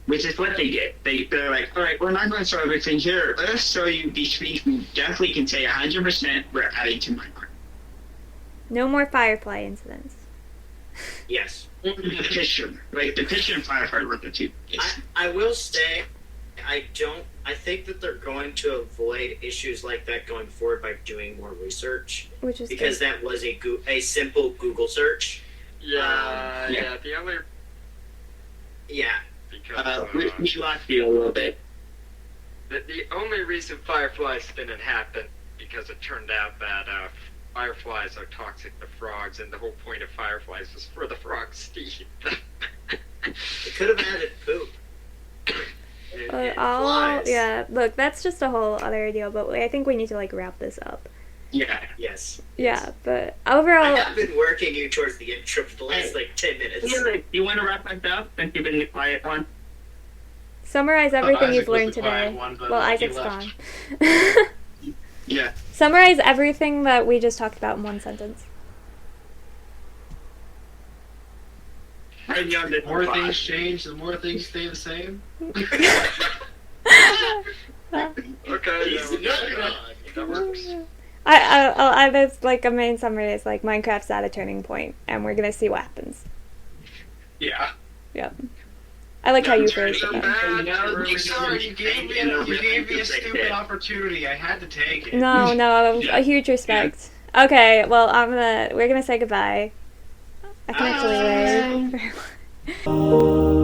Which is what they did. They're like, all right, we're not going to show everything here. Let us show you these things we definitely can say 100% we're adding to Minecraft. No more Firefly incidents. Yes. The petition. Like, the petition and Firefly were the two. I will say, I think that they're going to avoid issues like that going forward by doing more research, Which is because good. that was a simple Google search. Yeah, the only Yeah. because We lost you a little bit. the only reason fireflies didn't happen because it turned out that fireflies are toxic to frogs, and the whole point of fireflies was for the frogs to eat them. It could have added poop. And flies. Yeah, look, that's just a whole other deal, but I think we need to, like, wrap this up. Yeah. Yes. Yeah, but I overall, have been working you towards the intro for the last, 10 minutes. You want to wrap us up since you've been the quiet one? summarize everything Isaac you've was learned the quiet today. one, but Well, he Isaac's left. gone. Yeah. Summarize everything that we just talked about in one sentence. The more things change, the more things stay the same. Okay, He's yeah, not gone. that works. I that's like a main summary is like Minecraft's at a turning point, and we're gonna see what happens. Yeah. Yep. I like how you Turning phrased it. back, No, really Sorry, you gave me a stupid opportunity. I had to take it. No, Yeah. a huge respect. Okay, well, we're gonna say goodbye. I can actually wait.